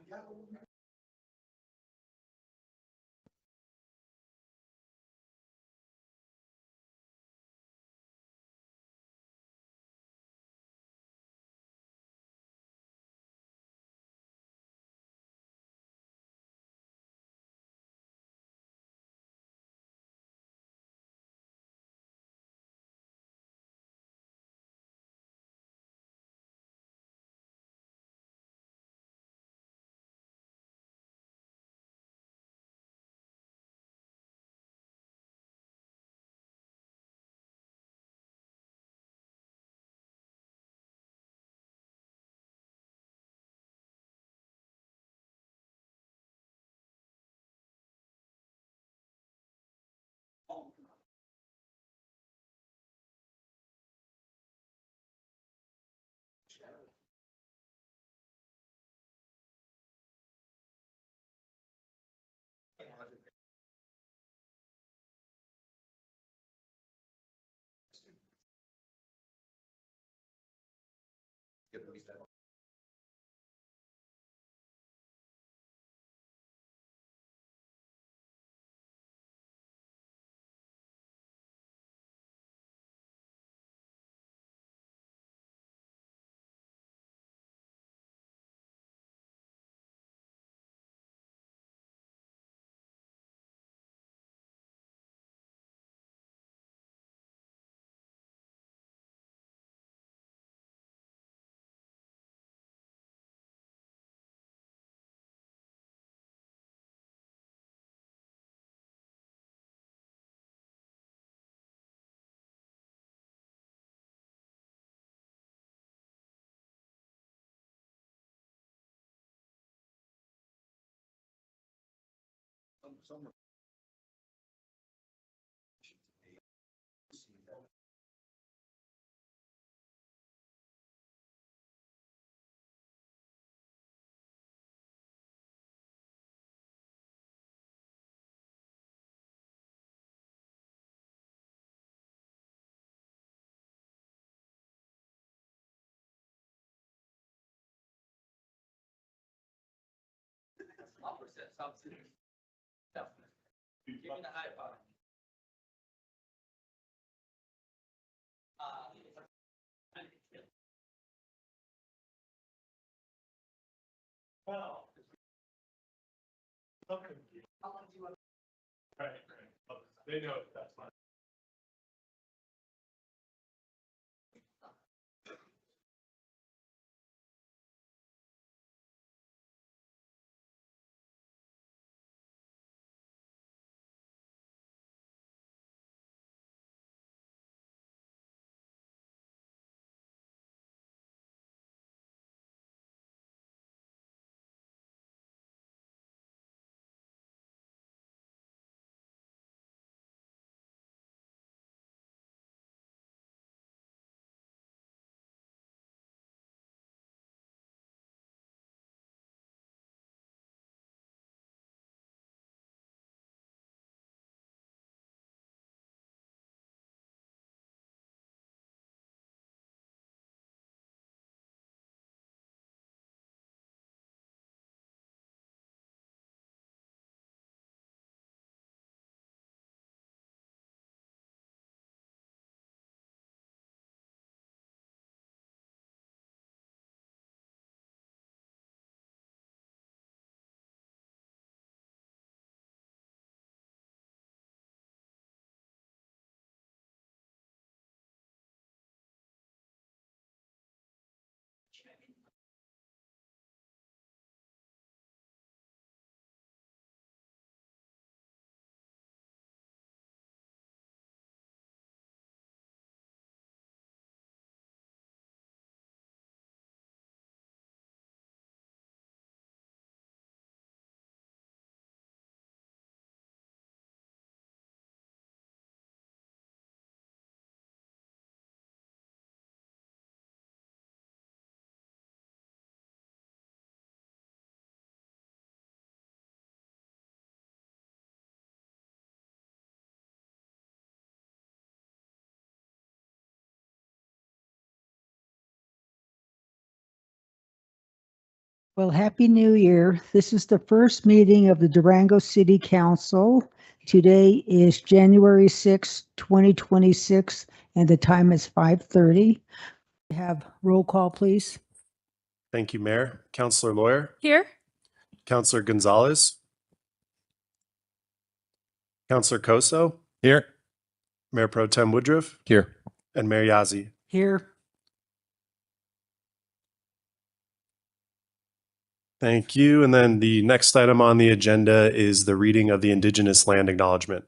Some. Opposite, substitute. Give me the high five. Well. Something. Right, right. They know that's fine. Well, Happy New Year. This is the first meeting of the Durango City Council. Today is January 6, 2026, and the time is 5:30. Have roll call, please. Thank you, Mayor. Counselor Lawyer, Here. Counselor Gonzalez, Counselor Koso, Here. Mayor Pro Tem Woodruff, Here. and Mayor Yazzie. Here. Thank you. And then the next item on the agenda is the reading of the Indigenous Land Acknowledgement.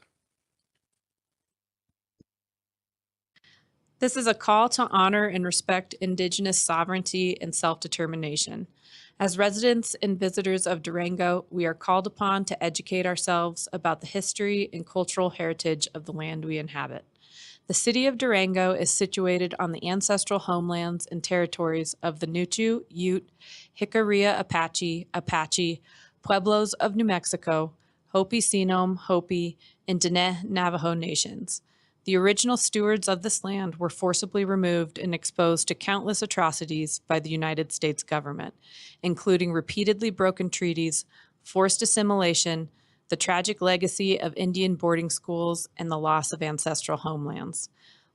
This is a call to honor and respect Indigenous sovereignty and self-determination. As residents and visitors of Durango, we are called upon to educate ourselves about the history and cultural heritage of the land we inhabit. The city of Durango is situated on the ancestral homelands and territories of the Nuchu, Ute, Jicarilla Apache, Pueblos of New Mexico, Hopi Sinom, Hopi, and Diné Navajo nations. The original stewards of this land were forcibly removed and exposed to countless atrocities by the United States government, including repeatedly broken treaties, forced assimilation, the tragic legacy of Indian boarding schools, and the loss of ancestral homelands.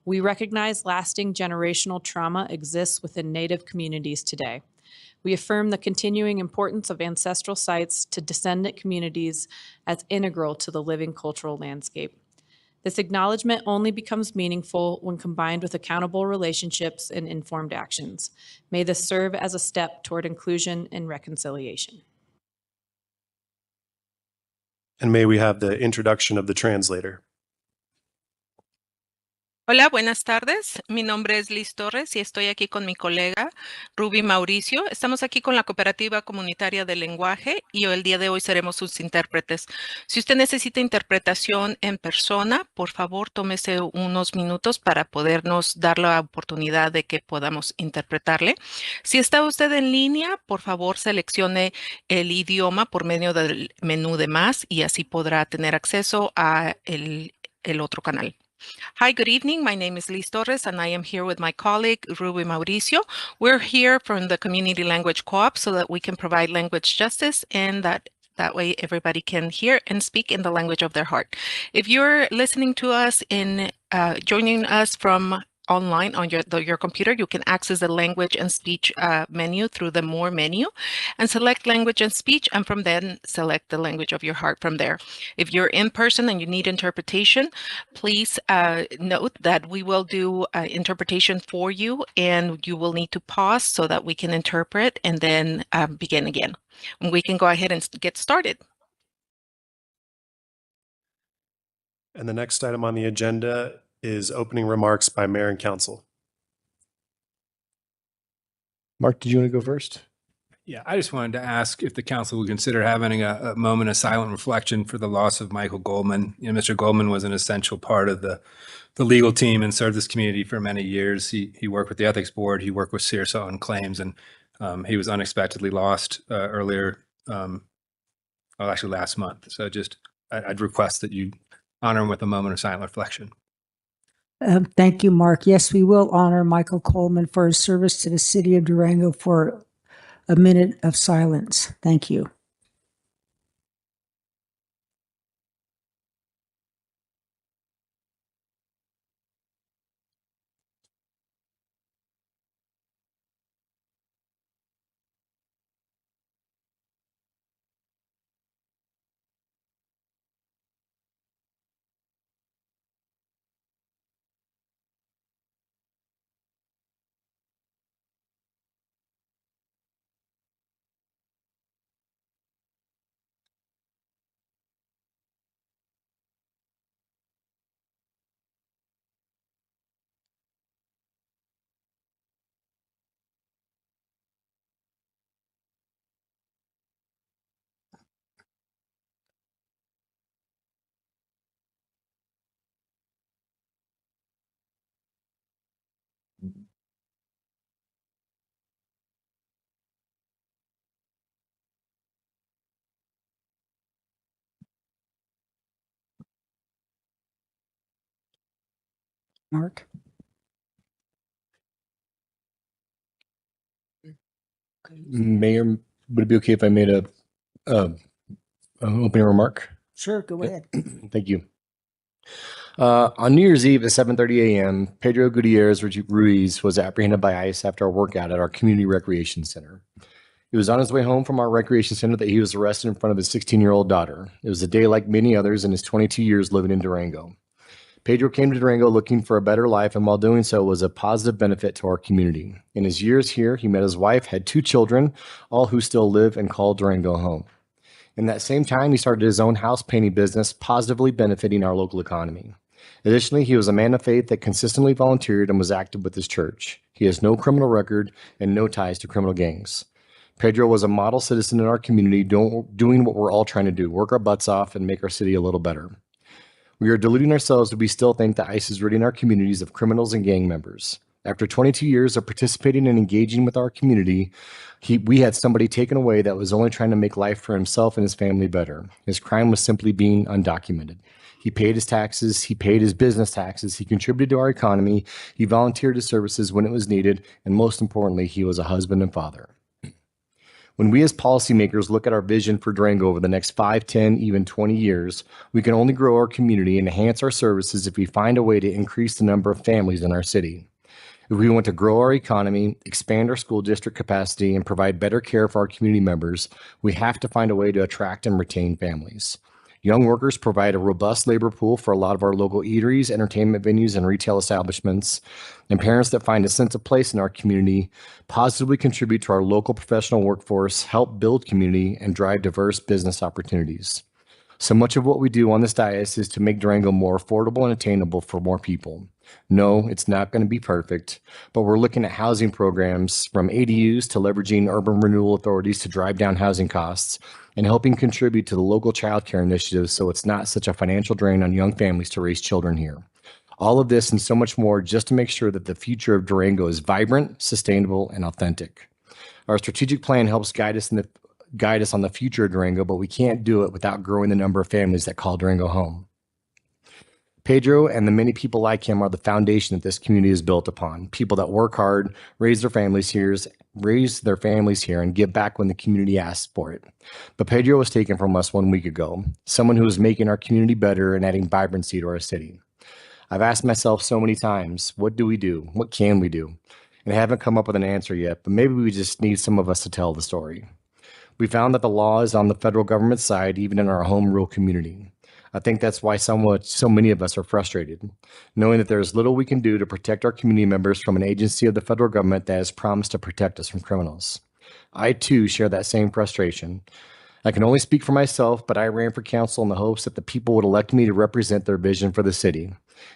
We recognize lasting generational trauma exists within Native communities today. We affirm the continuing importance of ancestral sites to descendant communities as integral to the living cultural landscape. This acknowledgement only becomes meaningful when combined with accountable relationships and informed actions. May this serve as a step toward inclusion and reconciliation. And may we have the introduction of the translator. Hola, buenas tardes. Mi nombre es Liz Torres y estoy aquí con mi colega Ruby Mauricio. Estamos aquí con la Cooperativa Comunitaria del Lenguaje y el día de hoy seremos sus intérpretes. Si usted necesita interpretación en persona, por favor tómese unos minutos para podernos dar la oportunidad de que podamos interpretarle. Si está usted en línea, por favor seleccione el idioma por medio del menú de más y así podrá tener acceso a el otro canal. Hi, good evening. My name is Liz Torres, and I am here with my colleague, Ruby Mauricio. We're here from the Community Language Co-op so that we can provide language justice and that way everybody can hear and speak in the language of their heart. If you're listening to us in joining us from online on your computer, you can access the language and speech menu through the More menu and select language and speech, and from then select the language of your heart from there. If you're in person and you need interpretation, please note that we will do interpretation for you, and you will need to pause so that we can interpret and then begin again. And we can go ahead and get started. And the next item on the agenda is opening remarks by Mayor and Council. Mark, did you want to go first? Yeah, I just wanted to ask if the council would consider having a moment of silent reflection for the loss of Michael Goldman. You know, Mr. Goldman was an essential part of the legal team and served this community for many years. He worked with the ethics board. He worked with Searsaw on claims, and he was unexpectedly lost actually last month. So I'd request that you honor him with a moment of silent reflection. Thank you, Mark. Yes, we will honor Michael Coleman for his service to the city of Durango for a minute of silence. Thank you. Mark? Mayor Would it be okay if I made an opening remark? Sure, go ahead. Thank you. On New Year's Eve at 7:30 a.m., Pedro Gutierrez Ruiz was apprehended by ICE after a workout at our community recreation center. He was on his way home from our recreation center that he was arrested in front of his 16-year-old daughter. It was a day like many others in his 22 years living in Durango. Pedro came to Durango looking for a better life, and while doing so was a positive benefit to our community. In his years here, he met his wife, had 2 children, all who still live and call Durango home. In that same time, he started his own house painting business, positively benefiting our local economy. Additionally, he was a man of faith that consistently volunteered and was active with his church. He has no criminal record and no ties to criminal gangs. Pedro was a model citizen in our community, doing what we're all trying to do, work our butts off and make our city a little better. We are deluding ourselves, but we still think that ICE is ridding our communities of criminals and gang members. After 22 years of participating and engaging with our community, we had somebody taken away that was only trying to make life for himself and his family better. His crime was simply being undocumented. He paid his taxes, he paid his business taxes, he contributed to our economy, he volunteered his services when it was needed, and most importantly, he was a husband and father. When we as policymakers look at our vision for Durango over the next 5, 10, even 20 years, we can only grow our community and enhance our services if we find a way to increase the number of families in our city. If we want to grow our economy, expand our school district capacity, and provide better care for our community members, we have to find a way to attract and retain families. Young workers provide a robust labor pool for a lot of our local eateries, entertainment venues, and retail establishments. And parents that find a sense of place in our community positively contribute to our local professional workforce, help build community, and drive diverse business opportunities. So much of what we do on this dais is to make Durango more affordable and attainable for more people. No, it's not going to be perfect, but we're looking at housing programs from ADUs to leveraging urban renewal authorities to drive down housing costs and helping contribute to the local child care initiatives so it's not such a financial drain on young families to raise children here. All of this and so much more just to make sure that the future of Durango is vibrant, sustainable, and authentic. Our strategic plan helps guide us on the future of Durango, but we can't do it without growing the number of families that call Durango home. Pedro and the many people like him are the foundation that this community is built upon. People that work hard, raise their families here, and give back when the community asks for it. But Pedro was taken from us 1 week ago, someone who was making our community better and adding vibrancy to our city. I've asked myself so many times, what do we do? What can we do? And I haven't come up with an answer yet, but maybe we just need some of us to tell the story. We found that the law is on the federal government's side, even in our home rule community. I think that's why so many of us are frustrated, knowing that there is little we can do to protect our community members from an agency of the federal government that has promised to protect us from criminals. I, too, share that same frustration. I can only speak for myself, but I ran for council in the hopes that the people would elect me to represent their vision for the city.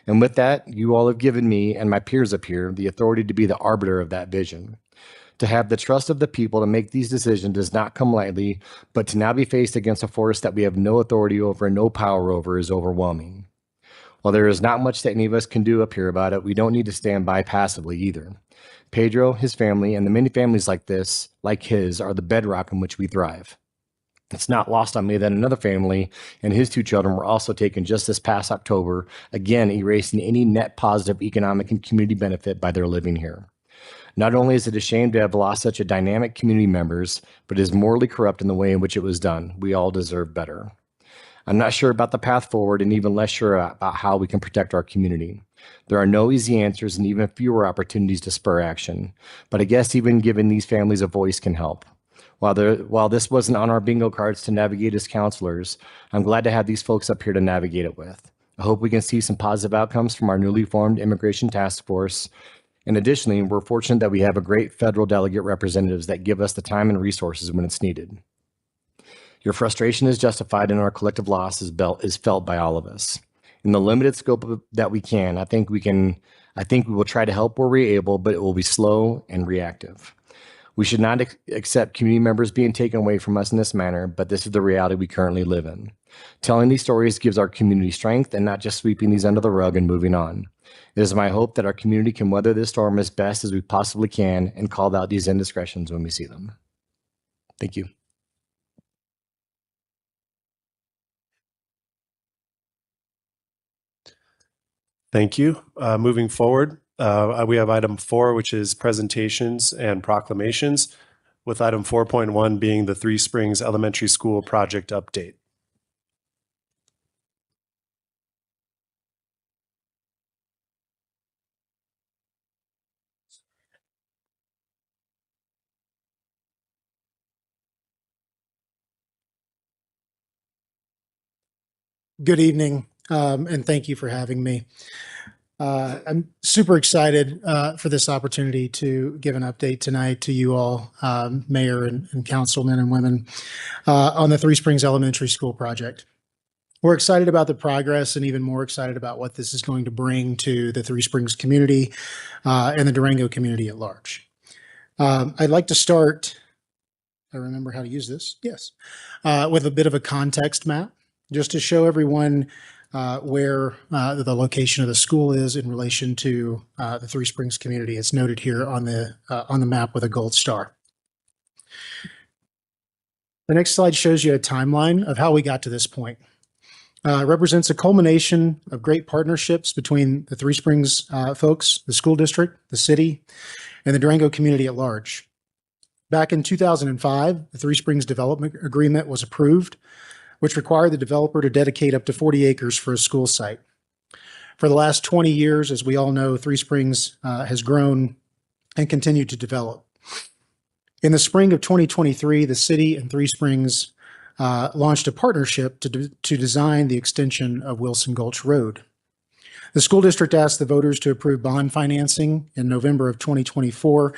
And with that, you all have given me and my peers up here the authority to be the arbiter of that vision. To have the trust of the people to make these decisions does not come lightly, but to now be faced against a force that we have no authority over and no power over is overwhelming. While there is not much that any of us can do up here about it, we don't need to stand by passively either. Pedro, his family, and the many families like his, are the bedrock on which we thrive. It's not lost on me that another family and his 2 children were also taken just this past October, again erasing any net positive economic and community benefit by their living here. Not only is it a shame to have lost such a dynamic community members, but it is morally corrupt in the way in which it was done. We all deserve better. I'm not sure about the path forward and even less sure about how we can protect our community. There are no easy answers and even fewer opportunities to spur action, but I guess even giving these families a voice can help. While this wasn't on our bingo cards to navigate as counselors, I'm glad to have these folks up here to navigate it with. I hope we can see some positive outcomes from our newly formed Immigration Task Force. And additionally, we're fortunate that we have a great federal delegate representatives that give us the time and resources when it's needed. Your frustration is justified and our collective loss is felt by all of us. In the limited scope that we can, I think we will try to help where we're able, but it will be slow and reactive. We should not accept community members being taken away from us in this manner, but this is the reality we currently live in. Telling these stories gives our community strength and not just sweeping these under the rug and moving on. It is my hope that our community can weather this storm as best as we possibly can and call out these indiscretions when we see them. Thank you. Thank you. Moving forward, we have item 4, which is presentations and proclamations. with item 4.1 being the Three Springs Elementary School project update. Good evening, and thank you for having me. I'm super excited for this opportunity to give an update tonight to you all, Mayor and councilmen and women, on the Three Springs Elementary School project. We're excited about the progress and even more excited about what this is going to bring to the Three Springs community and the Durango community at large. I'd like to start, I remember how to use this, yes, with a bit of a context map, just to show everyone where the location of the school is in relation to the Three Springs community. It's noted here on the map with a gold star. The next slide shows you a timeline of how we got to this point. It represents a culmination of great partnerships between the Three Springs folks, the school district, the city, and the Durango community at large. Back in 2005, the Three Springs Development Agreement was approved, which required the developer to dedicate up to 40 acres for a school site. For the last 20 years, as we all know, Three Springs has grown and continued to develop. In the spring of 2023, the city and Three Springs launched a partnership to design the extension of Wilson Gulch Road. The school district asked the voters to approve bond financing in November of 2024,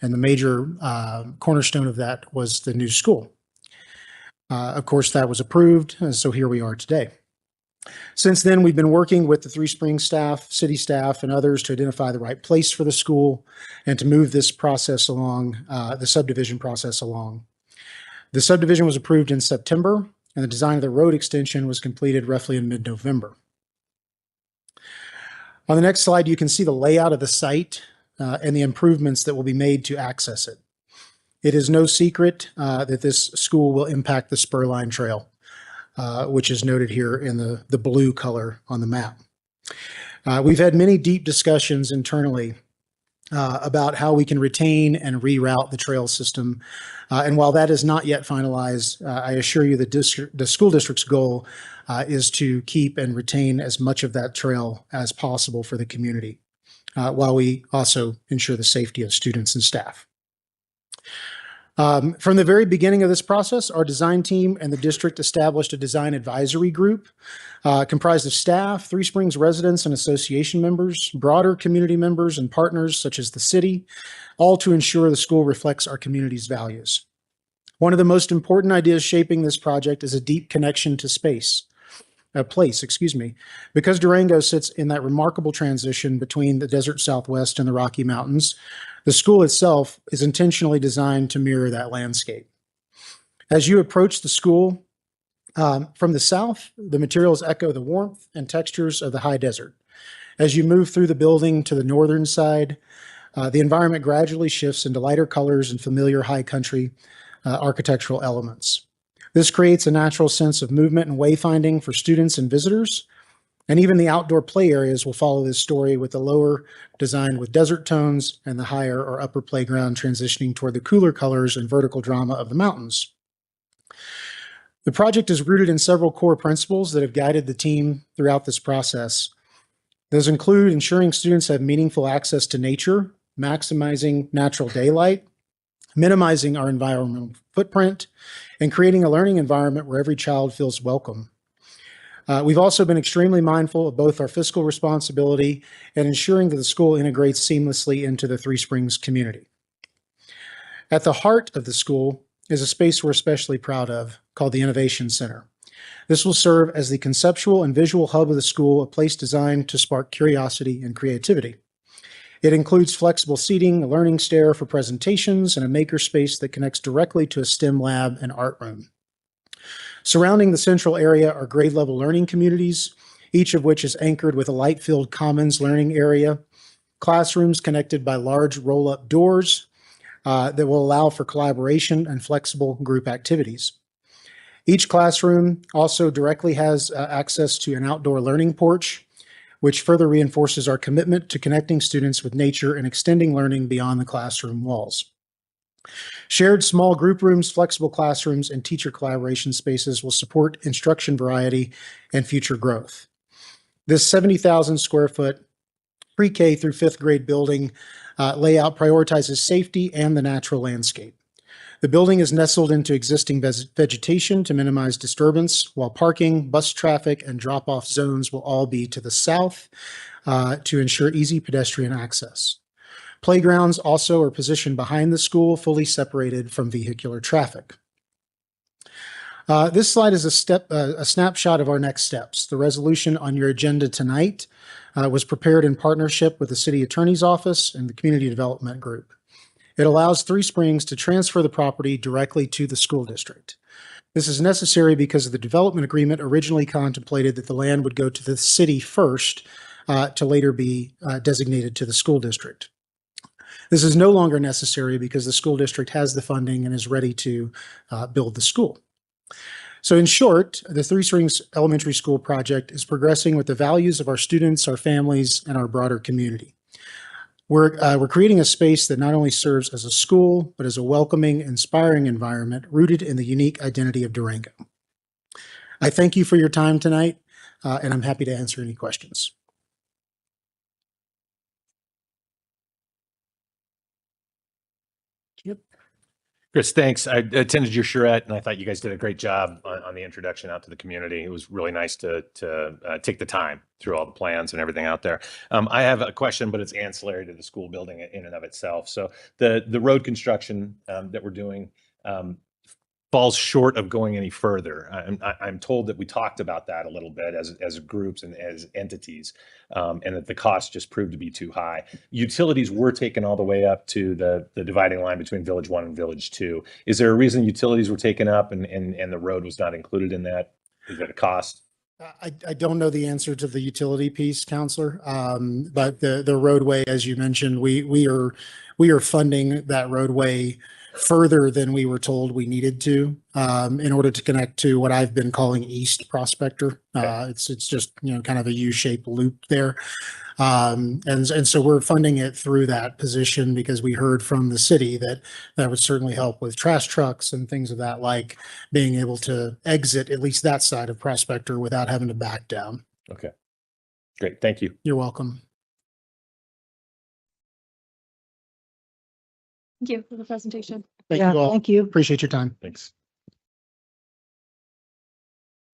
and the major cornerstone of that was the new school. Of course, that was approved, so here we are today. Since then, we've been working with the Three Springs staff, city staff, and others to identify the right place for the school and to move this process along, the subdivision process along. The subdivision was approved in September, and the design of the road extension was completed roughly in mid-November. On the next slide, you can see the layout of the site and the improvements that will be made to access it. It is no secret that this school will impact the Spurline Trail, which is noted here in the blue color on the map. We've had many deep discussions internally about how we can retain and reroute the trail system. And while that is not yet finalized, I assure you that the school district's goal is to keep and retain as much of that trail as possible for the community, while we also ensure the safety of students and staff. From the very beginning of this process, our design team and the district established a design advisory group comprised of staff, Three Springs residents and association members, broader community members and partners such as the city, all to ensure the school reflects our community's values. One of the most important ideas shaping this project is a deep connection to place, because Durango sits in that remarkable transition between the desert Southwest and the Rocky Mountains. The school itself is intentionally designed to mirror that landscape. As you approach the school from the south, the materials echo the warmth and textures of the high desert. As you move through the building to the northern side, the environment gradually shifts into lighter colors and familiar high country architectural elements. This creates a natural sense of movement and wayfinding for students and visitors. And even the outdoor play areas will follow this story, with the lower designed with desert tones and the higher or upper playground transitioning toward the cooler colors and vertical drama of the mountains. The project is rooted in several core principles that have guided the team throughout this process. Those include ensuring students have meaningful access to nature, maximizing natural daylight, minimizing our environmental footprint, and creating a learning environment where every child feels welcome. We've also been extremely mindful of both our fiscal responsibility and ensuring that the school integrates seamlessly into the Three Springs community. At the heart of the school is a space we're especially proud of, called the Innovation Center. This will serve as the conceptual and visual hub of the school, a place designed to spark curiosity and creativity. It includes flexible seating, a learning stair for presentations, and a maker space that connects directly to a STEM lab and art room. Surrounding the central area are grade-level learning communities, each of which is anchored with a light-filled commons learning area, classrooms connected by large roll-up doors that will allow for collaboration and flexible group activities. Each classroom also directly has access to an outdoor learning porch, which further reinforces our commitment to connecting students with nature and extending learning beyond the classroom walls. Shared small group rooms, flexible classrooms, and teacher collaboration spaces will support instruction variety and future growth. This 70,000 square foot pre-K through fifth grade building layout prioritizes safety and the natural landscape. The building is nestled into existing vegetation to minimize disturbance, while parking, bus traffic, and drop-off zones will all be to the south to ensure easy pedestrian access. Playgrounds also are positioned behind the school, fully separated from vehicular traffic. This slide is a snapshot of our next steps. The resolution on your agenda tonight was prepared in partnership with the City Attorney's Office and the Community Development Group. It allows Three Springs to transfer the property directly to the school district. This is necessary because the development agreement originally contemplated that the land would go to the city first to later be designated to the school district. This is no longer necessary because the school district has the funding and is ready to build the school. So in short, the Three Springs Elementary School project is progressing with the values of our students, our families, and our broader community. We're creating a space that not only serves as a school, but as a welcoming, inspiring environment rooted in the unique identity of Durango. I thank you for your time tonight, and I'm happy to answer any questions. Chris, thanks. I attended your charrette and I thought you guys did a great job on the introduction out to the community. It was really nice to take the time through all the plans and everything out there. I have a question, but it's ancillary to the school building in and of itself. So the road construction that we're doing falls short of going any further. I'm told that we talked about that a little bit as groups and as entities, and that the cost just proved to be too high. Utilities were taken all the way up to the dividing line between Village 1 and Village 2. Is there a reason utilities were taken up and the road was not included in that? Is that a cost? I don't know the answer to the utility piece, Counselor, but the roadway, as you mentioned, we are funding that roadway further than we were told we needed to in order to connect to what I've been calling East Prospector. It's just kind of a U-shaped loop there, and so we're funding it through that position because we heard from the city that would certainly help with trash trucks and things of that like being able to exit at least that side of Prospector without having to back down. Okay, great. Thank you. You're welcome. Thank you for the presentation. Thank you all. Thank you. Appreciate your time. Thanks.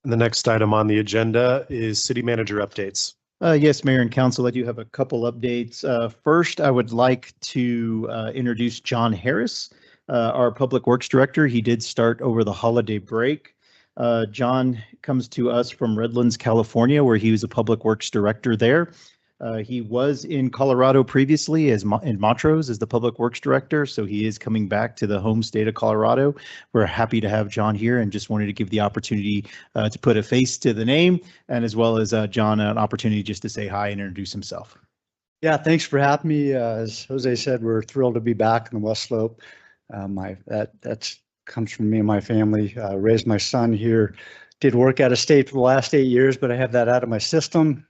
The next item on the agenda is city manager updates. Yes, Mayor and Council, I do have a couple updates. First, I would like to introduce John Harris, our Public Works Director. He did start over the holiday break. John comes to us from Redlands, California, where he was a Public Works Director there. He was in Colorado previously in Montrose as the Public Works Director, so he is coming back to the home state of Colorado. We're happy to have John here and just wanted to give the opportunity to put a face to the name, and as well as John an opportunity just to say hi and introduce himself. Yeah, thanks for having me. As Jose said, we're thrilled to be back in the West Slope. That comes from me and my family. Raised my son here, did work out of state for the last 8 years, but I have that out of my system.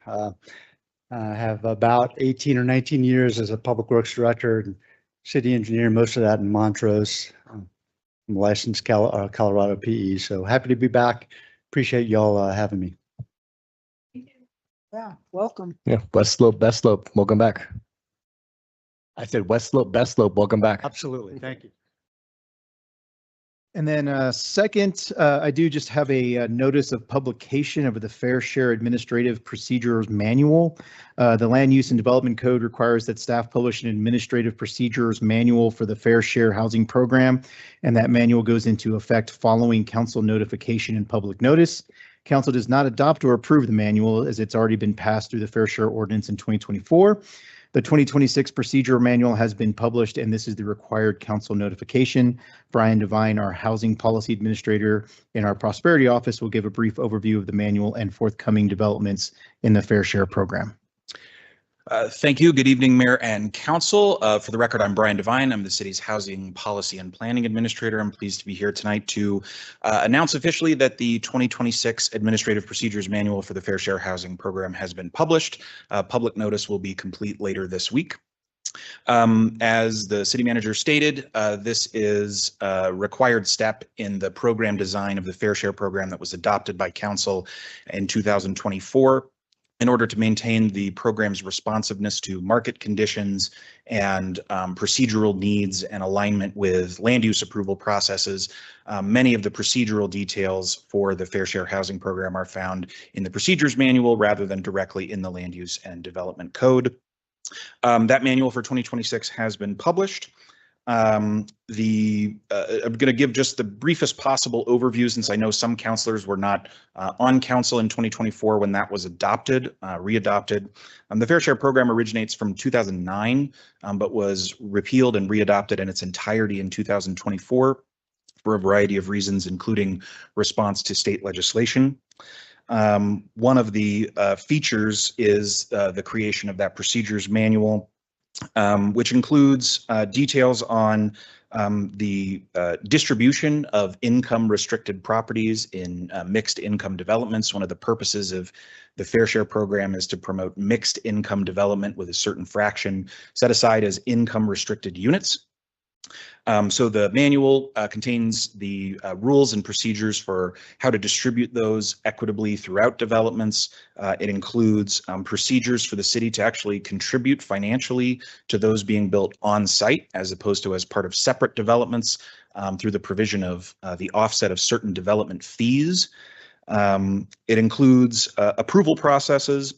I have about 18 or 19 years as a public works director and city engineer, most of that in Montrose. I'm licensed Colorado PE, so happy to be back. Appreciate y'all having me. Yeah, welcome. Yeah, West Slope, Best Slope, welcome back. I said West Slope, Best Slope, welcome back. Absolutely, thank you. And then second, I do just have a notice of publication of the Fair Share Administrative Procedures Manual. The Land Use and Development Code requires that staff publish an administrative procedures manual for the Fair Share Housing Program, and that manual goes into effect following council notification and public notice. Council does not adopt or approve the manual as it's already been passed through the Fair Share Ordinance in 2024. The 2026 procedure manual has been published, and this is the required council notification. Brian Devine, our housing policy administrator in our prosperity office, will give a brief overview of the manual and forthcoming developments in the Fair Share program. Thank you. Good evening, Mayor and Council. For the record, I'm Brian Devine. I'm the city's Housing Policy and Planning Administrator. I'm pleased to be here tonight to announce officially that the 2026 Administrative Procedures Manual for the Fair Share Housing Program has been published. Public notice will be complete later this week. As the city manager stated, this is a required step in the program design of the Fair Share program that was adopted by council in 2024 in order to maintain the program's responsiveness to market conditions and procedural needs and alignment with land use approval processes. Many of the procedural details for the Fair Share Housing Program are found in the procedures manual rather than directly in the Land Use and Development Code. That manual for 2026 has been published. I'm going to give just the briefest possible overview since I know some counselors were not on council in 2024 when that was adopted, readopted. The Fair Share program originates from 2009, but was repealed and readopted in its entirety in 2024 for a variety of reasons, including response to state legislation. One of the features is the creation of that procedures manual, which includes details on the distribution of income restricted properties in mixed income developments. One of the purposes of the Fair Share program is to promote mixed income development with a certain fraction set aside as income restricted units. So the manual contains the rules and procedures for how to distribute those equitably throughout developments. It includes procedures for the city to actually contribute financially to those being built on site as opposed to as part of separate developments through the provision of the offset of certain development fees. It includes approval processes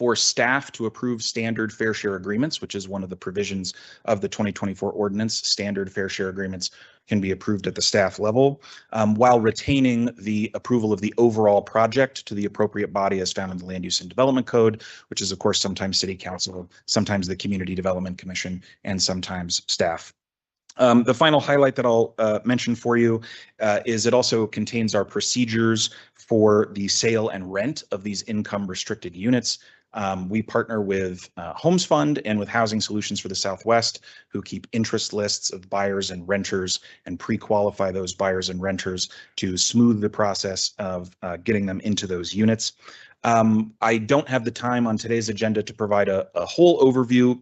for staff to approve standard fair share agreements, which is one of the provisions of the 2024 ordinance. Standard fair share agreements can be approved at the staff level, while retaining the approval of the overall project to the appropriate body as found in the Land Use and Development Code, which is of course sometimes City Council, sometimes the Community Development Commission, and sometimes staff. The final highlight that I'll mention for you is it also contains our procedures for the sale and rent of these income restricted units. We partner with Homes Fund and with Housing Solutions for the Southwest, who keep interest lists of buyers and renters and pre-qualify those buyers and renters to smooth the process of getting them into those units. I don't have the time on today's agenda to provide a whole overview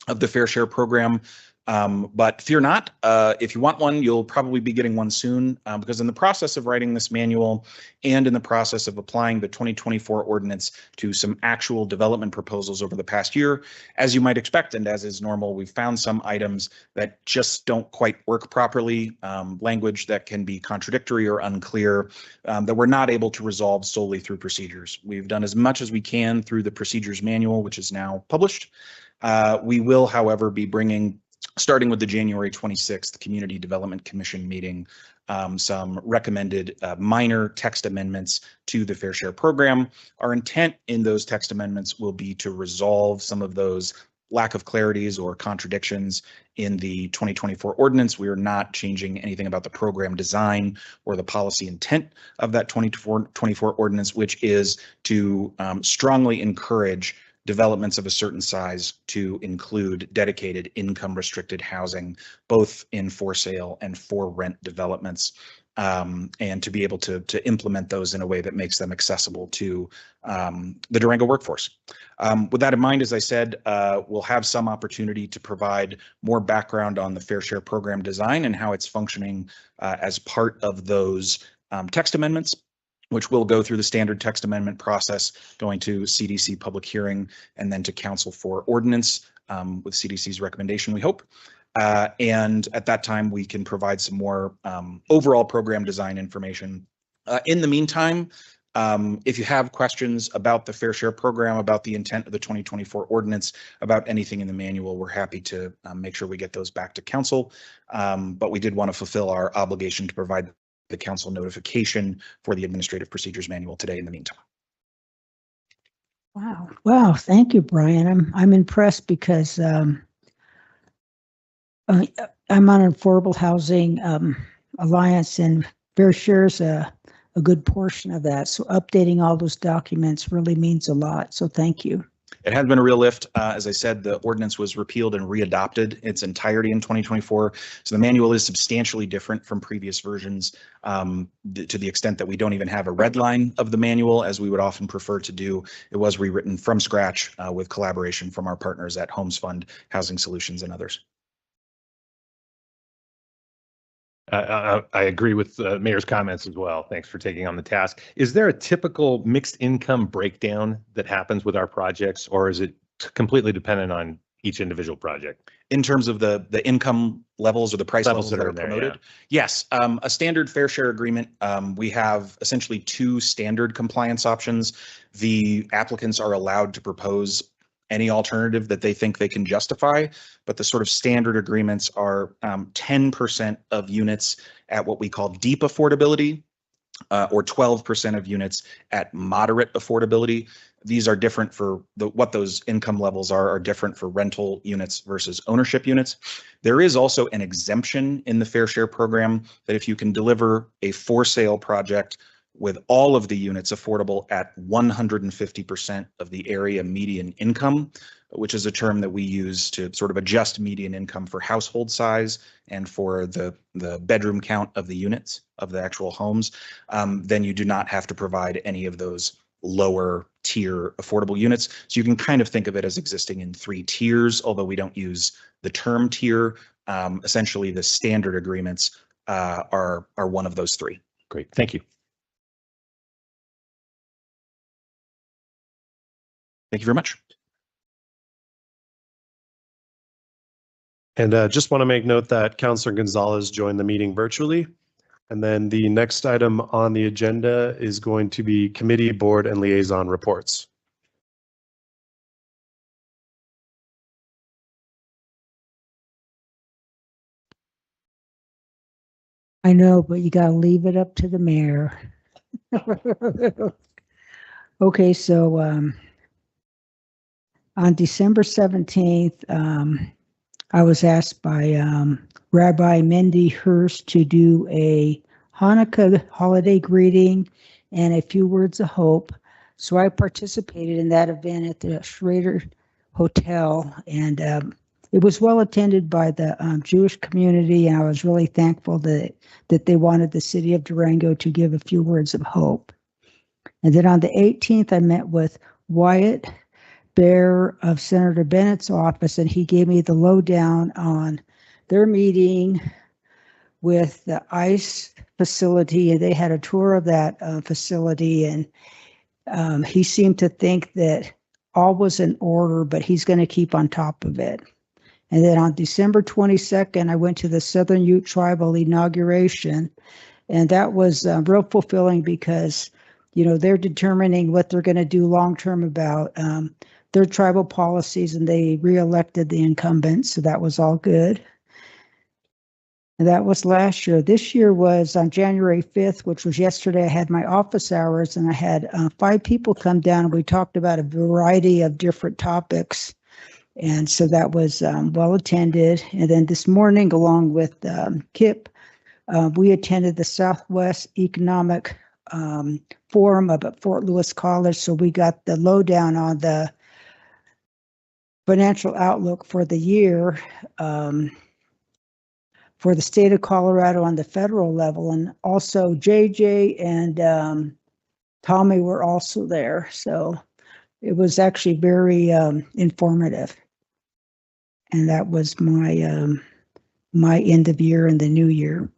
of the Fair Share program. But fear not, if you want one, you'll probably be getting one soon because in the process of writing this manual and in the process of applying the 2024 ordinance to some actual development proposals over the past year, as you might expect and as is normal, we've found some items that just don't quite work properly, language that can be contradictory or unclear, that we're not able to resolve solely through procedures. We've done as much as we can through the procedures manual, which is now published. We will, however, be bringing, starting with the January 26th Community Development Commission meeting, some recommended minor text amendments to the Fair Share program. Our intent in those text amendments will be to resolve some of those lack of clarities or contradictions in the 2024 ordinance. We are not changing anything about the program design or the policy intent of that 2024 ordinance, which is to strongly encourage developments of a certain size to include dedicated income restricted housing, both in for sale and for rent developments, and to be able to implement those in a way that makes them accessible to the Durango workforce. With that in mind, as I said, we'll have some opportunity to provide more background on the Fair Share program design and how it's functioning as part of those text amendments, which will go through the standard text amendment process, going to CDC public hearing and then to council for ordinance with CDC's recommendation, we hope. And at that time, we can provide some more overall program design information. In the meantime, if you have questions about the Fair Share program, about the intent of the 2024 ordinance, about anything in the manual, we're happy to make sure we get those back to council. But we did want to fulfill our obligation to provide the council notification for the Administrative Procedures Manual today in the meantime. Wow. Wow. Thank you, Brian. I'm impressed because I'm on Affordable Housing Alliance and Fair Share's a good portion of that. So updating all those documents really means a lot. So thank you. It has been a real lift. As I said, the ordinance was repealed and readopted its entirety in 2024. So the manual is substantially different from previous versions to the extent that we don't even have a red line of the manual as we would often prefer to do. It was rewritten from scratch with collaboration from our partners at Homes Fund, Housing Solutions, and others. I agree with the mayor's comments as well. Thanks for taking on the task. Is there a typical mixed income breakdown that happens with our projects, or is it completely dependent on each individual project? In terms of the income levels or the price levels that are in there, promoted? Yes, a standard fair share agreement. We have essentially two standard compliance options. The applicants are allowed to propose any alternative that they think they can justify, but the sort of standard agreements are 10% of units at what we call deep affordability, or 12% of units at moderate affordability. These are different for what those income levels are different for rental units versus ownership units. There is also an exemption in the fair share program that if you can deliver a for sale project with all of the units affordable at 150% of the area median income, which is a term that we use to sort of adjust median income for household size and for the bedroom count of the units of the actual homes, then you do not have to provide any of those lower tier affordable units. So you can kind of think of it as existing in 3 tiers, although we don't use the term tier. Essentially, the standard agreements are one of those 3. Great, thank you. Thank you very much. And just want to make note that Councilor Gonzalez joined the meeting virtually. And then the next item on the agenda is going to be committee, board, and liaison reports. I know, but you gotta leave it up to the mayor. Okay, so on December 17th, I was asked by Rabbi Mendy Hurst to do a Hanukkah holiday greeting and a few words of hope. So I participated in that event at the Schrader Hotel, and it was well attended by the Jewish community, and I was really thankful that they wanted the city of Durango to give a few words of hope. And then on the 18th, I met with Wyatt Bear of Senator Bennett's office, and he gave me the lowdown on their meeting with the ICE facility, and they had a tour of that facility, and he seemed to think that all was in order, but he's going to keep on top of it. And then on December 22nd, I went to the Southern Ute Tribal inauguration, and that was real fulfilling because, you know, they're determining what they're going to do long-term about their tribal policies, and they reelected the incumbent, so that was all good. And that was last year. This year was on January 5th, which was yesterday. I had my office hours, and I had 5 people come down, and we talked about a variety of different topics. And so that was well attended. And then this morning, along with Kip, we attended the Southwest Economic Forum up at Fort Lewis College. So we got the lowdown on the financial outlook for the year for the state of Colorado on the federal level. And also JJ and Tommy were also there. So it was actually very informative. And that was my my end of year and the new year.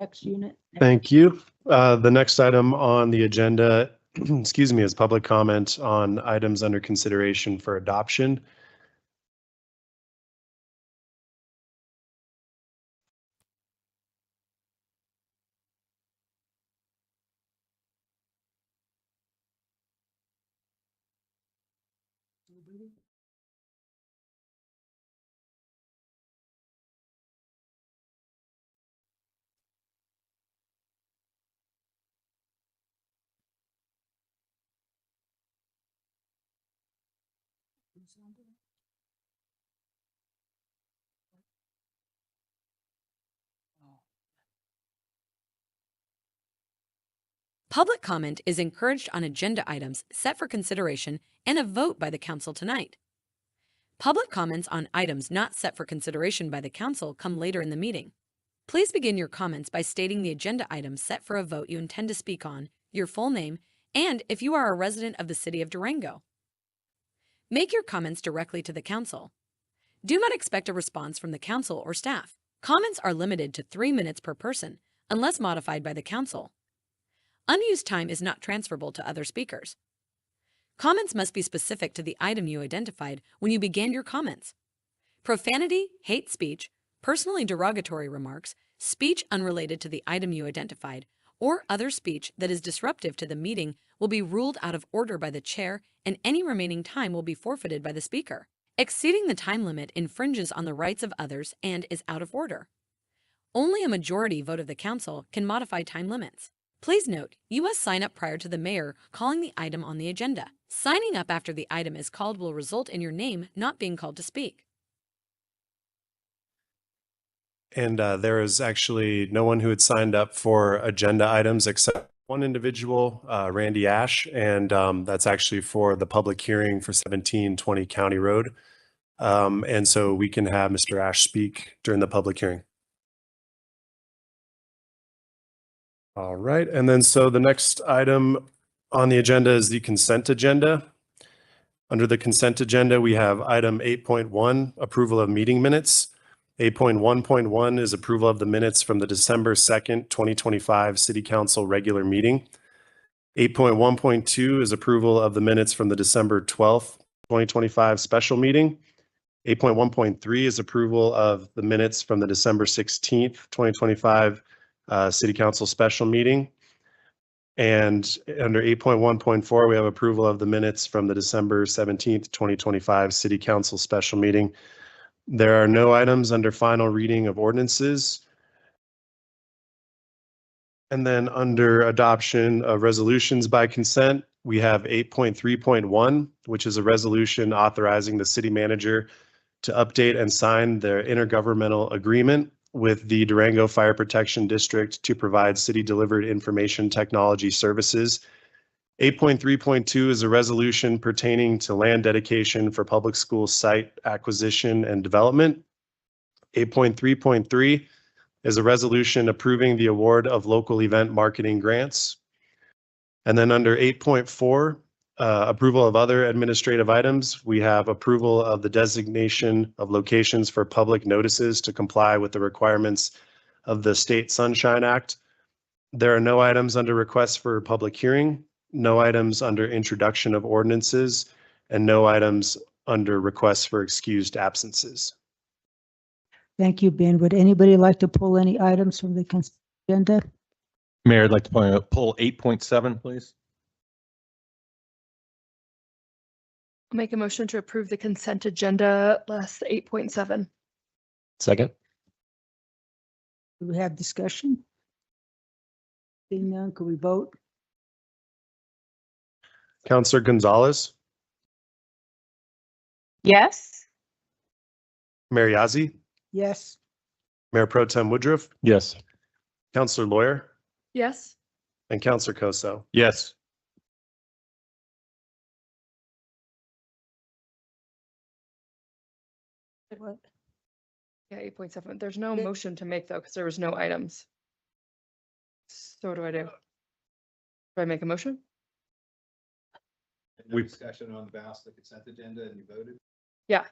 Next unit. Thank you. The next item on the agenda, excuse me, is public comment on items under consideration for adoption. Public comment is encouraged on agenda items set for consideration and a vote by the council tonight. Public comments on items not set for consideration by the council come later in the meeting. Please begin your comments by stating the agenda item set for a vote you intend to speak on, your full name, and if you are a resident of the city of Durango. Make your comments directly to the council. Do not expect a response from the council or staff. Comments are limited to 3 minutes per person, unless modified by the council. Unused time is not transferable to other speakers. Comments must be specific to the item you identified when you began your comments. Profanity, hate speech, personally derogatory remarks, speech unrelated to the item you identified, or other speech that is disruptive to the meeting will be ruled out of order by the chair, and any remaining time will be forfeited by the speaker. Exceeding the time limit infringes on the rights of others and is out of order. Only a majority vote of the council can modify time limits. Please note, you must sign up prior to the mayor calling the item on the agenda. Signing up after the item is called will result in your name not being called to speak. And there is actually no one who had signed up for agenda items except one individual, Randy Ash, and that's actually for the public hearing for 1720 County Road. And so we can have Mr. Ash speak during the public hearing. All right, and then so the next item on the agenda is the consent agenda. Under the consent agenda, we have item 8.1, approval of meeting minutes. 8.1.1 is approval of the minutes from the December 2nd, 2025 City Council regular meeting. 8.1.2 is approval of the minutes from the December 12th, 2025 special meeting. 8.1.3 is approval of the minutes from the December 16th, 2025 City Council special meeting. And under 8.1.4, we have approval of the minutes from the December 17th, 2025 City Council special meeting. There are no items under final reading of ordinances. And then under adoption of resolutions by consent, we have 8.3.1, which is a resolution authorizing the city manager to update and sign their intergovernmental agreement with the Durango Fire Protection District to provide city-delivered information technology services. 8.3.2 is a resolution pertaining to land dedication for public school site acquisition and development. 8.3.3 is a resolution approving the award of local event marketing grants. And then under 8.4, approval of other administrative items, we have approval of the designation of locations for public notices to comply with the requirements of the State Sunshine Act. There are no items under requests for public hearing, no items under introduction of ordinances, and no items under requests for excused absences. Thank you, Ben. Would anybody like to pull any items from the consent agenda? Mayor, I'd like to pull 8.7, please. I'll make a motion to approve the consent agenda less 8.7. Second. Do we have discussion? Seeing none, could we vote? Councilor Gonzalez, Yes. Mayor Yazzie, Yes. Mayor Pro Tem Woodruff, Yes. Councilor Lawyer, Yes. and Councilor Koso. Yes. What? Yeah, 8.7. There's no motion to make though, because there was no items. So what do I do? Do I make a motion? We discussion on the balance of the consent agenda and you voted. Yeah.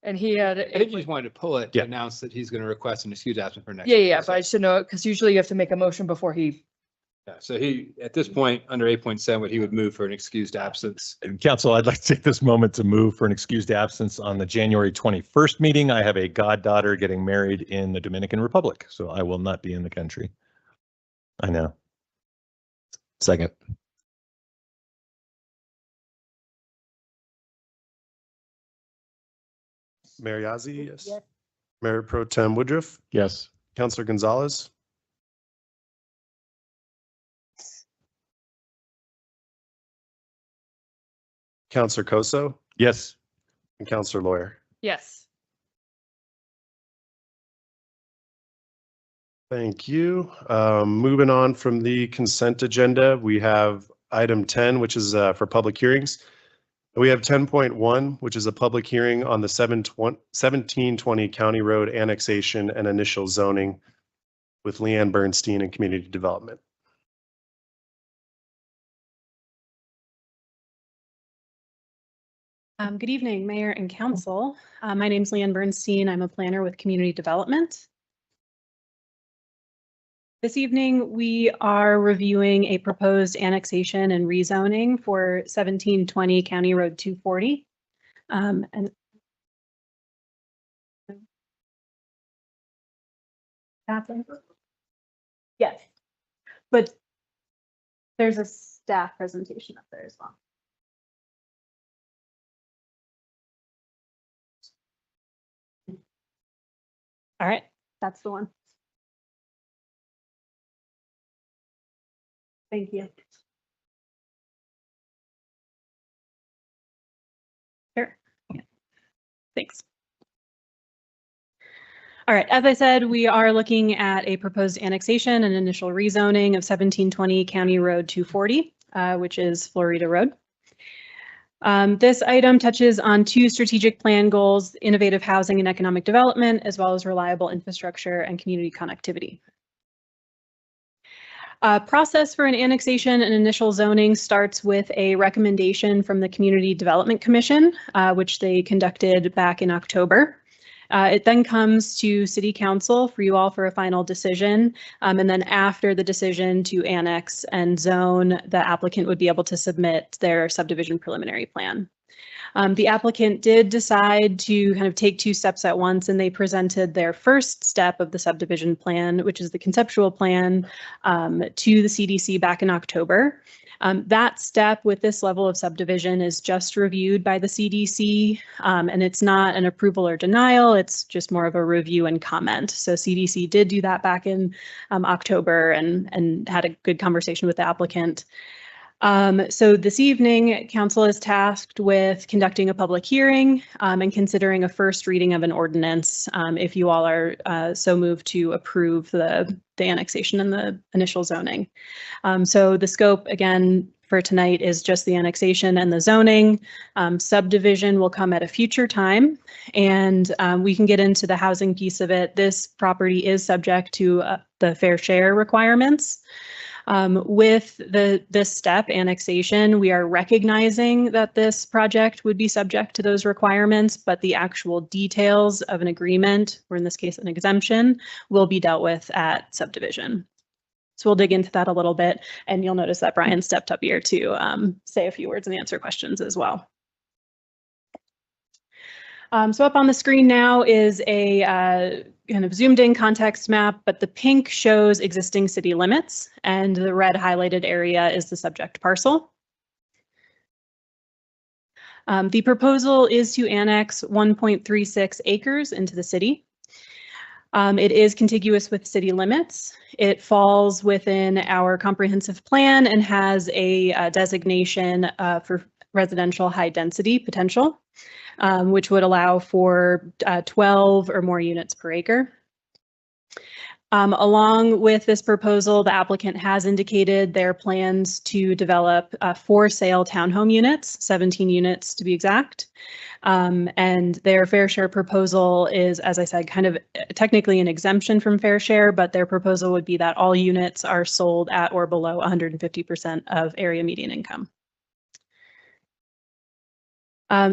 And he had. I think you just wanted to pull it to Yeah. announce that he's going to request an excuse absent for next. Yeah, week. but I should know it because usually you have to make a motion before he. Yeah, so he, at this point, under 8.7, he would move for an excused absence. Council, I'd like to take this moment to move for an excused absence on the January 21st meeting. I have a goddaughter getting married in the Dominican Republic, so I will not be in the country. I know. Second. Mayor Yazzie, yes. Yes. Mayor Pro Tem Woodruff, Yes. Councilor Gonzalez, Councilor Koso, Yes. and Councilor Lawyer. Yes. Thank you. Moving on from the consent agenda, we have item 10, which is for public hearings. We have 10.1, which is a public hearing on the 1720 County Road annexation and initial zoning with Leanne Bernstein and Community Development. Good evening, Mayor and Council. My name is Leanne Bernstein. I'm a planner with Community Development. This evening, we are reviewing a proposed annexation and rezoning for 1720 County Road 240. And yes, but there's a staff presentation up there as well. All right, that's the one. Thank you. Sure. Yeah. Thanks. All right, as I said, we are looking at a proposed annexation and initial rezoning of 1720 County Road 240, which is Florida Road. This item touches on two strategic plan goals: innovative housing and economic development, as well as reliable infrastructure and community connectivity. Process for an annexation and initial zoning starts with a recommendation from the Community Development Commission, which they conducted back in October. It then comes to City Council for you all for a final decision. And then after the decision to annex and zone, the applicant would be able to submit their subdivision preliminary plan. The applicant did decide to kind of take two steps at once, and they presented their first step of the subdivision plan, which is the conceptual plan, to the CDC back in October. That step with this level of subdivision is just reviewed by the CDC, and it's not an approval or denial, it's just more of a review and comment. So CDC did do that back in October and had a good conversation with the applicant. So this evening, Council is tasked with conducting a public hearing and considering a first reading of an ordinance if you all are so moved to approve the annexation and the initial zoning. So the scope, again, for tonight is just the annexation and the zoning. Subdivision will come at a future time, and we can get into the housing piece of it. This property is subject to the fair share requirements. With this step, annexation, we are recognizing that this project would be subject to those requirements, but the actual details of an agreement, or in this case, an exemption, will be dealt with at subdivision. So we'll dig into that a little bit, and you'll notice that Brian stepped up here to say a few words and answer questions as well. So up on the screen now is a kind of zoomed in context map, but the pink shows existing city limits and the red highlighted area is the subject parcel. The proposal is to annex 1.36 acres into the city. It is contiguous with city limits. It falls within our comprehensive plan and has a designation for residential high density potential, which would allow for 12 or more units per acre. Along with this proposal, the applicant has indicated their plans to develop 4 sale townhome units, 17 units to be exact. And their fair share proposal is, as I said, kind of technically an exemption from fair share, but their proposal would be that all units are sold at or below 150% of area median income.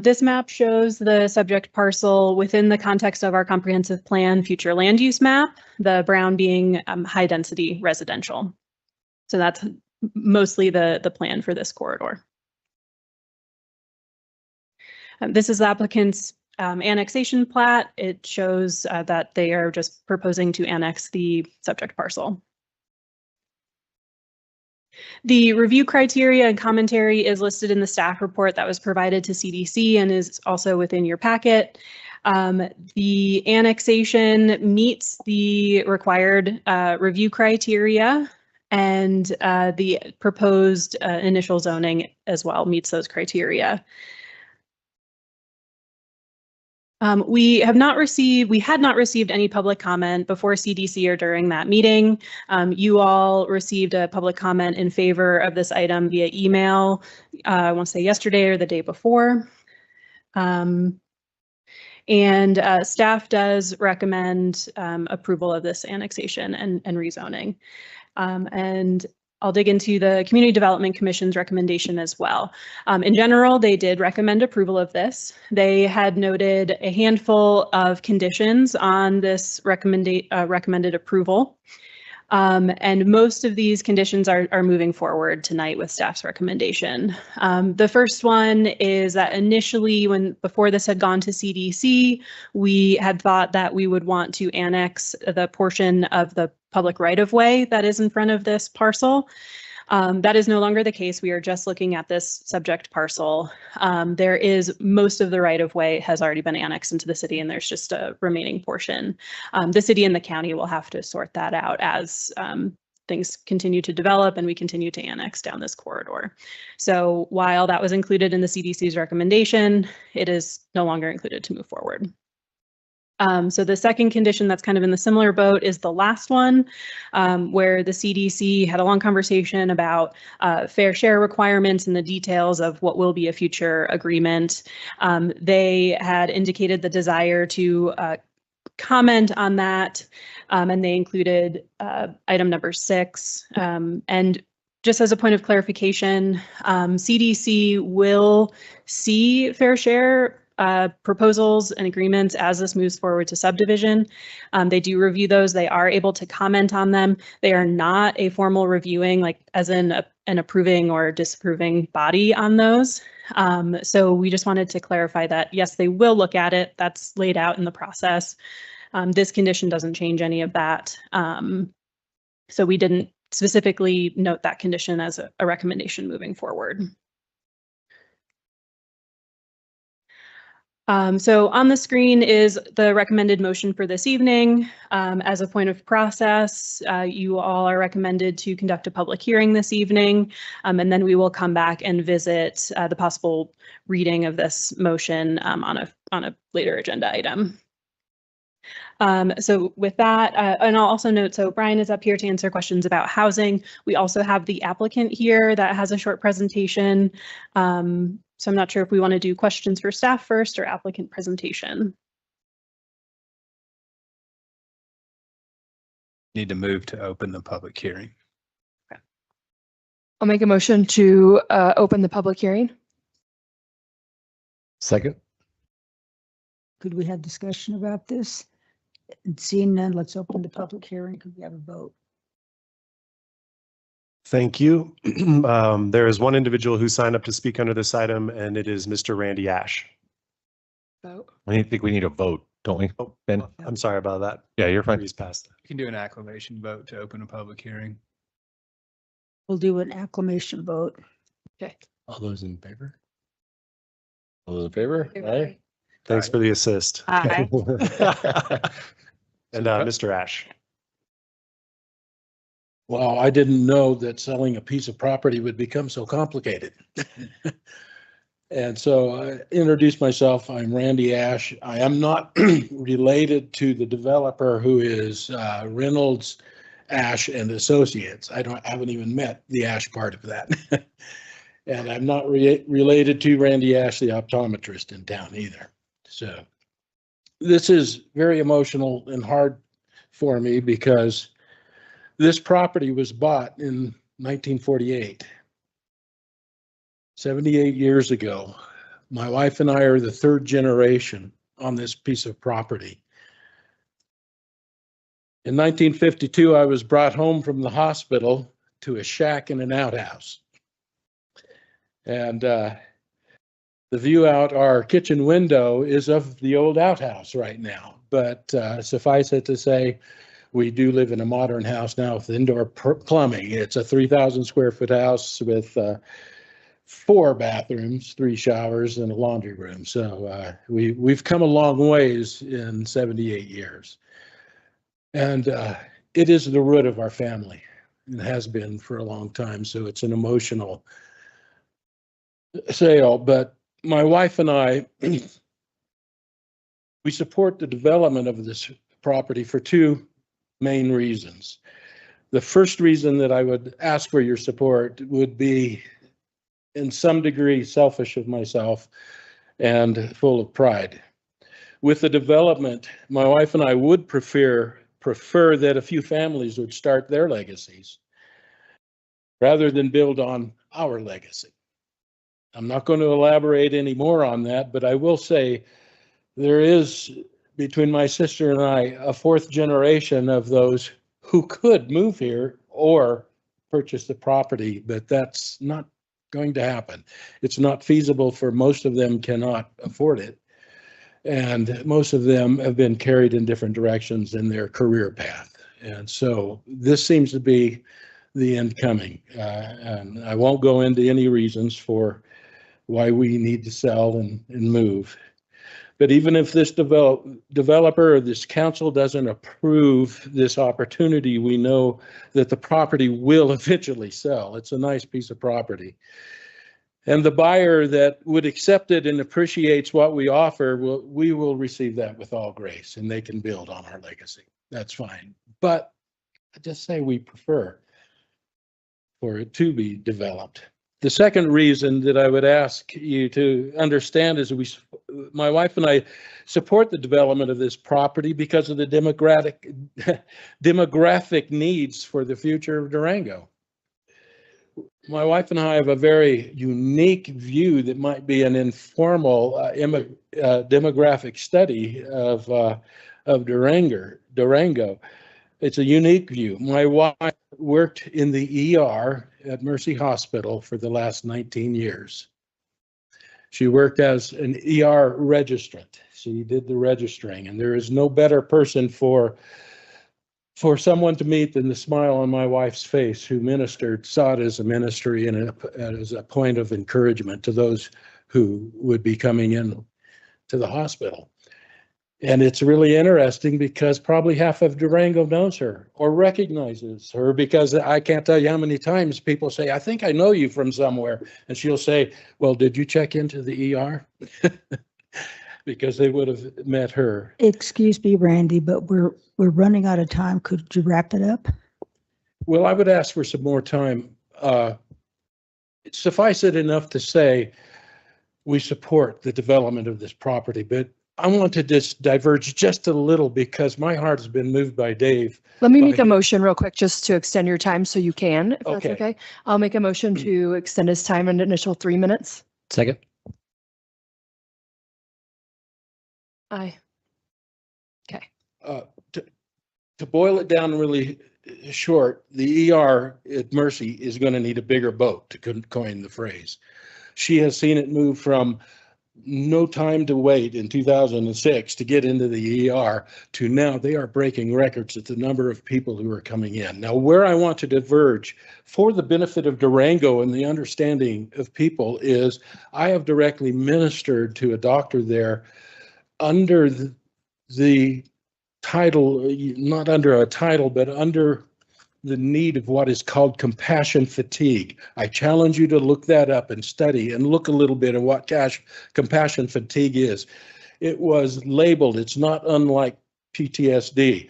This map shows the subject parcel within the context of our comprehensive plan future land use map, the brown being high density residential. So that's mostly the plan for this corridor. This is the applicant's annexation plat. It shows that they are just proposing to annex the subject parcel. The review criteria and commentary is listed in the staff report that was provided to CDC and is also within your packet. The annexation meets the required review criteria, and the proposed initial zoning as well meets those criteria. We had not received any public comment before CDC or during that meeting. You all received a public comment in favor of this item via email, I want to say yesterday or the day before. Staff does recommend approval of this annexation and rezoning. And I'll dig into the Community Development Commission's recommendation as well. In general, they did recommend approval of this. They had noted a handful of conditions on this recommended approval. And most of these conditions are moving forward tonight with staff's recommendation. The first one is that initially, before this had gone to CDC, we had thought that we would want to annex the portion of the public right-of-way that is in front of this parcel. That is no longer the case. We are just looking at this subject parcel. Most of the right-of-way has already been annexed into the city, and there's just a remaining portion. The city and the county will have to sort that out as things continue to develop and we continue to annex down this corridor. So while that was included in the CDC's recommendation, it is no longer included to move forward. So the second condition that's kind of in the similar boat is the last one, where the CDC had a long conversation about fair share requirements and the details of what will be a future agreement. They had indicated the desire to comment on that, and they included item number 6. And just as a point of clarification, CDC will see fair share proposals and agreements as this moves forward to subdivision. They do review those. They are able to comment on them. They are not a formal reviewing, like as in an approving or disapproving body on those. So we just wanted to clarify that, yes, they will look at it. That's laid out in the process. This condition doesn't change any of that. So we didn't specifically note that condition as a recommendation moving forward. So on the screen is the recommended motion for this evening. As a point of process, you all are recommended to conduct a public hearing this evening, and then we will come back and visit the possible reading of this motion on a later agenda item. So with that, and I'll also note, so Brian is up here to answer questions about housing. We also have the applicant here that has a short presentation. So I'm not sure if we want to do questions for staff first or applicant presentation. Need to move to open the public hearing. Okay. I'll make a motion to open the public hearing. Second. Could we have discussion about this? Seeing none, let's open the public hearing. Could we have a vote? Thank you. There is one individual who signed up to speak under this item, and it is Mr. Randy Ash. Vote. I think we need a vote, don't we, Ben? I'm sorry about that. Yeah, you're fine. Please pass that. You can do an acclamation vote to open a public hearing. We'll do an acclamation vote. Okay. All those in favor? All those in favor? Aye. Thanks for the assist. Aye. And Mr. Ash. Well, I didn't know that selling a piece of property would become so complicated. And so I introduced myself. I'm Randy Ash. I am not related to the developer who is Reynolds, Ash and Associates. I haven't even met the Ash part of that. And I'm not related to Randy Ash, the optometrist in town either. So this is very emotional and hard for me because this property was bought in 1948, 78 years ago. My wife and I are the third generation on this piece of property. In 1952, I was brought home from the hospital to a shack in an outhouse. And the view out our kitchen window is of the old outhouse right now. But suffice it to say, we do live in a modern house now with indoor plumbing. It's a 3,000 square foot house with 4 bathrooms, 3 showers, and a laundry room. So we've come a long ways in 78 years. And it is the root of our family. It has been for a long time. So it's an emotional sale. But my wife and I We support the development of this property for two main reasons. The first reason that I would ask for your support would be, in some degree, selfish of myself and full of pride. With the development, my wife and I would prefer that a few families would start their legacies rather than build on our legacy. I'm not going to elaborate any more on that, but I will say there is, between my sister and I, a fourth generation of those who could move here or purchase the property, but that's not going to happen. It's not feasible for most of them, cannot afford it. And most of them have been carried in different directions in their career path. And so this seems to be the end coming. And I won't go into any reasons for why we need to sell and move. But even if this developer or this council doesn't approve this opportunity, we know that the property will eventually sell. It's a nice piece of property. And the buyer that would accept it and appreciates what we offer, we will receive that with all grace, and they can build on our legacy. That's fine. But I just say we prefer for it to be developed. The second reason that I would ask you to understand is my wife and I support the development of this property because of the demographic needs for the future of Durango. My wife and I have a very unique view that might be an informal demographic study of Durango. It's a unique view. My wife worked in the ER at Mercy Hospital for the last 19 years. She worked as an ER registrant. She did the registering, and there is no better person for someone to meet than the smile on my wife's face, who saw it as a ministry and as a point of encouragement to those who would be coming in to the hospital. And it's really interesting because probably half of Durango knows her or recognizes her, because I can't tell you how many times people say, I think I know you from somewhere. And she'll say, well, did you check into the ER? Because they would have met her. Excuse me, Randy, but we're running out of time. Could you wrap it up? Well, I would ask for some more time. Suffice it enough to say we support the development of this property, but I want to just diverge just a little because my heart has been moved by Dave. Let me make a motion real quick just to extend your time so you can, if that's Okay. okay. I'll make a motion to extend his time an initial 3 minutes. Second. Aye. Okay. To boil it down really short, the ER at Mercy is going to need a bigger boat, to coin the phrase. She has seen it move from no time to wait in 2006 to get into the ER to now they are breaking records at the number of people who are coming in. Now, where I want to diverge for the benefit of Durango and the understanding of people is I have directly ministered to a doctor there under the title, not under a title, but under the need of what is called compassion fatigue. I challenge you to look that up and study and look a little bit at what compassion fatigue is. It was labeled, it's not unlike PTSD.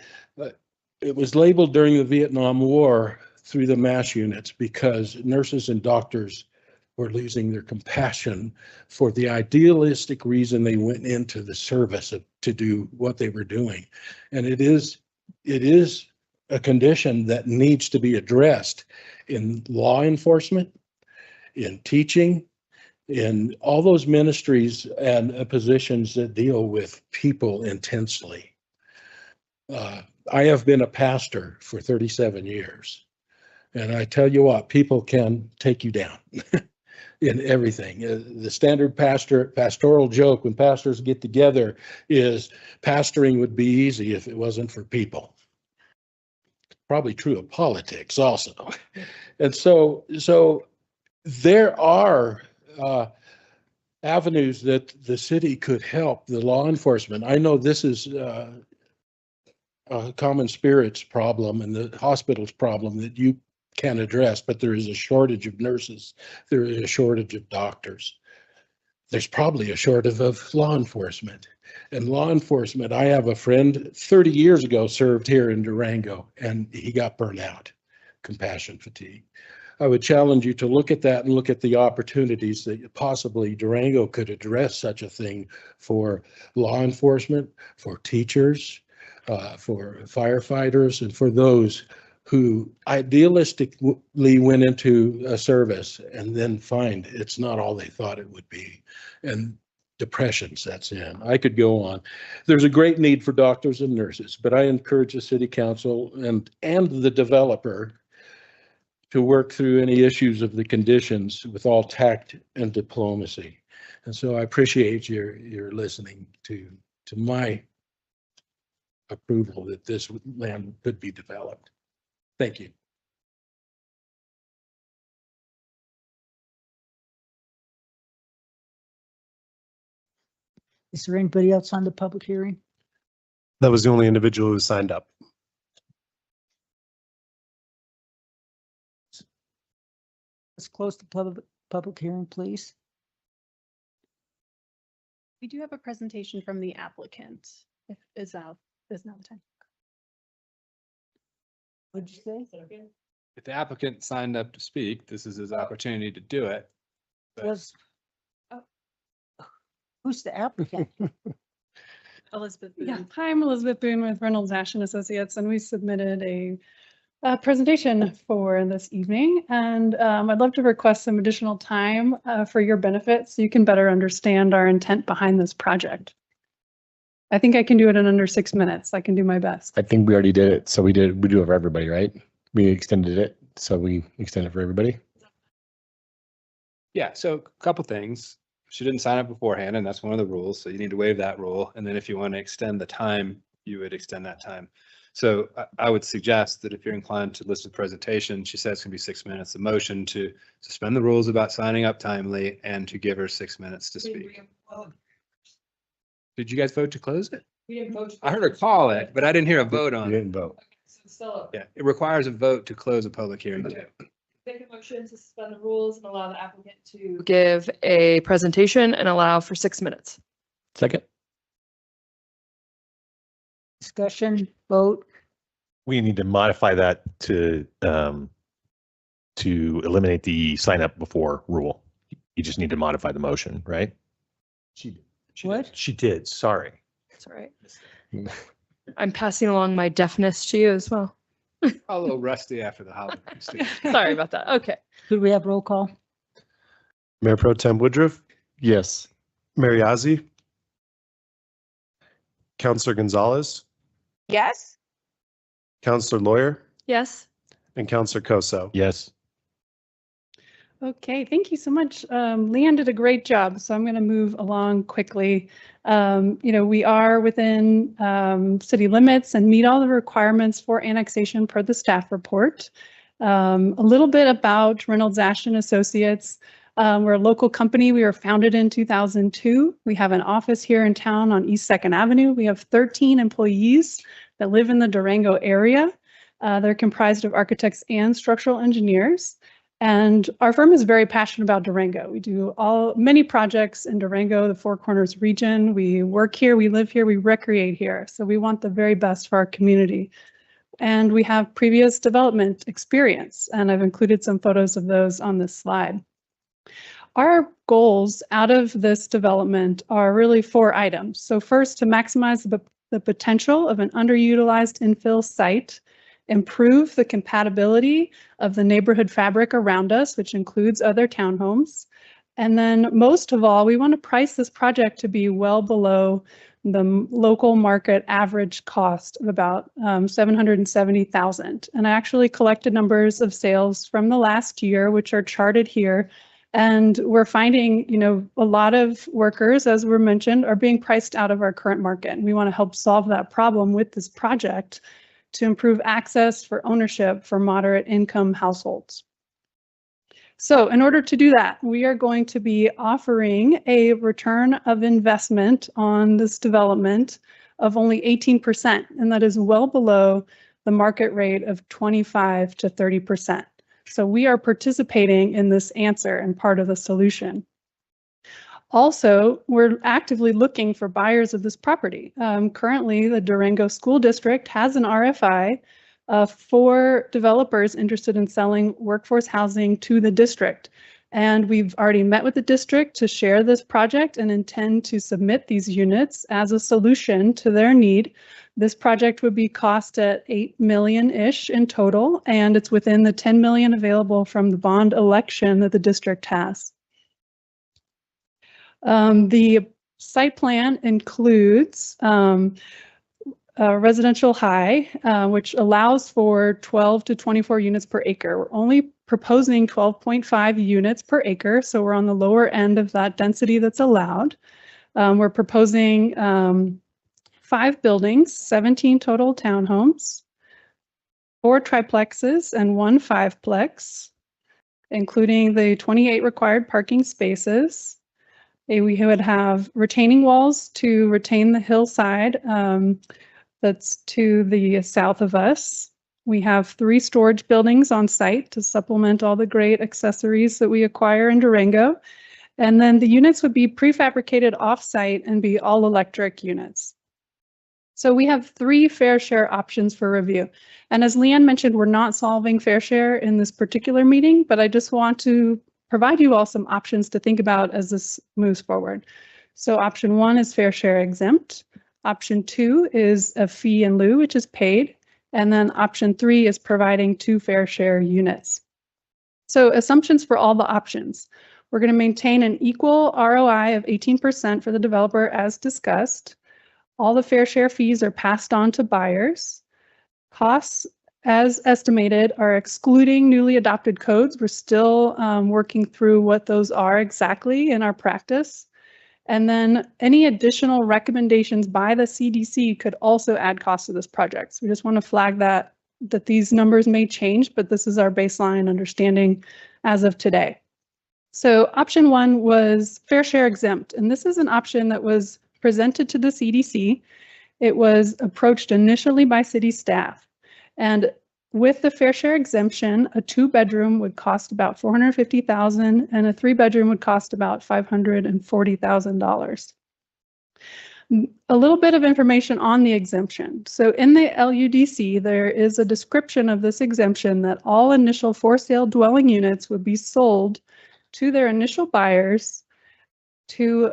It was labeled during the Vietnam War through the MASH units because nurses and doctors were losing their compassion for the idealistic reason they went into the service to do what they were doing. And it is a condition that needs to be addressed in law enforcement, in teaching, in all those ministries and positions that deal with people intensely. I have been a pastor for 37 years, and I tell you what, people can take you down in everything. The standard pastoral joke when pastors get together is pastoring would be easy if it wasn't for people. Probably true of politics also. And so there are avenues that the city could help the law enforcement. I know this is a common spirits problem and the hospital's problem that you can address, but there is a shortage of nurses. There is a shortage of doctors. there's probably a shortage of law enforcement. And law enforcement, I have a friend 30 years ago served here in Durango and he got burnt out, compassion fatigue. I would challenge you to look at that and look at the opportunities that possibly Durango could address such a thing for law enforcement, for teachers, for firefighters, and for those who idealistically went into a service and then find it's not all they thought it would be. And depression sets in. I could go on. There's a great need for doctors and nurses, but I encourage the city council and the developer to work through any issues of the conditions with all tact and diplomacy. And so I appreciate your listening to my approval that this land could be developed. Thank you. Is there anybody else on the public hearing? That was the only individual who signed up. Let's close the public hearing, please. We do have a presentation from the applicant. Is now the time. What'd you say? If the applicant signed up to speak, this is his opportunity to do it. But Was who's the applicant? Elizabeth Boone. Yeah, hi, I'm Elizabeth Boone with Reynolds Ash and Associates, and we submitted a presentation for this evening. And I'd love to request some additional time for your benefit so you can better understand our intent behind this project. I think I can do it in under 6 minutes. I can do my best. I think we already did it. So we do it for everybody, right? We extended it. So we extend it for everybody. yeah, so a couple things. She didn't sign up beforehand, and that's one of the rules. So you need to waive that rule. And then if you want to extend the time, you would extend that time. So I would suggest that if you're inclined to listen to the presentation, she says it's going to be 6 minutes, the motion to suspend the rules about signing up timely and to give her 6 minutes to speak. Did you guys vote to close it? We didn't vote. I heard her call it, but I didn't hear a vote on You it. didn't vote. Yeah, it requires a vote to close a public hearing too. Make a motion to suspend the rules and allow the applicant to give a presentation and allow for 6 minutes. Second. Discussion, vote. We need to modify that to eliminate the sign up before rule. You just need to modify the motion, right? She did. What? She did, sorry. That's all right. I'm passing along my deafness to you as well. A little rusty after the holidays. Sorry about that. Okay. Could we have roll call? Mayor Pro Tem Woodruff, Yes. Mary Ozzie, Counselor Gonzalez, Yes. Counselor Lawyer, Yes. and Counselor Koso. Yes. Okay, thank you so much. Leanne did a great job, so I'm going to move along quickly. We are within city limits and meet all the requirements for annexation per the staff report. A little bit about Reynolds Ash and Associates. We're a local company. We were founded in 2002. We have an office here in town on East 2nd Avenue. We have 13 employees that live in the Durango area. They're comprised of architects and structural engineers. And our firm is very passionate about Durango. We do many projects in Durango, the Four Corners region. We work here, we live here, we recreate here. So we want the very best for our community. And we have previous development experience, and I've included some photos of those on this slide. Our goals out of this development are really 4 items. So first, to maximize the potential of an underutilized infill site, improve the compatibility of the neighborhood fabric around us, which includes other townhomes. And then most of all, we want to price this project to be well below the local market average cost of about $770,000. And I actually collected numbers of sales from the last year, which are charted here. And we're finding, a lot of workers, as were mentioned, are being priced out of our current market. And we want to help solve that problem with this project to improve access for ownership for moderate income households. So in order to do that, we are going to be offering a return of investment on this development of only 18%, and that is well below the market rate of 25 to 30%. So we are participating in this answer and part of the solution. Also, we're actively looking for buyers of this property. Currently, the Durango School District has an RFI for developers interested in selling workforce housing to the district. And we've already met with the district to share this project and intend to submit these units as a solution to their need. This project would be cost at $8 million-ish in total, and it's within the $10 million available from the bond election that the district has. The site plan includes residential high, which allows for 12 to 24 units per acre. We're only proposing 12.5 units per acre, so we're on the lower end of that density that's allowed. We're proposing 5 buildings, 17 total townhomes, 4 triplexes, and 1 5-plex, including the 28 required parking spaces. We would have retaining walls to retain the hillside that's to the south of us. We have 3 storage buildings on site to supplement all the great accessories that we acquire in Durango. And then the units would be prefabricated off-site and be all electric units. So we have 3 fair share options for review. And as Leanne mentioned, we're not solving fair share in this particular meeting, but I just want to provide you all some options to think about as this moves forward. So option 1 is fair share exempt. Option 2 is a fee in lieu, which is paid. And then option 3 is providing 2 fair share units. So assumptions for all the options. We're going to maintain an equal ROI of 18% for the developer as discussed. All the fair share fees are passed on to buyers. Costs as estimated are excluding newly adopted codes. We're still working through what those are exactly in our practice. And then any additional recommendations by the CDC could also add cost to this project. So we just want to flag that these numbers may change, but this is our baseline understanding as of today. So option 1 was fair share exempt, and this is an option that was presented to the CDC. It was approached initially by city staff. And with the fair share exemption, a 2-bedroom would cost about $450,000 and a 3-bedroom would cost about $540,000. A little bit of information on the exemption. So in the LUDC, there is a description of this exemption that all initial for sale dwelling units would be sold to their initial buyers to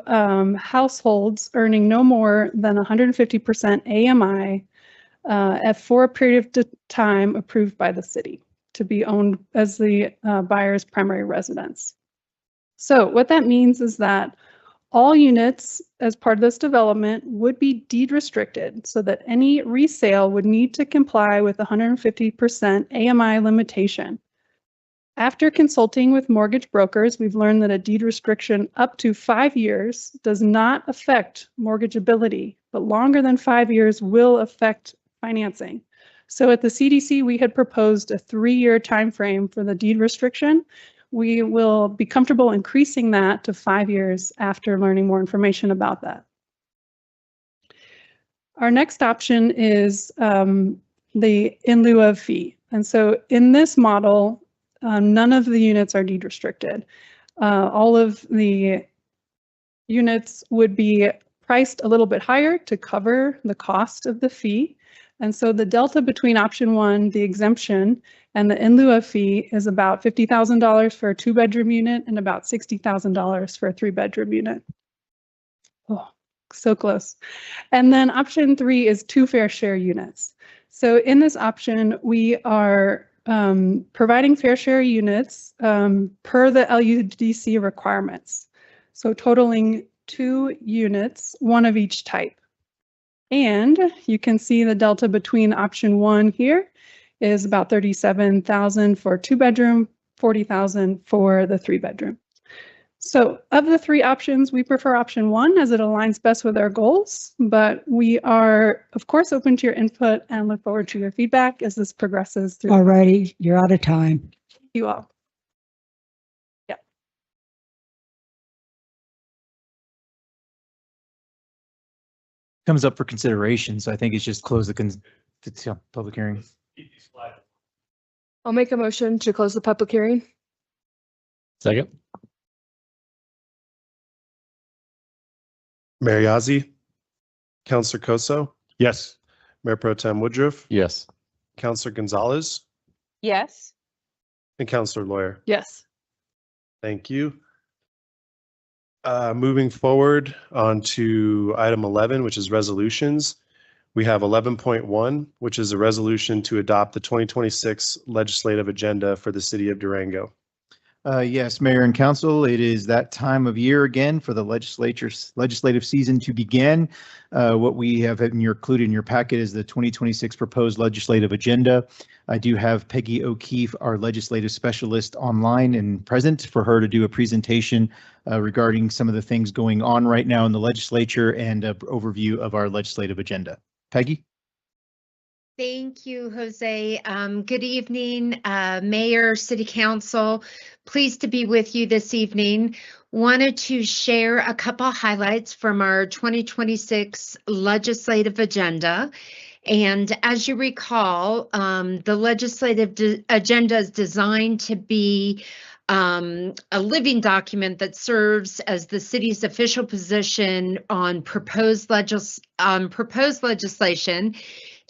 households earning no more than 150% AMI for a period of time approved by the city to be owned as the buyer's primary residence. So what that means is that all units as part of this development would be deed restricted so that any resale would need to comply with 150% AMI limitation. After consulting with mortgage brokers, we've learned that a deed restriction up to 5 years does not affect mortgageability, but longer than 5 years will affect financing. So at the CDC, we had proposed a 3-year time frame for the deed restriction. We will be comfortable increasing that to 5 years after learning more information about that. Our next option is the in lieu of fee. And so in this model, none of the units are deed restricted. All of the units would be priced a little bit higher to cover the cost of the fee. And so the delta between option 1, the exemption, and the in lieu of fee is about $50,000 for a 2-bedroom unit and about $60,000 for a 3-bedroom unit. Oh, so close. And then option 3 is 2 fair share units. So in this option, we are providing fair share units per the LUDC requirements. So totaling 2 units, 1 of each type. And you can see the delta between option 1 here is about $37,000 for a 2-bedroom, $40,000 for the 3-bedroom. So of the 3 options, we prefer option 1 as it aligns best with our goals, but we are, of course, open to your input and look forward to your feedback as this progresses through. All righty, you're out of time. Thank you all. Yeah. Comes up for consideration, so I think it's just close the public hearing. I'll make a motion to close the public hearing. Second. Mayor Yazzie, Counselor Koso, Yes. Mayor Pro Tem Woodruff, Yes. Counselor Gonzalez, Yes. and Counselor Lawyer. Yes. Thank you. Moving forward on to item 11, which is resolutions. We have 11.1, which is a resolution to adopt the 2026 legislative agenda for the city of Durango. Yes, Mayor and Council, it is that time of year again for the legislative season to begin. What we have included in your packet is the 2026 proposed legislative agenda. I do have Peggy O'Keefe, our legislative specialist, online and present for her to do a presentation regarding some of the things going on right now in the legislature and an overview of our legislative agenda. Peggy? Thank you, Jose. Good evening, Mayor, City Council. Pleased to be with you this evening. Wanted to share a couple highlights from our 2026 legislative agenda. And as you recall, the legislative agenda is designed to be a living document that serves as the city's official position on proposed legislation.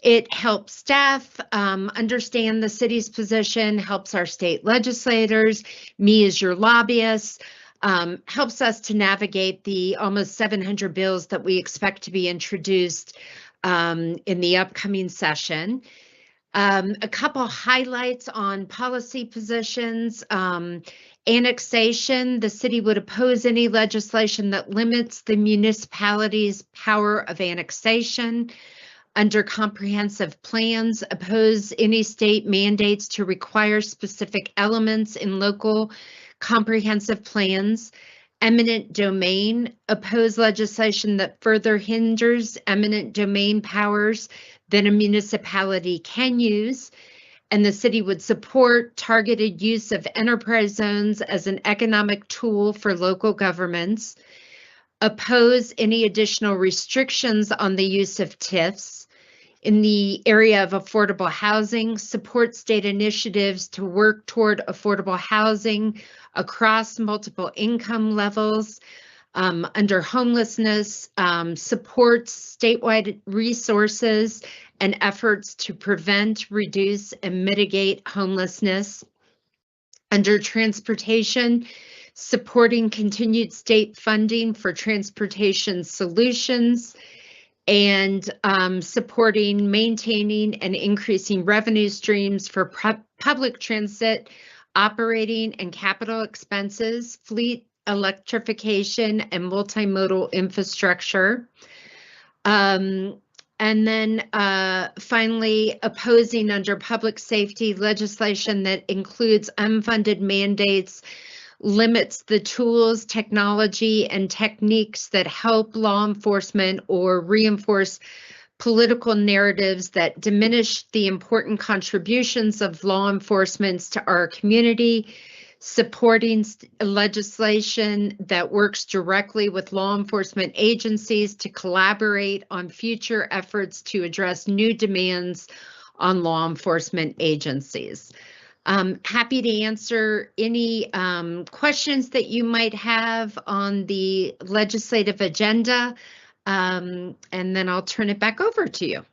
It helps staff understand the city's position, helps our state legislators, me as your lobbyist, helps us to navigate the almost 700 bills that we expect to be introduced in the upcoming session. A couple highlights on policy positions. Annexation, the city would oppose any legislation that limits the municipality's power of annexation. Under comprehensive plans, oppose any state mandates to require specific elements in local comprehensive plans. Eminent domain, oppose legislation that further hinders eminent domain powers that a municipality can use. And the city would support targeted use of enterprise zones as an economic tool for local governments. Oppose any additional restrictions on the use of TIFs. In the area of affordable housing, support state initiatives to work toward affordable housing across multiple income levels. Under homelessness, supports statewide resources and efforts to prevent, reduce, and mitigate homelessness. Under transportation, supporting continued state funding for transportation solutions, and supporting, maintaining, and increasing revenue streams for public transit, operating and capital expenses, fleet electrification, and multimodal infrastructure. And then finally, opposing under public safety legislation that includes unfunded mandates, limits the tools, technology, and techniques that help law enforcement or reinforce political narratives that diminish the important contributions of law enforcement to our community, supporting legislation that works directly with law enforcement agencies to collaborate on future efforts to address new demands on law enforcement agencies. Happy to answer any questions that you might have on the legislative agenda, and then I'll turn it back over to you.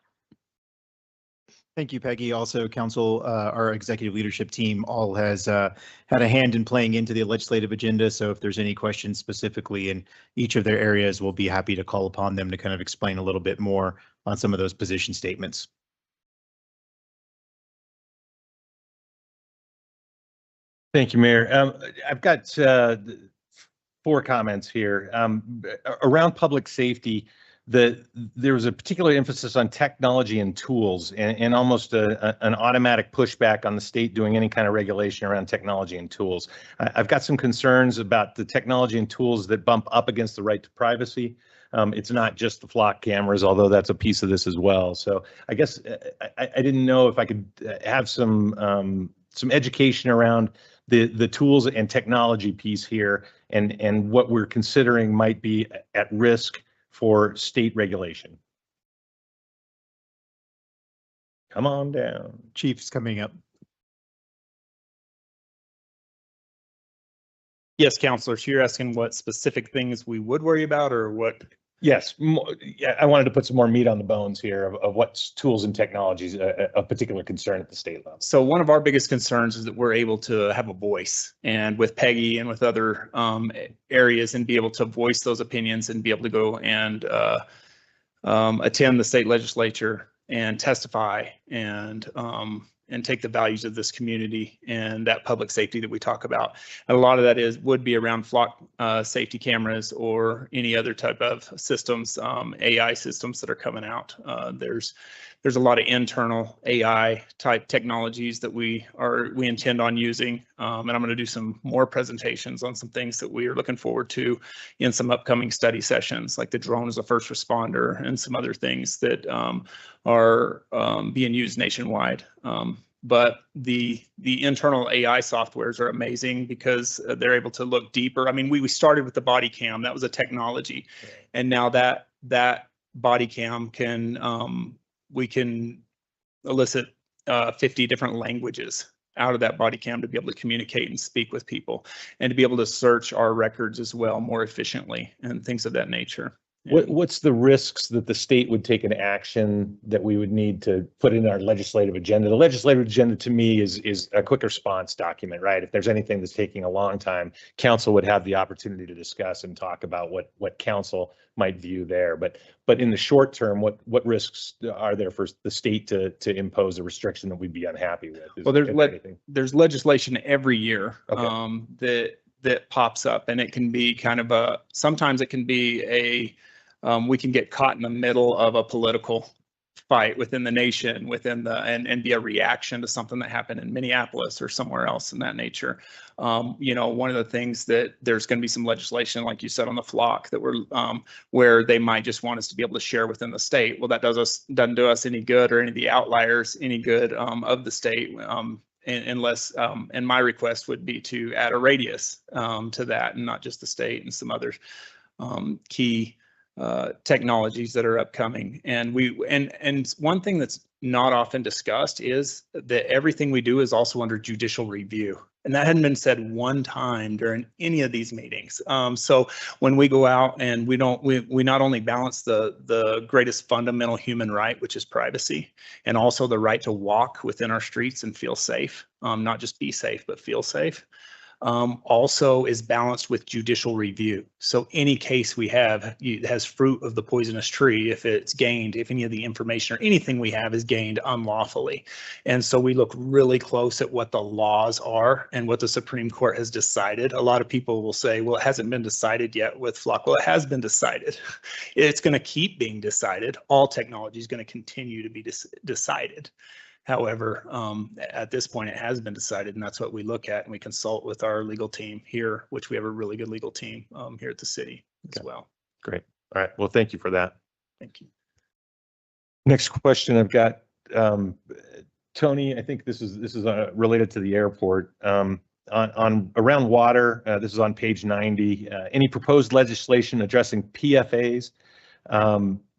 Thank you, Peggy. Also, Council, our executive leadership team all has had a hand in playing into the legislative agenda. So if there's any questions specifically in each of their areas, we'll be happy to call upon them to kind of explain a little bit more on some of those position statements. Thank you, Mayor. I've got 4 comments here. Around public safety, there was a particular emphasis on technology and tools and almost an automatic pushback on the state doing any kind of regulation around technology and tools. I've got some concerns about the technology and tools that bump up against the right to privacy. It's not just the flock cameras, although that's a piece of this as well. So I guess I didn't know if I could have some education around the tools and technology piece here and what we're considering might be at risk for state regulation. Come on down. Chief's coming up. Yes, Counselor. So you're asking what specific things we would worry about or what? Yes, yeah, I wanted to put some more meat on the bones here of what tools and technologies of particular concern at the state level. So one of our biggest concerns is that we're able to have a voice, and with Peggy and with other areas, and be able to voice those opinions and be able to go and attend the state legislature and testify and take the values of this community and that public safety that we talk about. And a lot of that would be around flock safety cameras or any other type of systems, AI systems that are coming out. There's a lot of internal AI type technologies that we intend on using. And I'm going to do some more presentations on some things that we are looking forward to in some upcoming study sessions, like the drone as a first responder and some other things that are being used nationwide. But the internal AI softwares are amazing because they're able to look deeper. I mean, we started with the body cam, that was a technology. And now that body cam we can elicit 50 different languages out of that body cam to be able to communicate and speak with people, and to be able to search our records as well more efficiently and things of that nature. What's the risks that the state would take an action that we would need to put in our legislative agenda? The legislative agenda to me is a quick response document, right? If there's anything that's taking a long time, council would have the opportunity to discuss and talk about what council might view there. But in the short term, what risks are there for the state to impose a restriction that we'd be unhappy with? Well, there's legislation every year that pops up, and it can be kind of sometimes it can be we can get caught in the middle of a political fight within the nation, and be a reaction to something that happened in Minneapolis or somewhere else in that nature. One of the things that there's going to be some legislation, like you said, on the flock that where they might just want us to be able to share within the state. Well, that doesn't do us any good, or any of the outliers any good of the state. Unless, and my request would be to add a radius to that, and not just the state, and some other key technologies that are upcoming. And one thing that's not often discussed is that everything we do is also under judicial review. And that hadn't been said one time during any of these meetings. So when we go out and we not only balance the greatest fundamental human right, which is privacy, and also the right to walk within our streets and feel safe, not just be safe, but feel safe, also is balanced with judicial review. So any case we have has fruit of the poisonous tree if any of the information or anything we have is gained unlawfully. And so we look really close at what the laws are and what the Supreme Court has decided. A lot of people will say, well, it hasn't been decided yet with flock. Well, it has been decided. It's going to keep being decided. All technology is going to continue to be decided. However, at this point, it has been decided, and that's what we look at, and we consult with our legal team here, which we have a really good legal team here at the city as well. Great. All right. Well, thank you for that. Thank you. Next question I've got, Tony, I think this is related to the airport. On around water, this is on page 90. Any proposed legislation addressing PFAS?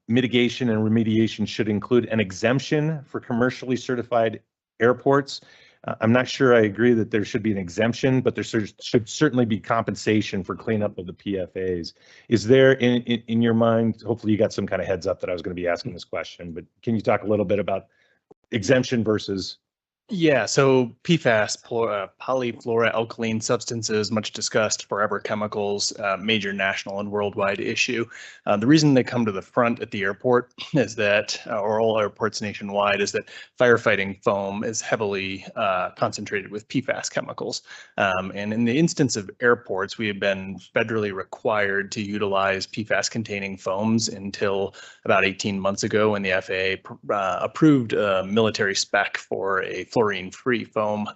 Mitigation and remediation should include an exemption for commercially certified airports. I'm not sure I agree that there should be an exemption, but there should certainly be compensation for cleanup of the PFAS. Is there in your mind, hopefully you got some kind of heads up that I was going to be asking this question, but can you talk a little bit about exemption versus? Yeah, so PFAS, polyfluoroalkyl substances, much discussed, forever chemicals, major national and worldwide issue. The reason they come to the front at the airport is that, or all airports nationwide, is that firefighting foam is heavily concentrated with PFAS chemicals. And in the instance of airports, we have been federally required to utilize PFAS-containing foams until about 18 months ago, when the FAA approved a military spec for a fluorine-free foam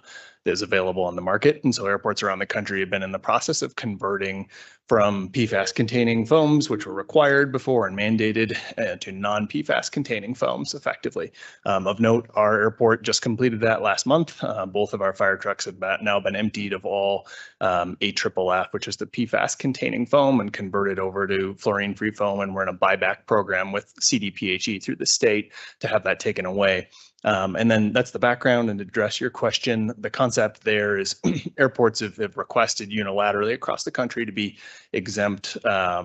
that is available on the market. And so airports around the country have been in the process of converting from PFAS-containing foams, which were required before and mandated, to non-PFAS containing foams effectively. Of note, our airport just completed that last month. Both of our fire trucks have now been emptied of all AFFF, which is the PFAS containing foam, and converted over to fluorine-free foam. And we're in a buyback program with CDPHE through the state to have that taken away. And then that's the background. And to address your question, the concept there is airports have requested unilaterally across the country to be exempt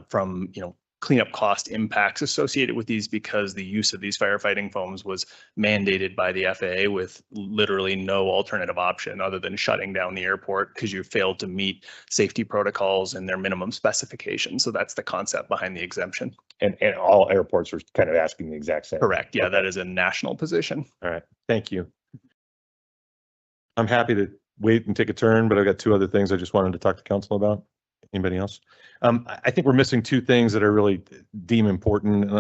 from, cleanup cost impacts associated with these because the use of these firefighting foams was mandated by the FAA with literally no alternative option other than shutting down the airport because you failed to meet safety protocols and their minimum specifications. So that's the concept behind the exemption. And all airports are kind of asking the exact same. Correct. Yeah, that is a national position. All right. Thank you. I'm happy to wait and take a turn, but I've got two other things I just wanted to talk to council about. Anybody else? I think we're missing two things that I really deem important,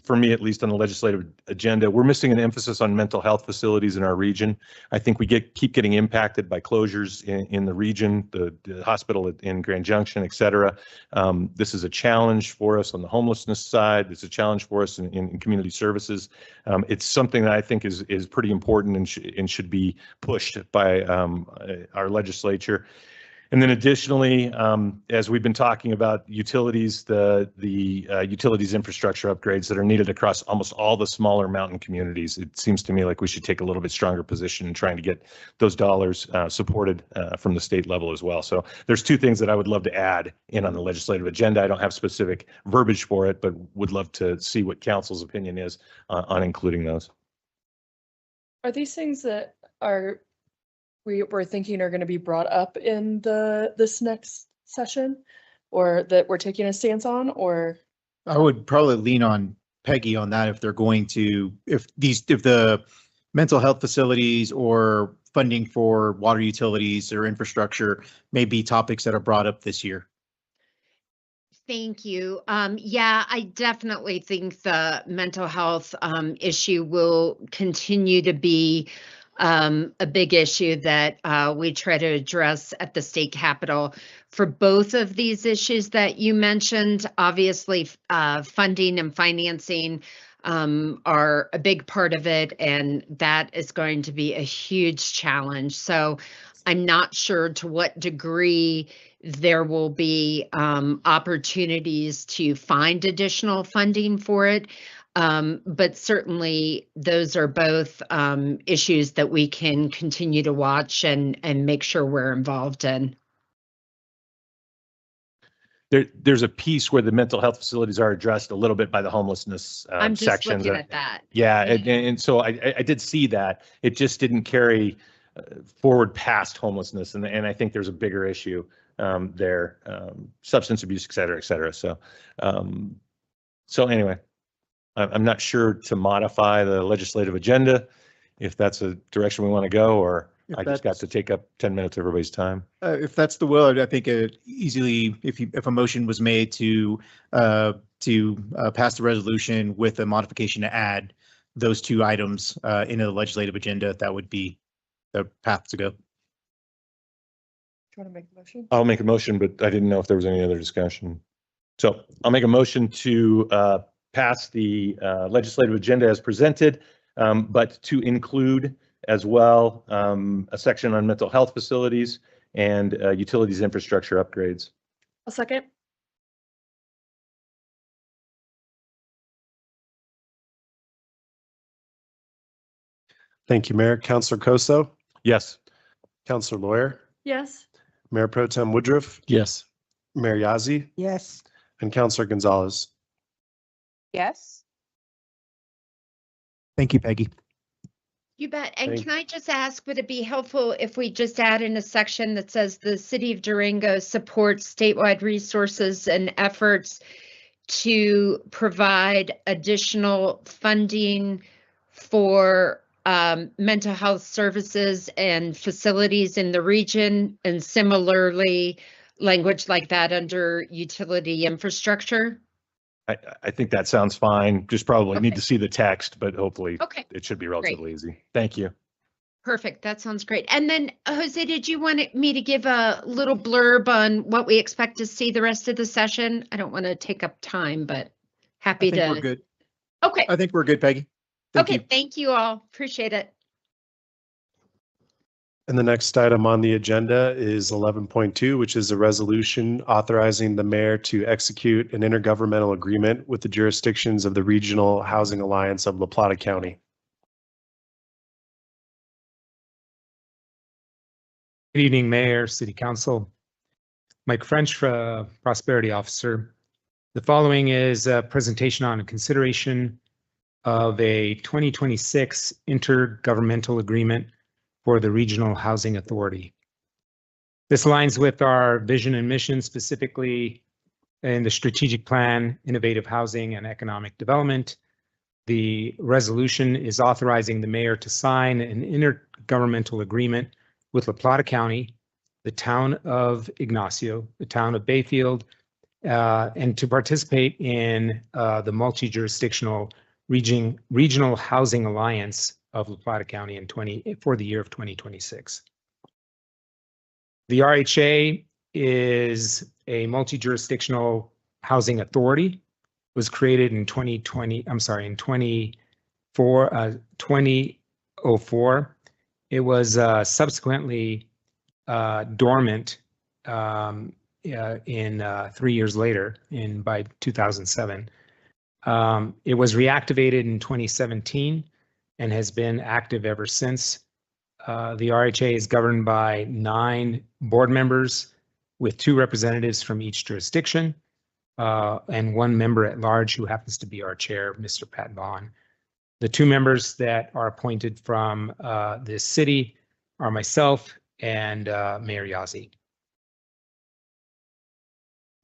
for me at least, on the legislative agenda. We're missing an emphasis on mental health facilities in our region. I think we keep getting impacted by closures in the region, the hospital in Grand Junction, et cetera. This is a challenge for us on the homelessness side. It's a challenge for us in community services. It's something that I think is pretty important and should be pushed by our legislature. And then additionally, as we've been talking about utilities, the utilities infrastructure upgrades that are needed across almost all the smaller mountain communities, it seems to me like we should take a little bit stronger position in trying to get those dollars supported from the state level as well. So there's two things that I would love to add in on the legislative agenda. I don't have specific verbiage for it, but would love to see what council's opinion is on including those. Are these things that we're thinking are going to be brought up in this next session, or that we're taking a stance on, or? I would probably lean on Peggy on that if they're going to, if the mental health facilities or funding for water utilities or infrastructure may be topics that are brought up this year. Thank you. Yeah, I definitely think the mental health issue will continue to be a big issue that we try to address at the state capitol. For both of these issues that you mentioned, obviously funding and financing are a big part of it, and that is going to be a huge challenge. So I'm not sure to what degree there will be opportunities to find additional funding for it. But certainly those are both issues that we can continue to watch and make sure we're involved in. There's a piece where the mental health facilities are addressed a little bit by the homelessness I'm just sections. looking at that. Yeah, and so I did see that. It just didn't carry forward past homelessness, and I think there's a bigger issue there, substance abuse, et cetera, et cetera. So, so anyway. I'm not sure to modify the legislative agenda, if that's a direction we want to go, or I just got to take up 10 minutes of everybody's time. If that's the will, I think easily, if a motion was made to pass the resolution with a modification to add those two items into the legislative agenda, that would be the path to go. Do you want to make a motion? I'll make a motion, but I didn't know if there was any other discussion. So I'll make a motion to pass the legislative agenda as presented, but to include as well a section on mental health facilities and utilities infrastructure upgrades. A second. Thank you, Mayor. Councilor Costo? Yes. Councilor Lawyer? Yes. Mayor Pro Tem Woodruff? Yes. Mayor Yazzie? Yes. And Councilor Gonzalez? Yes. Thank you, Peggy. You bet. And Thank- can I just ask, would it be helpful if we just add in a section that says the city of Durango supports statewide resources and efforts to provide additional funding for mental health services and facilities in the region, and similarly language like that under utility infrastructure? I think that sounds fine. Just probably need to see the text, but hopefully it should be relatively easy. Thank you. Perfect. That sounds great. And then Jose, did you want me to give a little blurb on what we expect to see the rest of the session? I don't want to take up time, but happy I think to. we're good. Okay. I think we're good, Peggy. Thank you. Thank you all. Appreciate it. And the next item on the agenda is 11.2, which is a resolution authorizing the mayor to execute an intergovernmental agreement with the jurisdictions of the Regional Housing Alliance of La Plata County. Good evening, Mayor, City Council. Mike French, Prosperity Officer. The following is a presentation on consideration of a 2026 intergovernmental agreement for the Regional Housing Authority. This aligns with our vision and mission, specifically in the strategic plan, innovative housing and economic development. The resolution is authorizing the mayor to sign an intergovernmental agreement with La Plata County, the town of Ignacio, the town of Bayfield, and to participate in the multi-jurisdictional regional housing alliance of La Plata County for the year of 2026. The RHA is a multi-jurisdictional housing authority. Was created in 2004. It was subsequently dormant in 3 years later, by 2007. It was reactivated in 2017 and has been active ever since. The RHA is governed by 9 board members with 2 representatives from each jurisdiction and 1 member at large who happens to be our chair, Mr. Pat Vaughn. The 2 members that are appointed from this city are myself and Mayor Yazzie.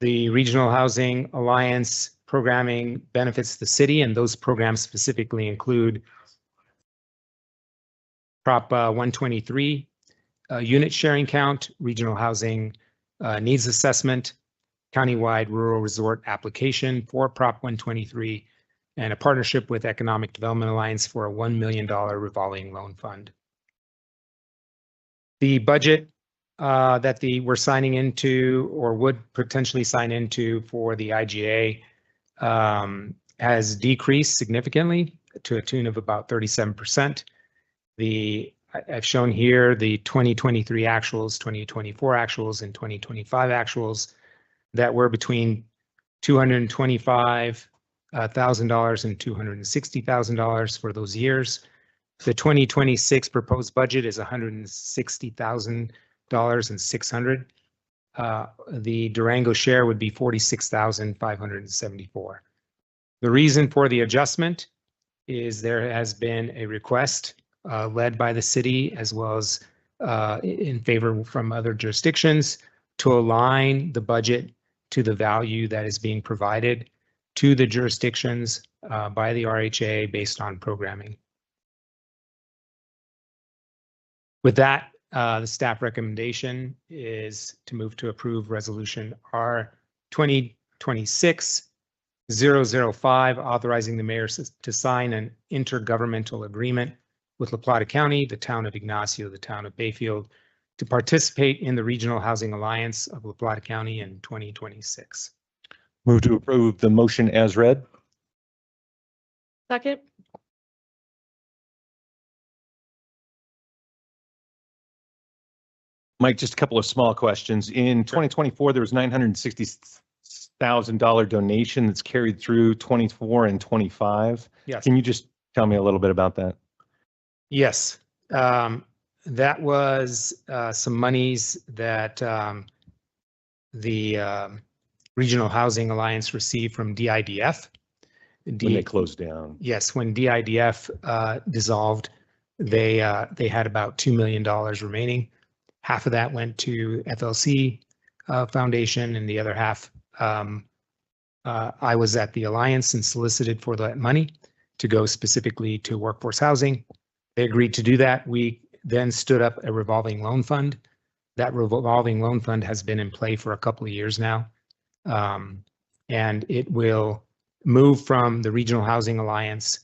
The Regional Housing Alliance programming benefits the city, and those programs specifically include Prop 123, unit sharing count, regional housing needs assessment, countywide rural resort application for Prop 123, and a partnership with Economic Development Alliance for a $1 million revolving loan fund. The budget that we're signing into or would potentially sign into for the IGA has decreased significantly to a tune of about 37%. I've shown here the 2023 actuals, 2024 actuals, and 2025 actuals that were between $225,000 and $260,000 for those years. The 2026 proposed budget is $160,600. The Durango share would be $46,574. The reason for the adjustment is there has been a request led by the city as well as in favor from other jurisdictions to align the budget to the value that is being provided to the jurisdictions by the RHA based on programming. With that, the staff recommendation is to move to approve resolution R 2026-005, authorizing the mayor to sign an intergovernmental agreement with La Plata County, the town of Ignacio, the town of Bayfield, to participate in the Regional Housing Alliance of La Plata County in 2026. Move to approve the motion as read. Second. Mike, just a couple of small questions. In 2024, there was $960,000 donation that's carried through 24 and 25. Yes. Can you just tell me a little bit about that? Yes. That was some monies that the Regional Housing Alliance received from DIDF. When they closed down. Yes, when DIDF dissolved, they had about $2 million remaining. Half of that went to FLC Foundation, and the other half, I was at the Alliance and solicited for that money to go specifically to workforce housing. They agreed to do that. We then stood up a revolving loan fund. That revolving loan fund has been in play for a couple of years now. And it will move from the Regional Housing Alliance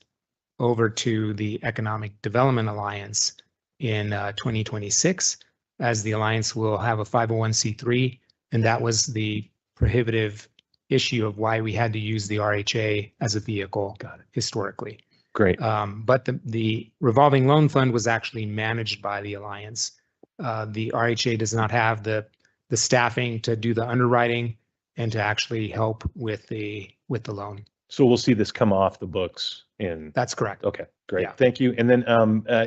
over to the Economic Development Alliance in 2026, as the Alliance will have a 501c3. And that was the prohibitive issue of why we had to use the RHA as a vehicle historically. Great. But the revolving loan fund was actually managed by the Alliance. The RHA does not have the staffing to do the underwriting and to actually help with the loan. So we'll see this come off the books in. That's correct. Okay, great. Yeah. Thank you. And then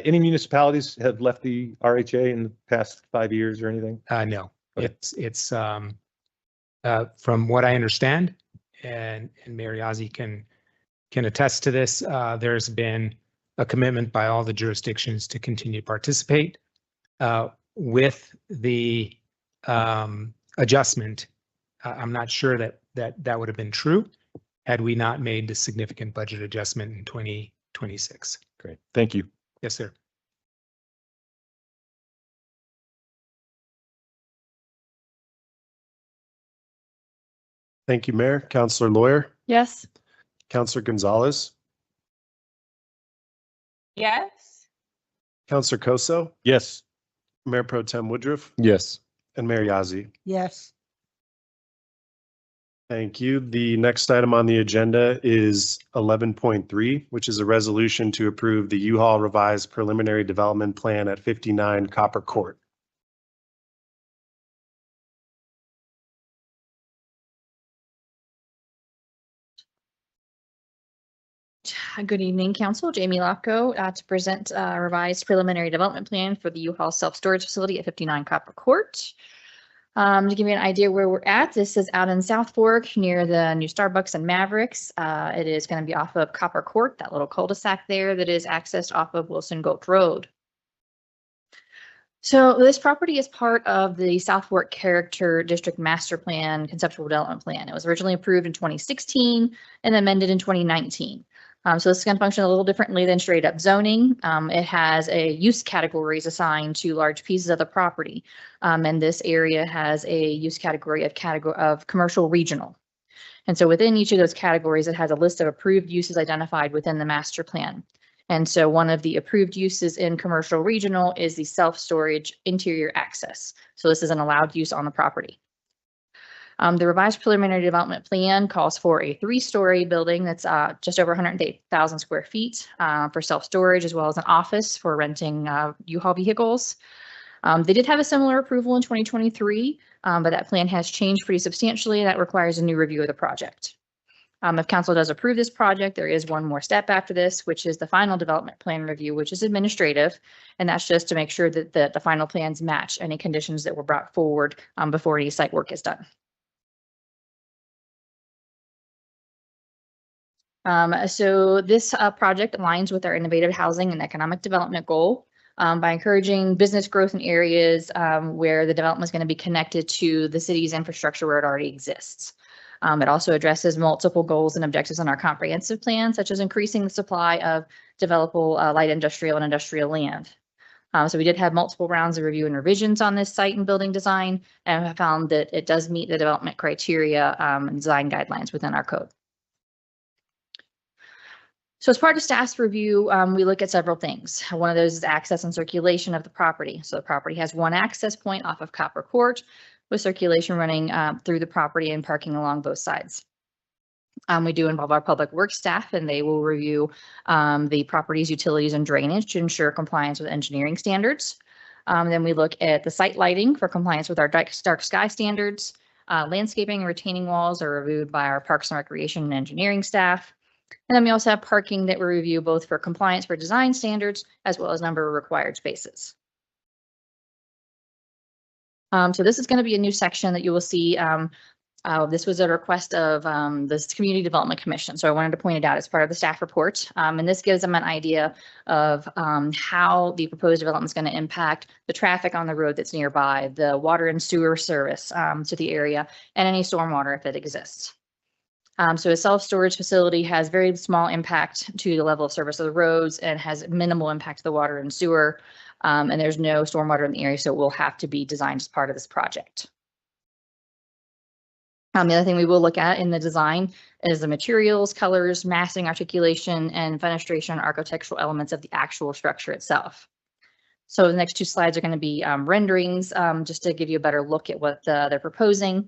any municipalities have left the RHA in the past 5 years or anything? No, Okay. it's from what I understand, and Mayor Yazzie can attest to this. There's been a commitment by all the jurisdictions to continue to participate. With the adjustment, I'm not sure that would have been true had we not made the significant budget adjustment in 2026. Great. Thank you. Yes, sir. Thank you, Mayor. Counselor Lawyer, Yes. Counselor Gonzalez, Yes. Counselor Koso, Yes. Mayor Pro Tem Woodruff, Yes. and Mayor Yazzie. Yes. Thank you. The next item on the agenda is 11.3, which is a resolution to approve the U-Haul revised preliminary development plan at 59 Copper Court. Good evening, Council. Jamie Lofco to present a revised preliminary development plan for the U-Haul self-storage facility at 59 Copper Court. To give you an idea where we're at, this is out in South Fork near the new Starbucks and Mavericks. It is going to be off of Copper Court, that little cul-de-sac there that is accessed off of Wilson Gulch Road. So this property is part of the South Fork Character District Master Plan Conceptual Development Plan. It was originally approved in 2016 and amended in 2019. So this is going to function a little differently than straight up zoning. It has a use categories assigned to large pieces of the property. And this area has a use category of commercial regional. And so within each of those categories, it has a list of approved uses identified within the master plan. And so one of the approved uses in commercial regional is the self-storage interior access. So this is an allowed use on the property. The revised preliminary development plan calls for a 3-story building that's just over 108,000 square feet for self-storage, as well as an office for renting U-Haul vehicles. They did have a similar approval in 2023, but that plan has changed pretty substantially. That requires a new review of the project. If council does approve this project, there is one more step after this, which is the final development plan review, which is administrative. And that's just to make sure that the final plans match any conditions that were brought forward before any site work is done. So this project aligns with our innovative housing and economic development goal by encouraging business growth in areas where the development is going to be connected to the city's infrastructure where it already exists. It also addresses multiple goals and objectives in our comprehensive plan, such as increasing the supply of developable light industrial and industrial land. So we did have multiple rounds of review and revisions on this site and building design, and have found that it does meet the development criteria and design guidelines within our code. So as part of staff's review, we look at several things. One of those is access and circulation of the property. So the property has one access point off of Copper Court with circulation running through the property and parking along both sides. We do involve our public works staff, and they will review the property's utilities and drainage to ensure compliance with engineering standards. Then we look at the site lighting for compliance with our dark sky standards. Landscaping and retaining walls are reviewed by our Parks and Recreation and engineering staff. And then we also have parking that we review both for compliance for design standards as well as number of required spaces. So this is going to be a new section that you will see. This was a request of the Community Development Commission. So I wanted to point it out as part of the staff report. And this gives them an idea of how the proposed development is going to impact the traffic on the road that's nearby, the water and sewer service to the area, and any stormwater if it exists. So a self-storage facility has very small impact to the level of service of the roads and has minimal impact to the water and sewer. And there's no stormwater in the area, so it will have to be designed as part of this project. The other thing we will look at in the design is the materials, colors, massing, articulation, and fenestration architectural elements of the actual structure itself. So the next 2 slides are going to be renderings, just to give you a better look at what they're proposing.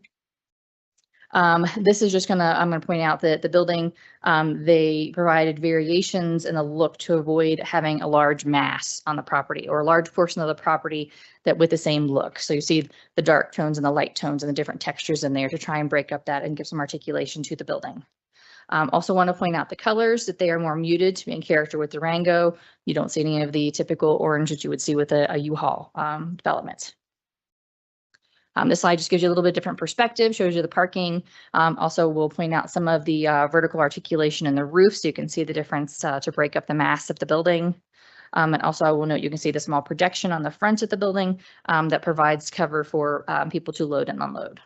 This is just I'm going to point out that the building, they provided variations in the look to avoid having a large mass on the property or a large portion of the property that with the same look. So you see the dark tones and the light tones and the different textures in there to try and break up that and give some articulation to the building. Also want to point out the colors, that they are more muted to be in character with Durango. You don't see any of the typical orange that you would see with a U-Haul development. This slide just gives you a little bit different perspective, shows you the parking. Also, we'll point out some of the vertical articulation in the roof so you can see the difference to break up the mass of the building. And also, I will note you can see the small projection on the front of the building that provides cover for people to load and unload.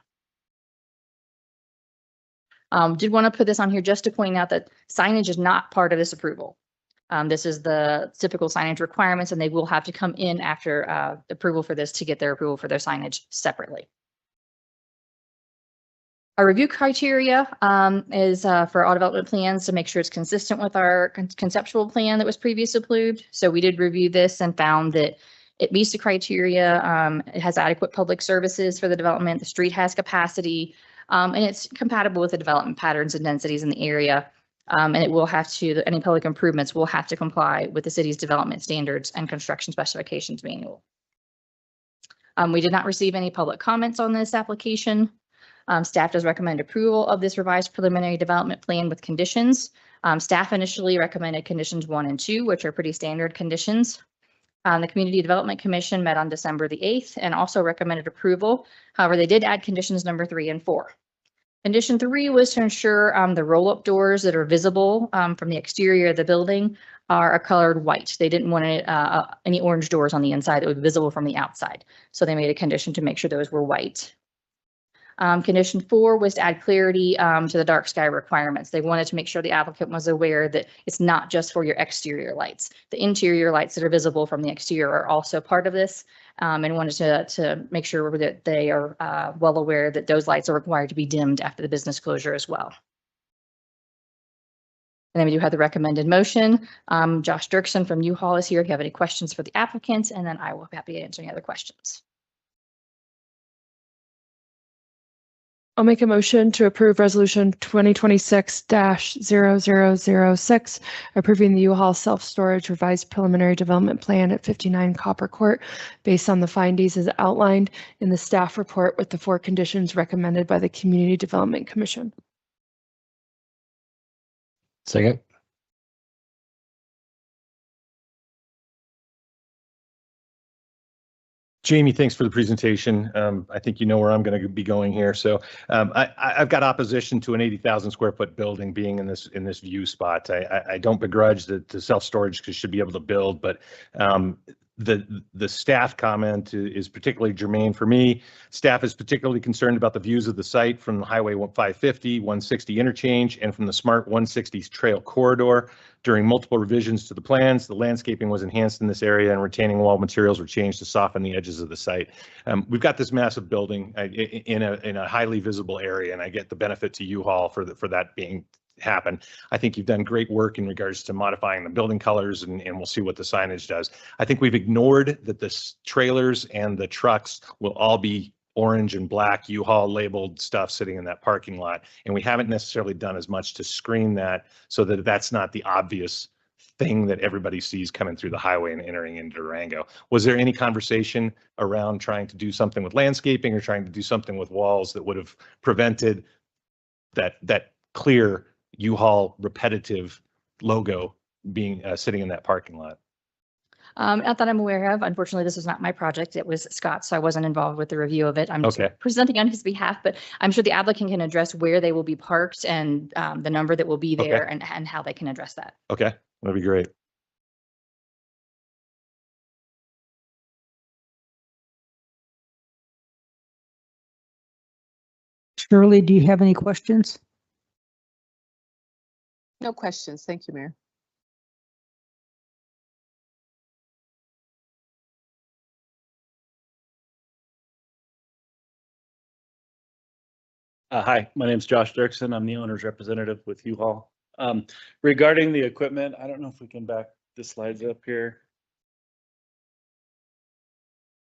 Did want to put this on here just to point out that signage is not part of this approval. This is the typical signage requirements, and they will have to come in after approval for this to get their approval for their signage separately. Our review criteria is for all development plans to make sure it's consistent with our conceptual plan that was previously approved. So we did review this and found that it meets the criteria. It has adequate public services for the development. The street has capacity, and it's compatible with the development patterns and densities in the area. And it will have to, any public improvements will have to comply with the city's development standards and construction specifications manual. We did not receive any public comments on this application. Staff does recommend approval of this revised preliminary development plan with conditions. Staff initially recommended conditions 1 and 2, which are pretty standard conditions. The Community Development Commission met on December the 8th and also recommended approval. However, they did add conditions number 3 and 4. Condition 3 was to ensure the roll-up doors that are visible from the exterior of the building are colored white. They didn't want any orange doors on the inside that would be visible from the outside. So they made a condition to make sure those were white. Condition 4 was to add clarity to the dark sky requirements. They wanted to make sure the applicant was aware that it's not just for your exterior lights. The interior lights that are visible from the exterior are also part of this, and wanted to make sure that they are well aware that those lights are required to be dimmed after the business closure as well. And then we do have the recommended motion. Josh Dirksen from U-Haul is here if you have any questions for the applicant, and then I will be happy to answer any other questions. I'll make a motion to approve resolution 2026-0006, approving the U-Haul self-storage revised preliminary development plan at 59 Copper Court based on the findings as outlined in the staff report with the 4 conditions recommended by the Community Development Commission. Second. Jamie, thanks for the presentation. I think you know where I'm going to be going here. So I've got opposition to an 80,000 square foot building being in this view spot. I don't begrudge that the self-storage should be able to build, but the staff comment is particularly germane for me. Staff is particularly concerned about the views of the site from the Highway 550, 160 interchange, and from the Smart 160 trail corridor. During multiple revisions to the plans, the landscaping was enhanced in this area and retaining wall materials were changed to soften the edges of the site. We've got this massive building in a highly visible area, and I get the benefit to U-Haul for that being happen. I think you've done great work in regards to modifying the building colors, and we'll see what the signage does. I think we've ignored that the trailers and the trucks will all be orange and black U-Haul labeled stuff sitting in that parking lot. And we haven't necessarily done as much to screen that so that that's not the obvious thing that everybody sees coming through the highway and entering into Durango. Was there any conversation around trying to do something with landscaping or trying to do something with walls that would have prevented that clear U-Haul repetitive logo being sitting in that parking lot? Not that I'm aware of. Unfortunately, this was not my project. It was Scott's, so I wasn't involved with the review of it. I'm just presenting on his behalf, but I'm sure the applicant can address where they will be parked and the number that will be there and how they can address that. Okay, that'd be great. Shirley, do you have any questions? No questions. Thank you, Mayor. Hi, my name is Josh Dirksen. I'm the owner's representative with U-Haul. Regarding the equipment, I don't know if we can back the slides up here.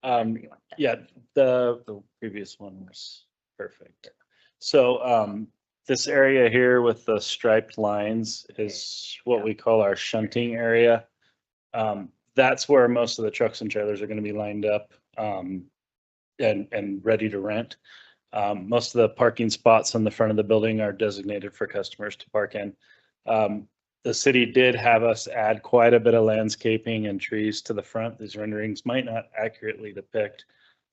Yeah, the previous one was perfect. So this area here with the striped lines is what we call our shunting area. That's where most of the trucks and trailers are going to be lined up and ready to rent. Most of the parking spots on the front of the building are designated for customers to park in. The city did have us add quite a bit of landscaping and trees to the front. These renderings might not accurately depict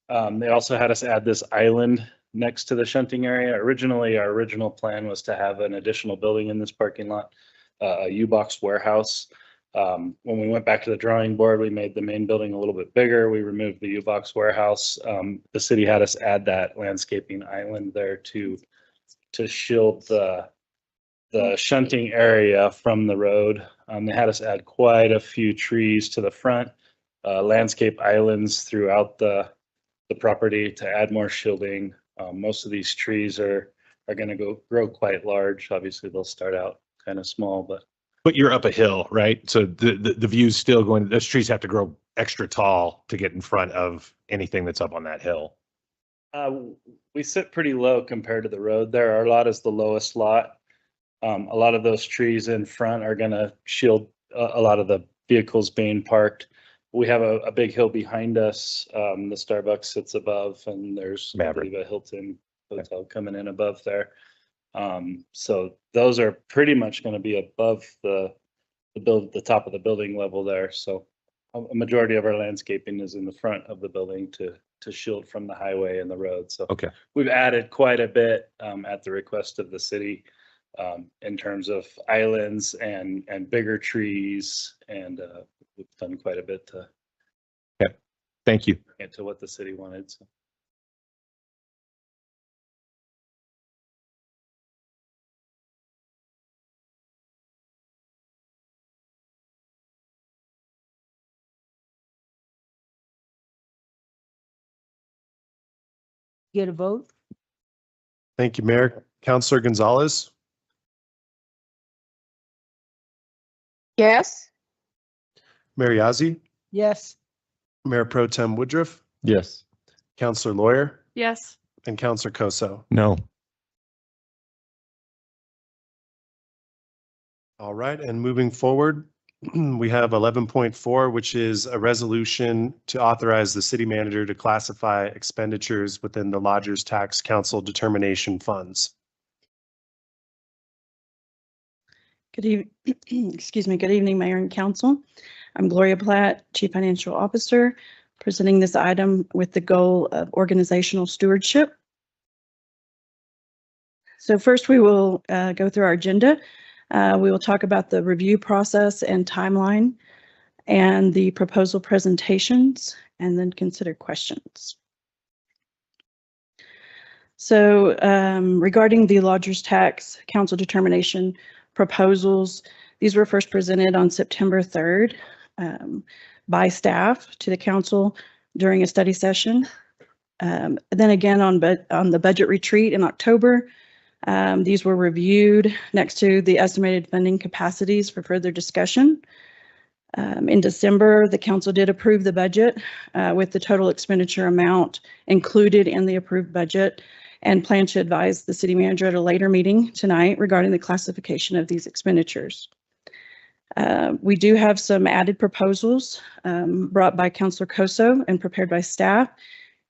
They also had us add this island next to the shunting area. Originally, our original plan was to have an additional building in this parking lot, a U-Box warehouse. When we went back to the drawing board, we made the main building a little bit bigger. We removed the U-Box warehouse. The city had us add that landscaping island there to shield the shunting area from the road. They had us add quite a few trees to the front, landscape islands throughout the property to add more shielding. Most of these trees are going to grow quite large. Obviously, they'll start out kind of small, but you're up a hill, right? So the view's still going, those trees have to grow extra tall to get in front of anything that's up on that hill. We sit pretty low compared to the road there. Our lot is the lowest lot. A lot of those trees in front are going to shield a lot of the vehicles being parked. We have a big hill behind us. The Starbucks sits above, and there's I believe a Hilton hotel coming in above there. So those are pretty much going to be above the top of the building level there. So a majority of our landscaping is in the front of the building to shield from the highway and the road. So we've added quite a bit at the request of the city in terms of islands and bigger trees, and we've done quite a bit to thank you get to what the city wanted. So. Get a vote? Thank you, Mayor. Councilor Gonzalez, Yes. Mayor Yazzie, Yes. Mayor Pro Tem Woodruff, Yes. Councilor Lawyer, Yes. and Councilor Koso. No. All right, and moving forward, we have 11.4, which is a resolution to authorize the city manager to classify expenditures within the Lodgers Tax Council determination funds. Good evening, Mayor and Council. I'm Gloria Platt, Chief Financial Officer, presenting this item with the goal of organizational stewardship. So first we will go through our agenda. We will talk about the review process and timeline and the proposal presentations, and then consider questions. So regarding the Lodgers Tax Council determination proposals, these were first presented on September 3rd by staff to the council during a study session. Then again on the budget retreat in October. These were reviewed next to the estimated funding capacities for further discussion. In December, the council did approve the budget with the total expenditure amount included in the approved budget, and plan to advise the city manager at a later meeting tonight regarding the classification of these expenditures. We do have some added proposals brought by Councilor Koso and prepared by staff.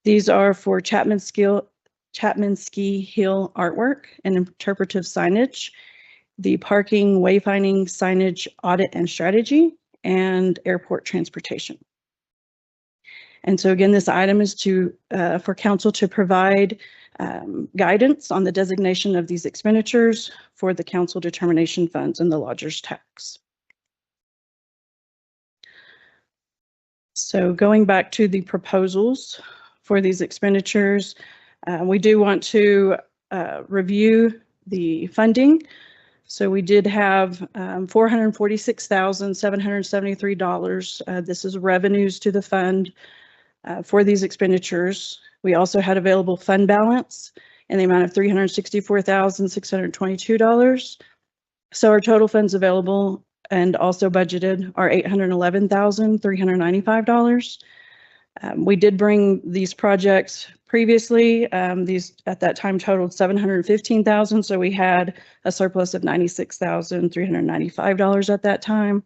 These are for Chapman Ski Hill artwork and interpretive signage, the parking wayfinding signage audit and strategy, and airport transportation. And so again, this item is for council to provide guidance on the designation of these expenditures for the council determination funds and the lodgers tax. So going back to the proposals for these expenditures, we do want to review the funding. So we did have $446,773. This is revenues to the fund for these expenditures. We also had available fund balance in the amount of $364,622. So our total funds available and also budgeted are $811,395. We did bring these projects previously. These at that time totaled $715,000. So we had a surplus of $96,395 at that time.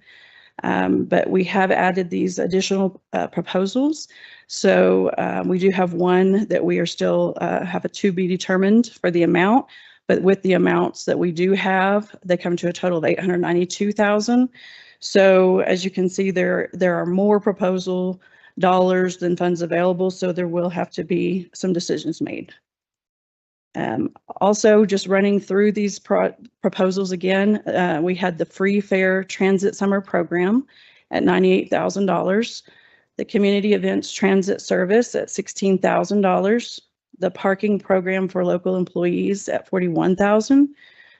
But we have added these additional proposals. So we do have one that we are still have a to be determined for the amount, but with the amounts that we do have, they come to a total of $892,000. So as you can see, there are more proposal dollars than funds available, so there will have to be some decisions made. Also, just running through these proposals again, we had the free fare transit summer program at $98,000, the community events transit service at $16,000, the parking program for local employees at $41,000,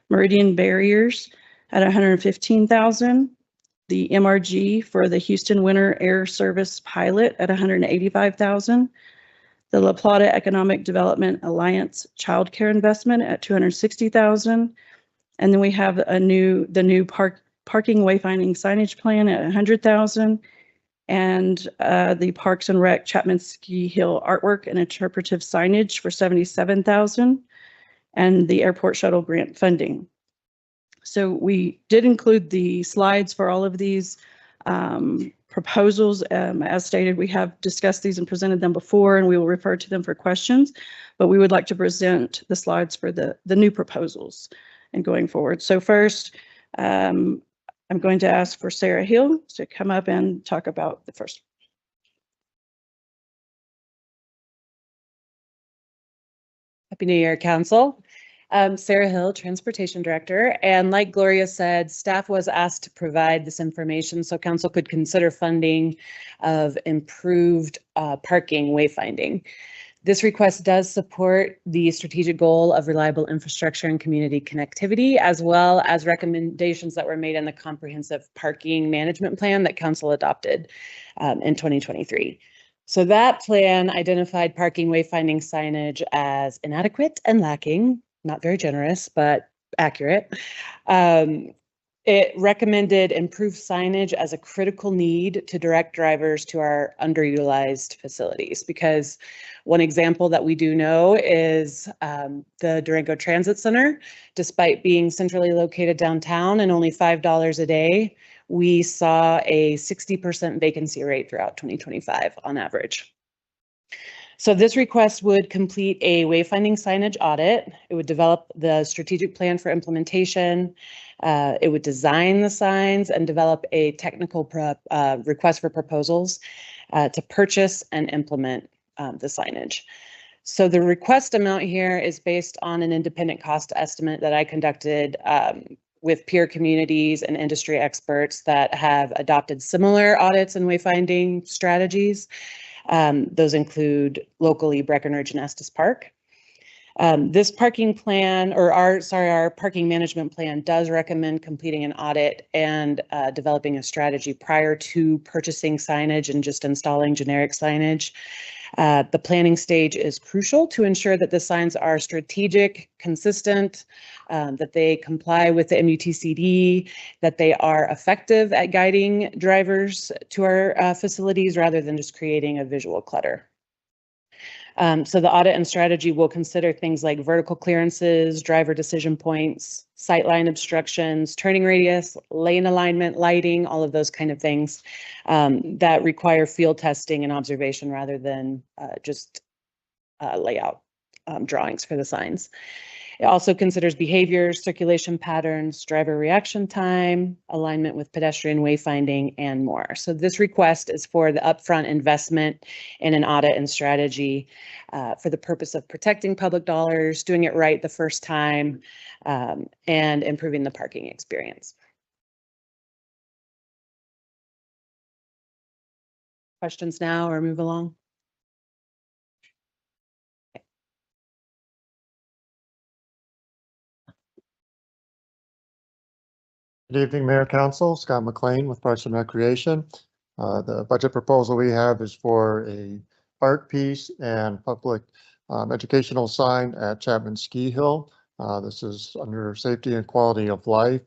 Meridian barriers at $115,000, the MRG for the Houston Winter Air Service pilot at $185,000, the La Plata Economic Development Alliance childcare investment at $260,000, and then we have the new parking wayfinding signage plan at $100,000, and the Parks and Rec Chapman Ski Hill artwork and interpretive signage for $77,000, and the airport shuttle grant funding. So we did include the slides for all of these proposals. As stated, we have discussed these and presented them before, and we will refer to them for questions, but we would like to present the slides for the new proposals and going forward. So first, I'm going to ask for Sarah Hill to come up and talk about the first. Happy New Year, Council. Sarah Hill, Transportation Director. And like Gloria said, staff was asked to provide this information so Council could consider funding of improved parking wayfinding. This request does support the strategic goal of reliable infrastructure and community connectivity, as well as recommendations that were made in the comprehensive parking management plan that Council adopted in 2023. So that plan identified parking wayfinding signage as inadequate and lacking, not very generous, but accurate. It recommended improved signage as a critical need to direct drivers to our underutilized facilities, because one example that we do know is the Durango Transit Center. Despite being centrally located downtown and only $5 a day, we saw a 60% vacancy rate throughout 2025 on average. So this request would complete a wayfinding signage audit. It would develop the strategic plan for implementation. It would design the signs and develop a technical request for proposals to purchase and implement the signage. So the request amount here is based on an independent cost estimate that I conducted with peer communities and industry experts that have adopted similar audits and wayfinding strategies. Those include locally Breckenridge and Estes Park. This parking plan, or our parking management plan, does recommend completing an audit and developing a strategy prior to purchasing signage and just installing generic signage. The planning stage is crucial to ensure that the signs are strategic, consistent, that they comply with the MUTCD, that they are effective at guiding drivers to our facilities rather than just creating a visual clutter. So the audit and strategy will consider things like vertical clearances, driver decision points, sightline obstructions, turning radius, lane alignment, lighting, all of those kind of things that require field testing and observation rather than just layout drawings for the signs. It also considers behaviors, circulation patterns, driver reaction time, alignment with pedestrian wayfinding, and more. So this request is for the upfront investment in an audit and strategy for the purpose of protecting public dollars, doing it right the first time, and improving the parking experience. Questions now or move along? Good evening, Mayor, Council. Scott McLean with Parks and Recreation. The budget proposal we have is for a art piece and public educational sign at Chapman Ski Hill. This is under safety and quality of life.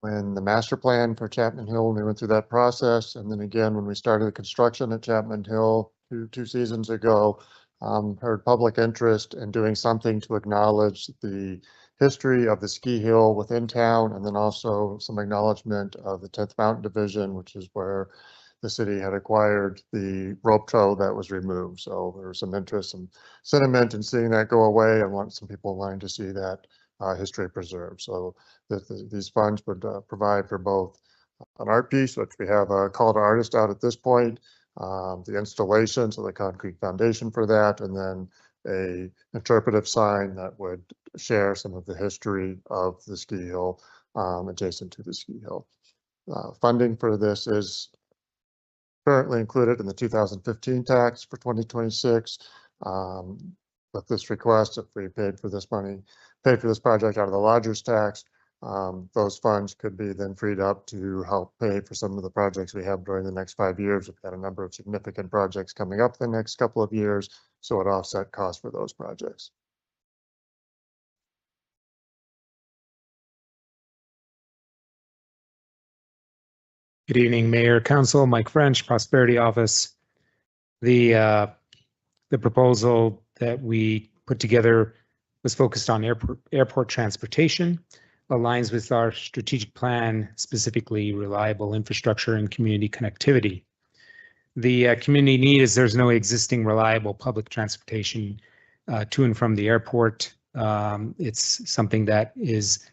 When the master plan for Chapman Hill, we went through that process. And then again, when we started the construction at Chapman Hill two seasons ago, heard public interest in doing something to acknowledge the history of the ski hill within town, and then also some acknowledgement of the 10th Mountain Division, which is where the city had acquired the rope tow that was removed. So there was some interest and sentiment in seeing that go away. I want some people wanting to see that history preserved. So these funds would provide for both an art piece, which we have a call to artist out at this point, the installation, so the concrete foundation for that, and then a interpretive sign that would share some of the history of the ski hill adjacent to the ski hill. Funding for this is currently included in the 2015 tax for 2026. With this request, if we paid for this project out of the lodger's tax, those funds could be then freed up to help pay for some of the projects we have during the next 5 years. We've got a number of significant projects coming up the next couple of years, so it offset costs for those projects. Good evening, Mayor, Council. Mike French, Prosperity Office. The proposal that we put together was focused on airport transportation, aligns with our strategic plan, specifically reliable infrastructure and community connectivity. The community need is there's no existing reliable public transportation to and from the airport. It's something that is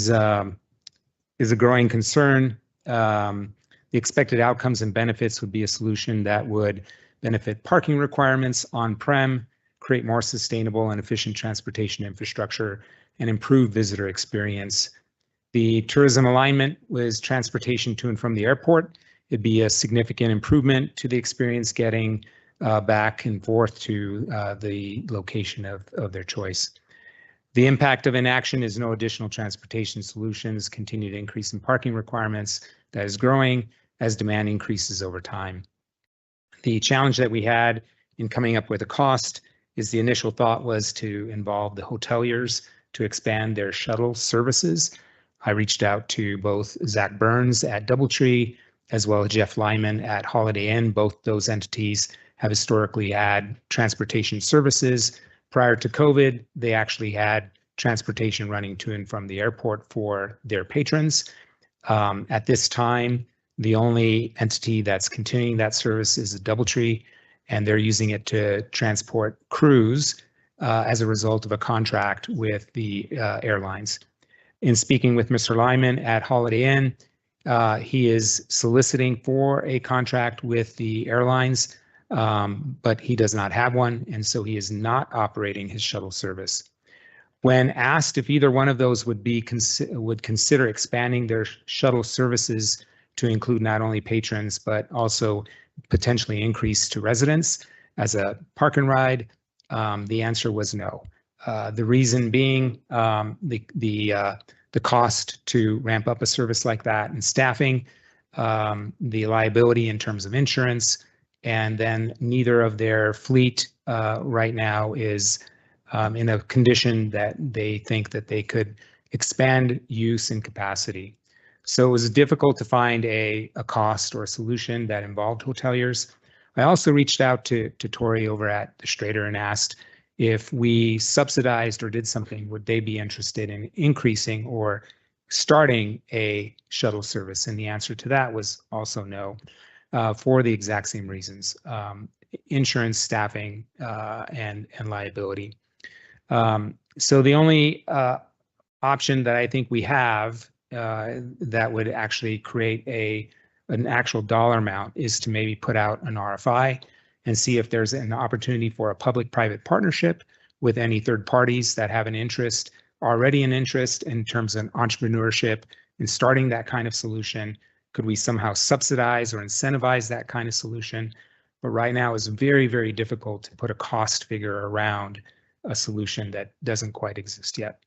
a growing concern. The expected outcomes and benefits would be a solution that would benefit parking requirements on-prem, create more sustainable and efficient transportation infrastructure, and improve visitor experience. The tourism alignment was transportation to and from the airport. It'd be a significant improvement to the experience getting back and forth to the location of their choice. The impact of inaction is no additional transportation solutions, continued increase in parking requirements that is growing as demand increases over time. The challenge that we had in coming up with a cost is the initial thought was to involve the hoteliers to expand their shuttle services. I reached out to both Zach Burns at DoubleTree as well as Jeff Lyman at Holiday Inn. Both those entities have historically had transportation services. Prior to COVID, they actually had transportation running to and from the airport for their patrons. At this time, the only entity that's continuing that service is DoubleTree, and they're using it to transport crews as a result of a contract with the airlines. In speaking with Mr. Lyman at Holiday Inn, he is soliciting for a contract with the airlines, but he does not have one, and so he is not operating his shuttle service. When asked if either one of those would consider expanding their shuttle services to include not only patrons, but also potentially increase to residents as a park and ride, the answer was no. The reason being the cost to ramp up a service like that and staffing, the liability in terms of insurance, and then neither of their fleet right now is in a condition that they think that they could expand use and capacity. So it was difficult to find a cost or a solution that involved hoteliers. I also reached out to Tori over at the Strader and asked if we subsidized or did something, would they be interested in increasing or starting a shuttle service? And the answer to that was also no, for the exact same reasons, insurance, staffing, and liability. So the only option that I think we have that would actually create an actual dollar amount is to maybe put out an RFI and see if there's an opportunity for a public-private partnership with any third parties that have already an interest in terms of entrepreneurship in starting that kind of solution. Could we somehow subsidize or incentivize that kind of solution? But right now it's very, very difficult to put a cost figure around a solution that doesn't quite exist yet.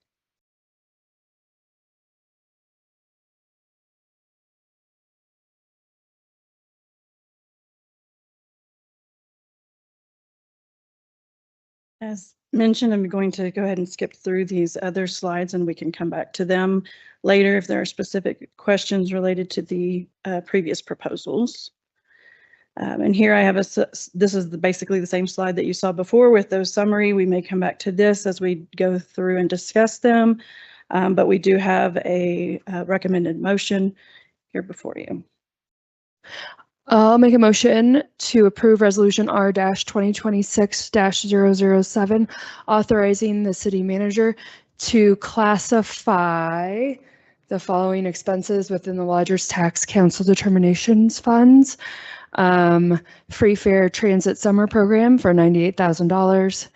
As mentioned, I'm going to go ahead and skip through these other slides and we can come back to them later if there are specific questions related to the previous proposals. And here I have this is basically the same slide that you saw before with those summary. We may come back to this as we go through and discuss them, but we do have a recommended motion here before you. I'll make a motion to approve Resolution R-2026-007, authorizing the city manager to classify the following expenses within the Lodgers Tax Council determinations funds. Free fare transit summer program for $98,000.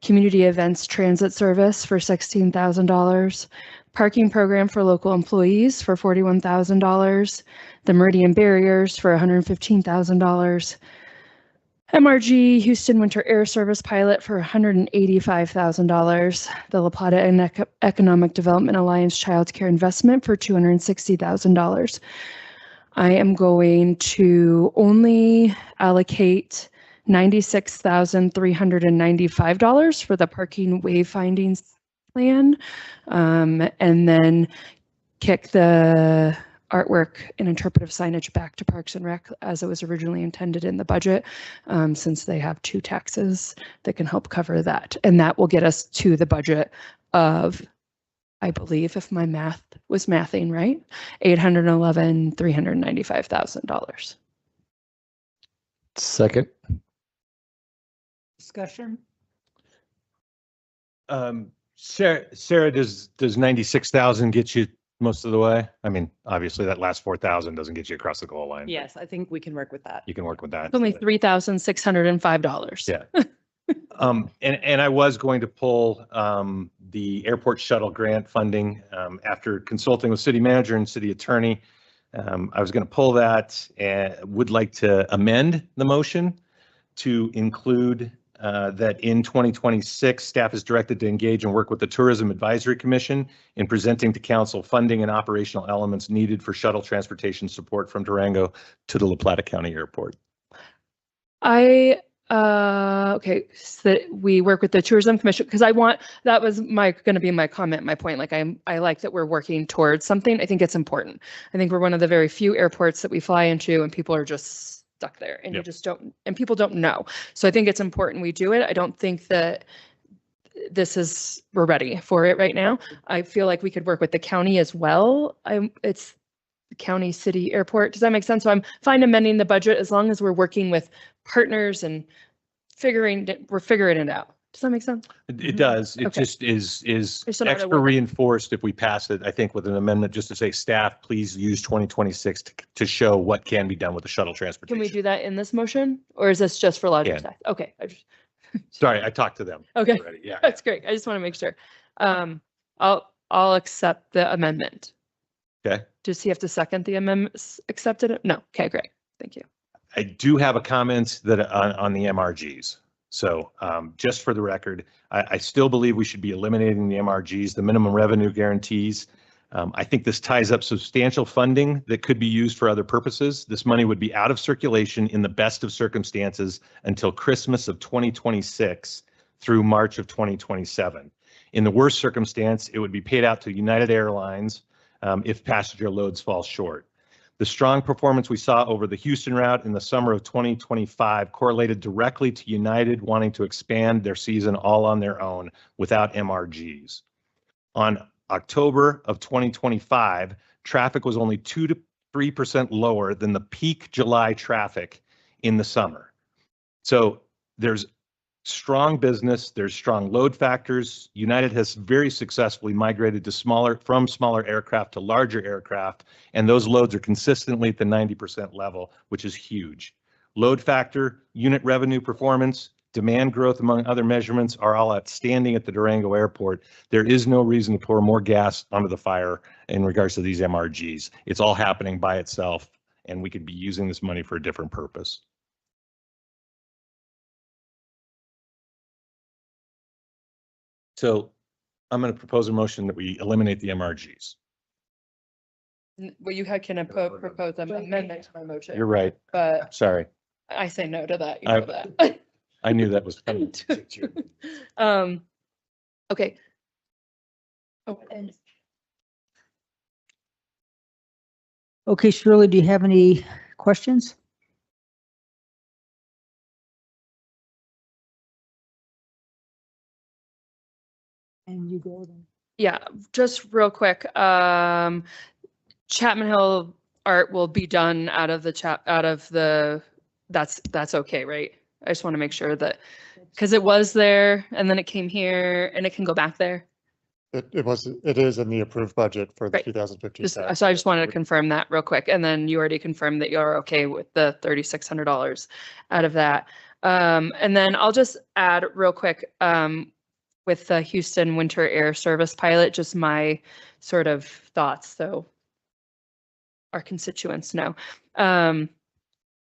Community events transit service for $16,000. Parking program for local employees for $41,000. The Meridian barriers for $115,000. MRG Houston Winter Air Service pilot for $185,000. The La Plata Economic Development Alliance Child Care Investment for $260,000. I am going to only allocate $96,395 for the parking wayfinding plan, and then kick the artwork and interpretive signage back to Parks and Rec as it was originally intended in the budget, since they have 2 taxes that can help cover that. And that will get us to the budget of, I believe, if my math was mathing right, $811,395,000. Second. Discussion? Sarah, does 96,000 get you most of the way? I mean, obviously that last 4,000 doesn't get you across the goal line. Yes, I think we can work with that. You can work with that. It's only $3,605. Yeah. And I was going to pull the airport shuttle grant funding after consulting with city manager and city attorney. I was going to pull that and would like to amend the motion to include that in 2026, staff is directed to engage and work with the Tourism Advisory Commission in presenting to council funding and operational elements needed for shuttle transportation support from Durango to the La Plata County Airport. Okay, so that we work with the Tourism Commission, because that was going to be my comment, my point. Like I like that we're working towards something. I think it's important. I think we're one of the very few airports that we fly into and people are just stuck there and you just don't, and people don't know. So I think it's important we do it. I don't think that we're ready for it right now. I feel like we could work with the county as well. It's the county city airport. Does that make sense? So I'm fine amending the budget as long as we're working with partners and we're figuring it out. Does that make sense? It does. It just is extra reinforced if we pass it, I think, with an amendment just to say, staff, please use 2026 to show what can be done with the shuttle transportation. Can we do that in this motion, or is this just for lodging staff? Okay. Sorry, I talked to them. Okay. Already. Yeah. That's great. I just want to make sure. I'll accept the amendment. Okay. Does he have to second the amendment? Accepted it? No. Okay, great. Thank you. I do have a comment that on the MRGs. So just for the record, I still believe we should be eliminating the MRGs, the minimum revenue guarantees. I think this ties up substantial funding that could be used for other purposes. This money would be out of circulation in the best of circumstances until Christmas of 2026 through March of 2027. In the worst circumstance, it would be paid out to United Airlines if passenger loads fall short. The strong performance we saw over the Houston route in the summer of 2025 correlated directly to United wanting to expand their season all on their own without MRGs. On October of 2025, traffic was only 2 to 3% lower than the peak July traffic in the summer. So there's strong business, there's strong load factors. United has very successfully migrated to from smaller aircraft to larger aircraft, and those loads are consistently at the 90% level, which is huge. Load factor, unit revenue performance, demand growth, among other measurements, are all outstanding at the Durango Airport. There is no reason to pour more gas onto the fire in regards to these MRGs. It's all happening by itself, and we could be using this money for a different purpose. So I'm going to propose a motion that we eliminate the MRGs. Well, you can propose an amendment to my motion. You're right. But sorry. I say no to that. You know that. I knew that was coming. Okay. Oh, Okay, Shirley, do you have any questions? And you go then. Yeah, just real quick. Chapman Hill art will be done out of the that's okay, right? I just want to make sure that, because it was there and then it came here and it can go back there. It is in the approved budget for the Right. 2015 Just, tax. so I just wanted to confirm that real quick. And then you already confirmed that you're okay with the $3,600 out of that. And then I'll just add real quick, with the Houston Winter Air Service pilot, just my sort of thoughts. So our constituents know.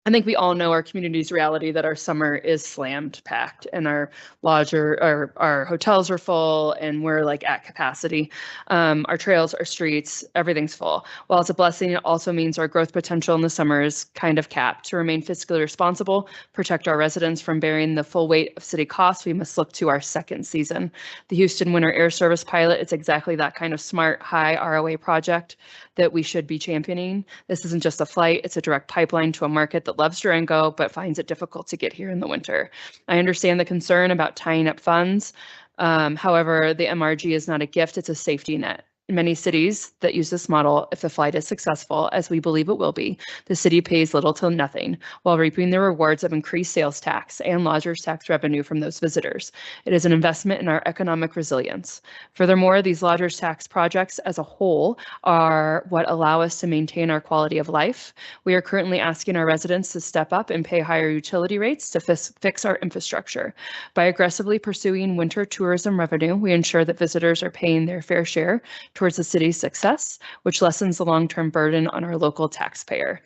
I think we all know our community's reality that our summer is slammed packed and our our hotels are full and we're like at capacity. Our trails, our streets, everything's full. While it's a blessing, it also means our growth potential in the summer is kind of capped. To remain fiscally responsible, protect our residents from bearing the full weight of city costs, we must look to our second season. The Houston Winter Air Service pilot, it's exactly that kind of smart, high ROA project that we should be championing. This isn't just a flight, it's a direct pipeline to a market that loves Durango, but finds it difficult to get here in the winter. I understand the concern about tying up funds. However, the MRG is not a gift, it's a safety net. In many cities that use this model, if the flight is successful, as we believe it will be, the city pays little to nothing while reaping the rewards of increased sales tax and lodgers tax revenue from those visitors. It is an investment in our economic resilience. Furthermore, these lodgers tax projects as a whole are what allow us to maintain our quality of life. We are currently asking our residents to step up and pay higher utility rates to fix our infrastructure. By aggressively pursuing winter tourism revenue, we ensure that visitors are paying their fair share towards the city's success, which lessens the long-term burden on our local taxpayer.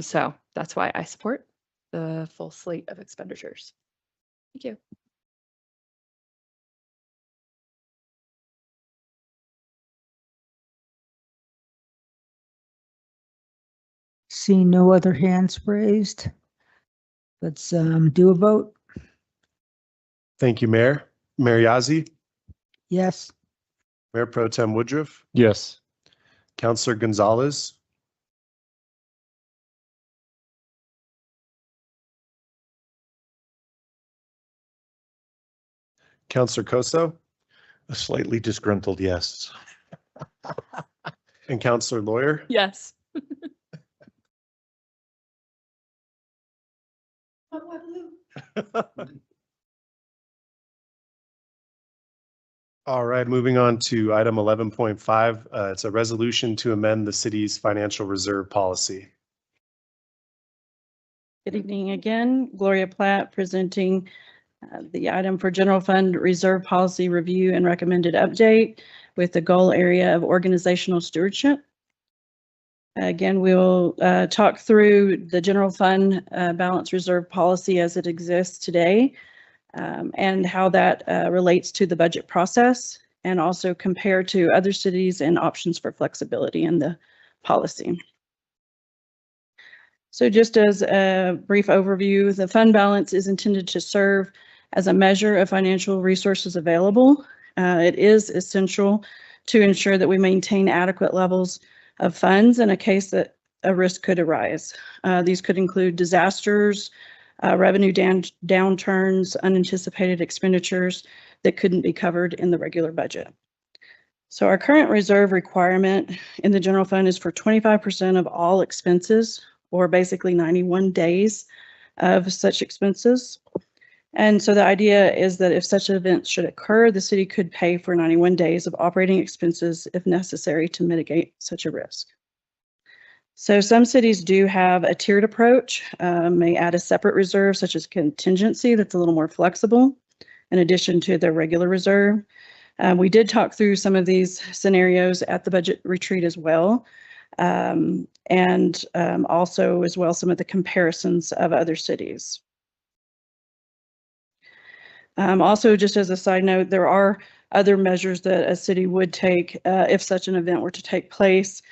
So that's why I support the full slate of expenditures. Thank you. See no other hands raised. Let's do a vote. Thank you, Mayor. Mayor Yazzie, Yes. Mayor Pro Tem Woodruff, Yes. Councilor Gonzalez, Councilor Koso, A slightly disgruntled yes. and Councilor Lawyer. Yes. All right, moving on to item 11.5. It's a resolution to amend the city's financial reserve policy. Good evening again. Gloria Platt presenting the item for General Fund Reserve Policy Review and Recommended Update with the goal area of organizational stewardship. Again, we'll talk through the General Fund Balance Reserve Policy as it exists today and how that relates to the budget process and also compare to other cities and options for flexibility in the policy. So just as a brief overview, the fund balance is intended to serve as a measure of financial resources available. It is essential to ensure that we maintain adequate levels of funds in a case that a risk could arise. These could include disasters, revenue downturns, unanticipated expenditures that couldn't be covered in the regular budget. So our current reserve requirement in the general fund is for 25% of all expenses, or basically 91 days of such expenses. And so the idea is that if such events should occur, the city could pay for 91 days of operating expenses if necessary to mitigate such a risk. So some cities do have a tiered approach, may add a separate reserve such as contingency that's a little more flexible in addition to their regular reserve. We did talk through some of these scenarios at the budget retreat as well. And also as well some of the comparisons of other cities. Also, just as a side note, there are other measures that a city would take if such an event were to take place,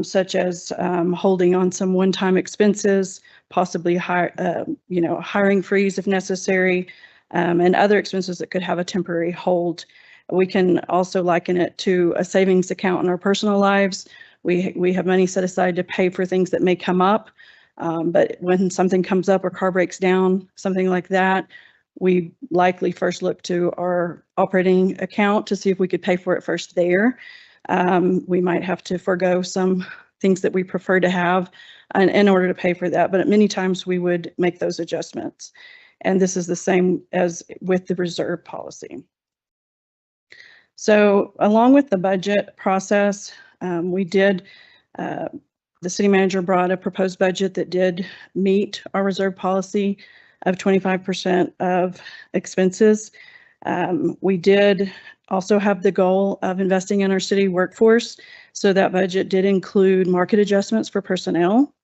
such as holding on some one-time expenses, possibly hiring freeze if necessary, and other expenses that could have a temporary hold. We can also liken it to a savings account in our personal lives. We have money set aside to pay for things that may come up, but when something comes up or car breaks down, something like that, we likely first look to our operating account to see if we could pay for it first there. We might have to forego some things that we prefer to have in order to pay for that, but many times we would make those adjustments. And this is the same as with the reserve policy. So along with the budget process, the city manager brought a proposed budget that did meet our reserve policy of 25% of expenses. We did also have the goal of investing in our city workforce. So that budget did include market adjustments for personnel.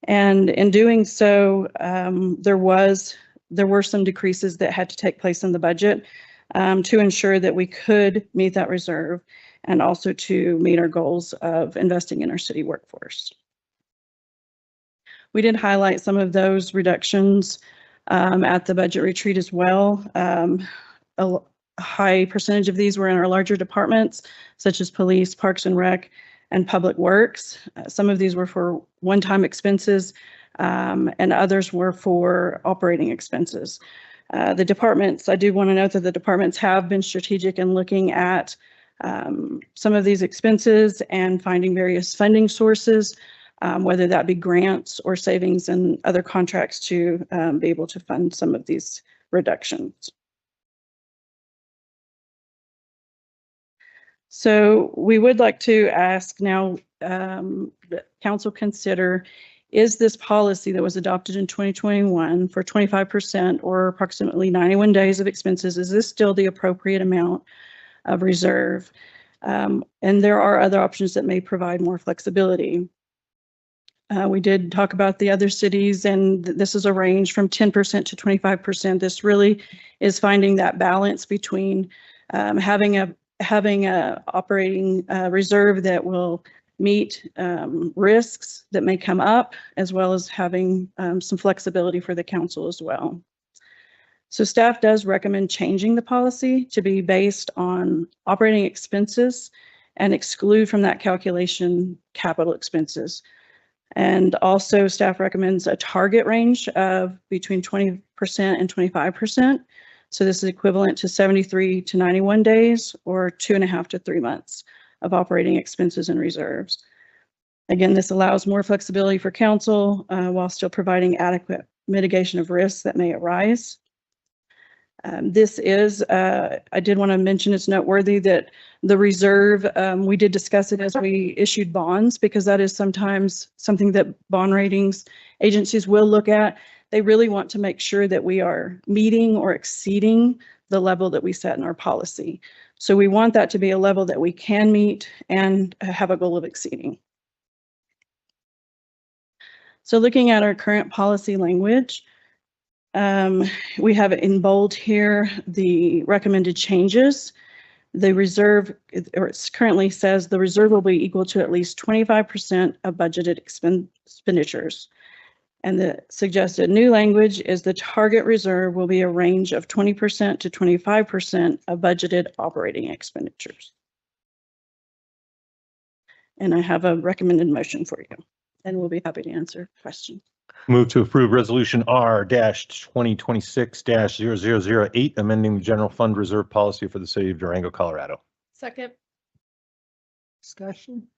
And in doing so, there were some decreases that had to take place in the budget to ensure that we could meet that reserve and also to meet our goals of investing in our city workforce. We did highlight some of those reductions at the budget retreat as well. A high percentage of these were in our larger departments, such as police, parks and rec, and public works. Some of these were for one-time expenses, and others were for operating expenses. The departments, I do want to note that the departments have been strategic in looking at some of these expenses and finding various funding sources, whether that be grants or savings and other contracts to be able to fund some of these reductions. So we would like to ask now that council consider, is this policy that was adopted in 2021 for 25% or approximately 91 days of expenses, is this still the appropriate amount of reserve? And there are other options that may provide more flexibility. We did talk about the other cities, and this is a range from 10% to 25%. This really is finding that balance between having a operating reserve that will meet risks that may come up, as well as having some flexibility for the council as well. So staff does recommend changing the policy to be based on operating expenses and exclude from that calculation capital expenses. And also staff recommends a target range of between 20% and 25%. So this is equivalent to 73 to 91 days or 2.5 to 3 months of operating expenses and reserves. Again, this allows more flexibility for council while still providing adequate mitigation of risks that may arise. This is, I did want to mention, it's noteworthy that the reserve, we did discuss it as we issued bonds, because that is sometimes something that bond ratings agencies will look at. They really want to make sure that we are meeting or exceeding the level that we set in our policy. So we want that to be a level that we can meet and have a goal of exceeding. So looking at our current policy language, we have in bold here the recommended changes. The reserve, or it currently says the reserve will be equal to at least 25% of budgeted expenditures. And the suggested new language is the target reserve will be a range of 20% to 25% of budgeted operating expenditures. And I have a recommended motion for you, and we'll be happy to answer questions. Move to approve resolution R-2026-0008, amending the general fund reserve policy for the city of Durango, Colorado. Second. Discussion?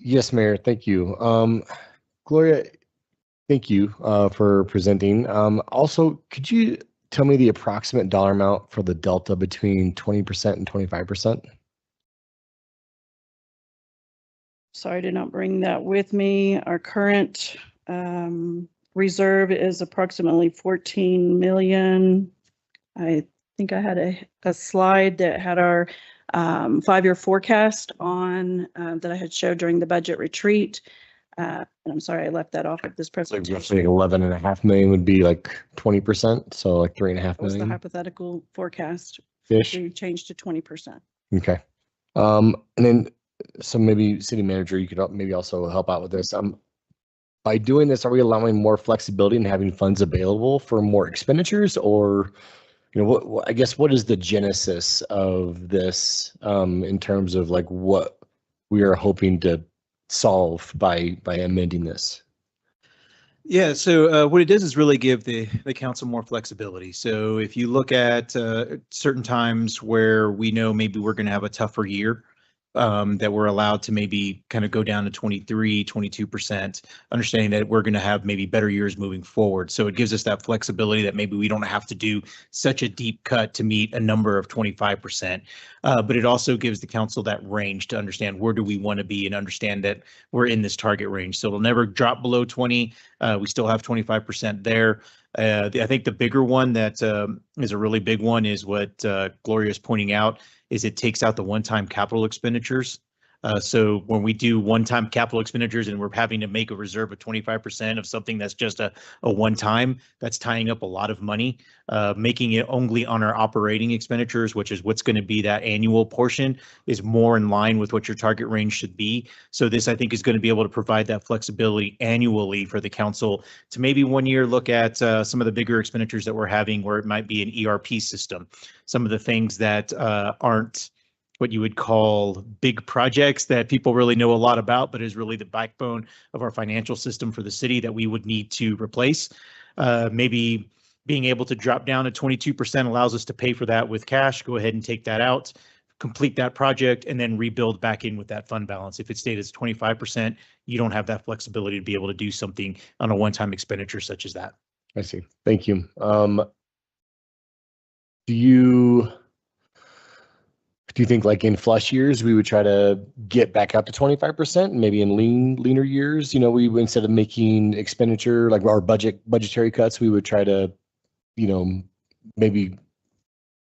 Yes, Mayor, thank you. Gloria, thank you for presenting. Also, could you tell me the approximate dollar amount for the delta between 20% and 25%? Sorry, I did not bring that with me. Our current reserve is approximately 14 million. I think I had a slide that had our 5-year forecast on that I had showed during the budget retreat. And I'm sorry, I left that off of this presentation. Roughly 11.5 million would be like 20%, so like 3.5 That was the million. hypothetical forecast. Ish. We changed to 20%. Okay. And then, so maybe city manager, you could maybe also help out with this. By doing this, are we allowing more flexibility and having funds available for more expenditures, or, you know, what I guess, what is the genesis of this in terms of like what we are hoping to solve by amending this? Yeah, so what it does is really give the council more flexibility. So if you look at certain times where we know maybe we're going to have a tougher year, that we're allowed to maybe kind of go down to 23, 22%, understanding that we're going to have maybe better years moving forward. So it gives us that flexibility that maybe we don't have to do such a deep cut to meet a number of 25%. But it also gives the council that range to understand where do we want to be and understand that we're in this target range. So it'll never drop below 20. We still have 25% there. I think the bigger one that is a really big one is what Gloria is pointing out, is it takes out the one-time capital expenditures. So when we do one-time capital expenditures and we're having to make a reserve of 25% of something that's just a one-time, that's tying up a lot of money, making it only on our operating expenditures, which is what's going to be that annual portion, is more in line with what your target range should be. So this, I think, is going to be able to provide that flexibility annually for the council to maybe one year look at some of the bigger expenditures that we're having, where it might be an ERP system, some of the things that aren't what you would call big projects that people really know a lot about, but is really the backbone of our financial system for the city that we would need to replace. Maybe being able to drop down to 22% allows us to pay for that with cash, go ahead and take that out, complete that project, and then rebuild back in with that fund balance. If it stayed as 25%, you don't have that flexibility to be able to do something on a one-time expenditure such as that. I see. Thank you. Do you think like in flush years, we would try to get back up to 25%, maybe in leaner years, we instead of making expenditure, like our budgetary cuts, we would try to, maybe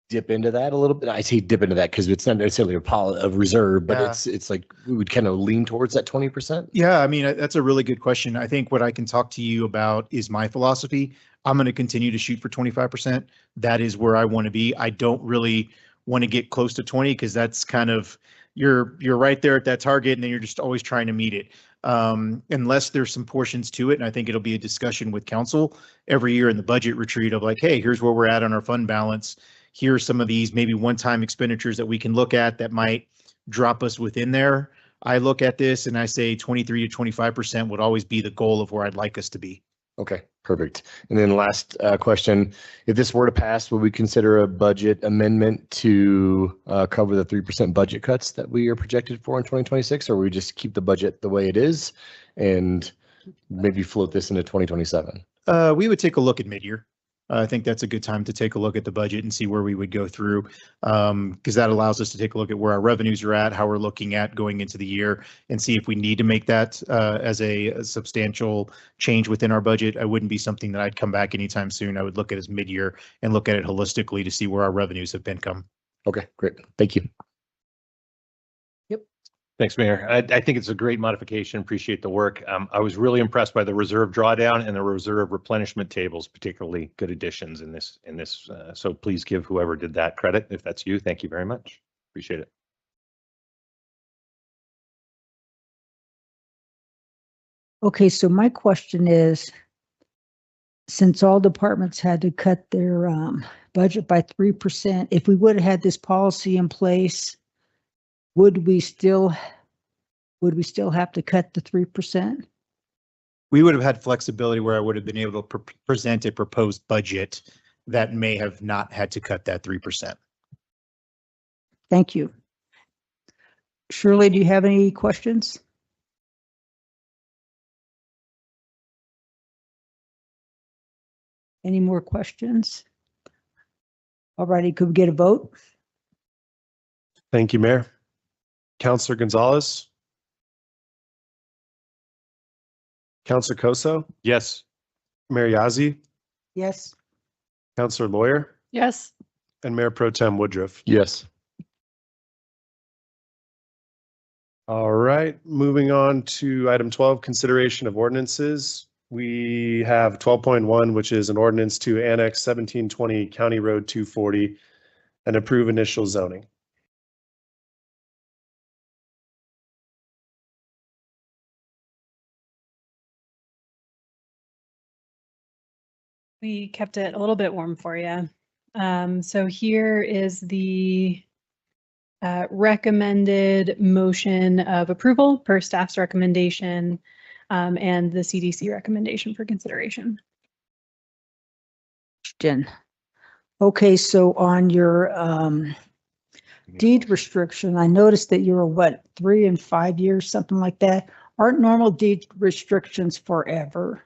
dip into that a little bit. I say dip into that because it's not necessarily a reserve, but it's like we would kind of lean towards that 20%. Yeah, I mean, that's a really good question. I think what I can talk to you about is my philosophy. I'm going to continue to shoot for 25%. That is where I want to be. I don't really want to get close to 20 because that's kind of, you're right there at that target and then you're just always trying to meet it. Unless there's some portions to it. And I think it'll be a discussion with council every year in the budget retreat of like, hey, here's where we're at on our fund balance. Here's some of these maybe one-time expenditures that we can look at that might drop us within there. I look at this and I say 23 to 25% would always be the goal of where I'd like us to be. Okay, perfect. And then last question, if this were to pass, would we consider a budget amendment to cover the 3% budget cuts that we are projected for in 2026, or we just keep the budget the way it is and maybe float this into 2027? We would take a look at mid-year. I think that's a good time to take a look at the budget and see where we would go through, because that allows us to take a look at where our revenues are at, how we're looking at going into the year, and see if we need to make that as a substantial change within our budget. It wouldn't be something that I'd come back anytime soon. I would look at it as mid-year and look at it holistically to see where our revenues have been come. Okay, great. Thank you. Thanks, Mayor. I think it's a great modification. Appreciate the work. I was really impressed by the reserve drawdown and the reserve replenishment tables, particularly good additions in this. So please give whoever did that credit. If that's you, thank you very much. Appreciate it. Okay, so my question is, since all departments had to cut their budget by 3%, if we would have had this policy in place, would we still have to cut the 3%? We would have had flexibility where I would have been able to present a proposed budget that may have not had to cut that 3%. Thank you. Shirley, do you have any questions? Any more questions? All righty, could we get a vote? Thank you, Mayor. Councilor Gonzalez. Councilor Koso. Yes. Mayor Yazzie. Yes. Councilor Lawyer. Yes. And Mayor Pro Tem Woodruff. Yes. All right, moving on to item 12, consideration of ordinances. We have 12.1, which is an ordinance to annex 1720 County Road 240 and approve initial zoning. We kept it a little bit warm for you. So here is the recommended motion of approval per staff's recommendation and the CDC recommendation for consideration. Okay, so on your deed restriction, I noticed that you were what, 3 and 5 years, something like that. Aren't normal deed restrictions forever?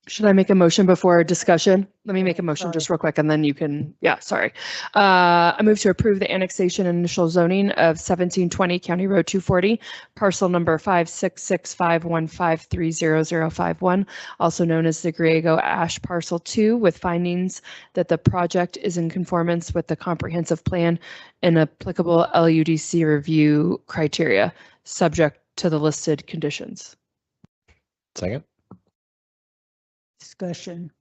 Should I make a motion before discussion? Let me make a motion just real quick and then you can, yeah, sorry. I move to approve the annexation and initial zoning of 1720 County Road 240, parcel number 56651530051, also known as the Griego Ash Parcel 2, with findings that the project is in conformance with the comprehensive plan and applicable LUDC review criteria, subject to the listed conditions. Second. Discussion.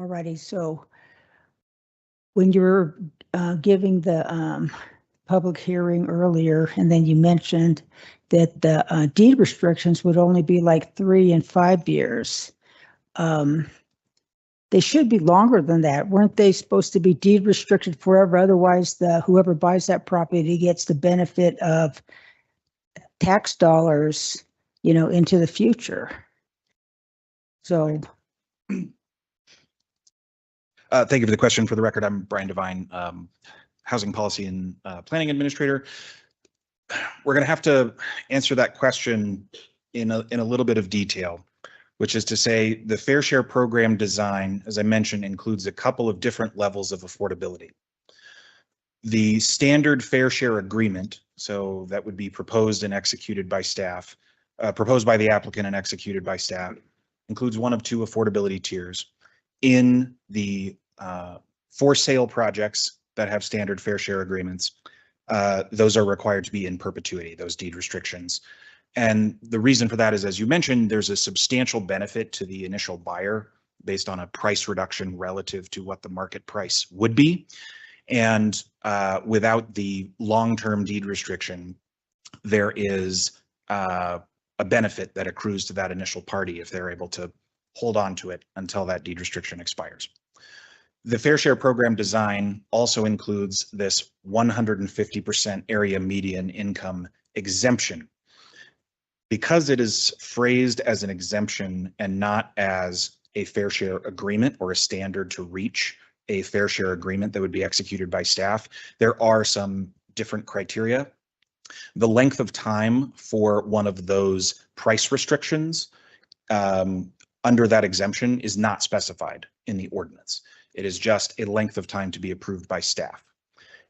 Alrighty, so when you were giving the public hearing earlier, and then you mentioned that the deed restrictions would only be like 3 and 5 years. They should be longer than that. Weren't they supposed to be deed restricted forever? Otherwise, whoever buys that property gets the benefit of tax dollars, into the future. So. Thank you for the question. For the record, I'm Brian Devine, Housing Policy and Planning Administrator. We're going to have to answer that question in a little bit of detail, which is to say the Fair Share program design, as I mentioned, includes a couple of different levels of affordability. The standard Fair Share agreement, so that would be proposed and executed by staff, proposed by the applicant and executed by staff, includes one of 2 affordability tiers. In the for sale projects that have standard Fair Share agreements, those are required to be in perpetuity, those deed restrictions. And the reason for that is, as you mentioned, there's a substantial benefit to the initial buyer based on a price reduction relative to what the market price would be. And without the long-term deed restriction, there is a benefit that accrues to that initial party if they're able to hold on to it until that deed restriction expires. The Fair Share program design also includes this 150% area median income exemption. Because it is phrased as an exemption and not as a Fair Share agreement or a standard to reach a Fair Share agreement that would be executed by staff, there are some different criteria. The length of time for one of those price restrictions under that exemption is not specified in the ordinance. It is just a length of time to be approved by staff.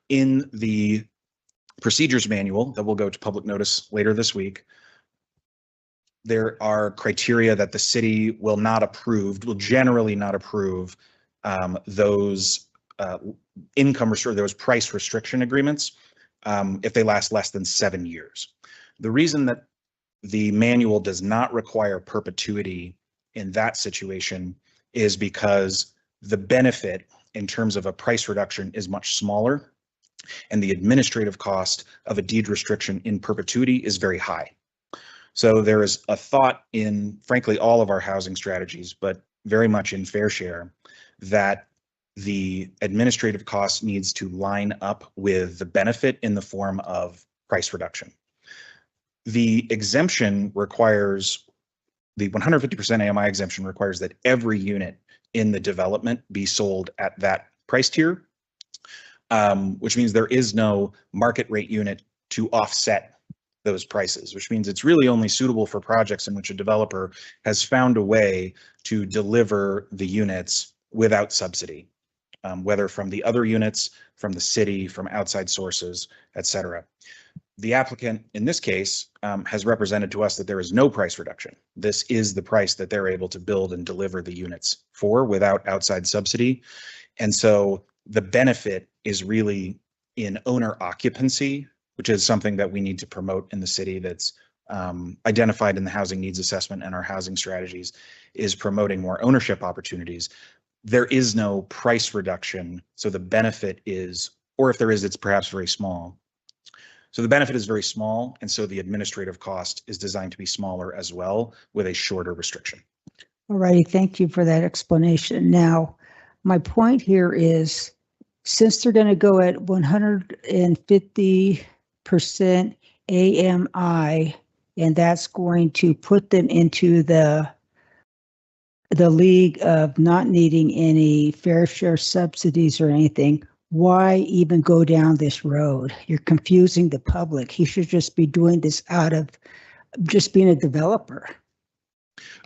In the procedures manual that will go to public notice later this week, there are criteria that the city will generally not approve those those price restriction agreements if they last less than 7 years. The reason that the manual does not require perpetuity in that situation is because the benefit in terms of a price reduction is much smaller, and the administrative cost of a deed restriction in perpetuity is very high. So there is a thought in, frankly, all of our housing strategies, but very much in Fair Share, that the administrative cost needs to line up with the benefit in the form of price reduction. The exemption requires, the 150% AMI exemption requires that every unit in the development be sold at that price tier, which means there is no market rate unit to offset those prices, which means it's really only suitable for projects in which a developer has found a way to deliver the units without subsidy, whether from the other units, from the city, from outside sources, et cetera. The applicant in this case has represented to us that there is no price reduction. This is the price that they're able to build and deliver the units for without outside subsidy. And so the benefit is really in owner occupancy, which is something that we need to promote in the city that's identified in the housing needs assessment and our housing strategies, is promoting more ownership opportunities. There is no price reduction, so the benefit is, or if there is, it's perhaps very small. So the benefit is very small, and so the administrative cost is designed to be smaller as well, with a shorter restriction. All righty, thank you for that explanation. Now, my point here is, since they're going to go at 150% AMI, and that's going to put them into the league of not needing any fair share subsidies or anything, why even go down this road? You're confusing the public. He should just be doing this out of just being a developer.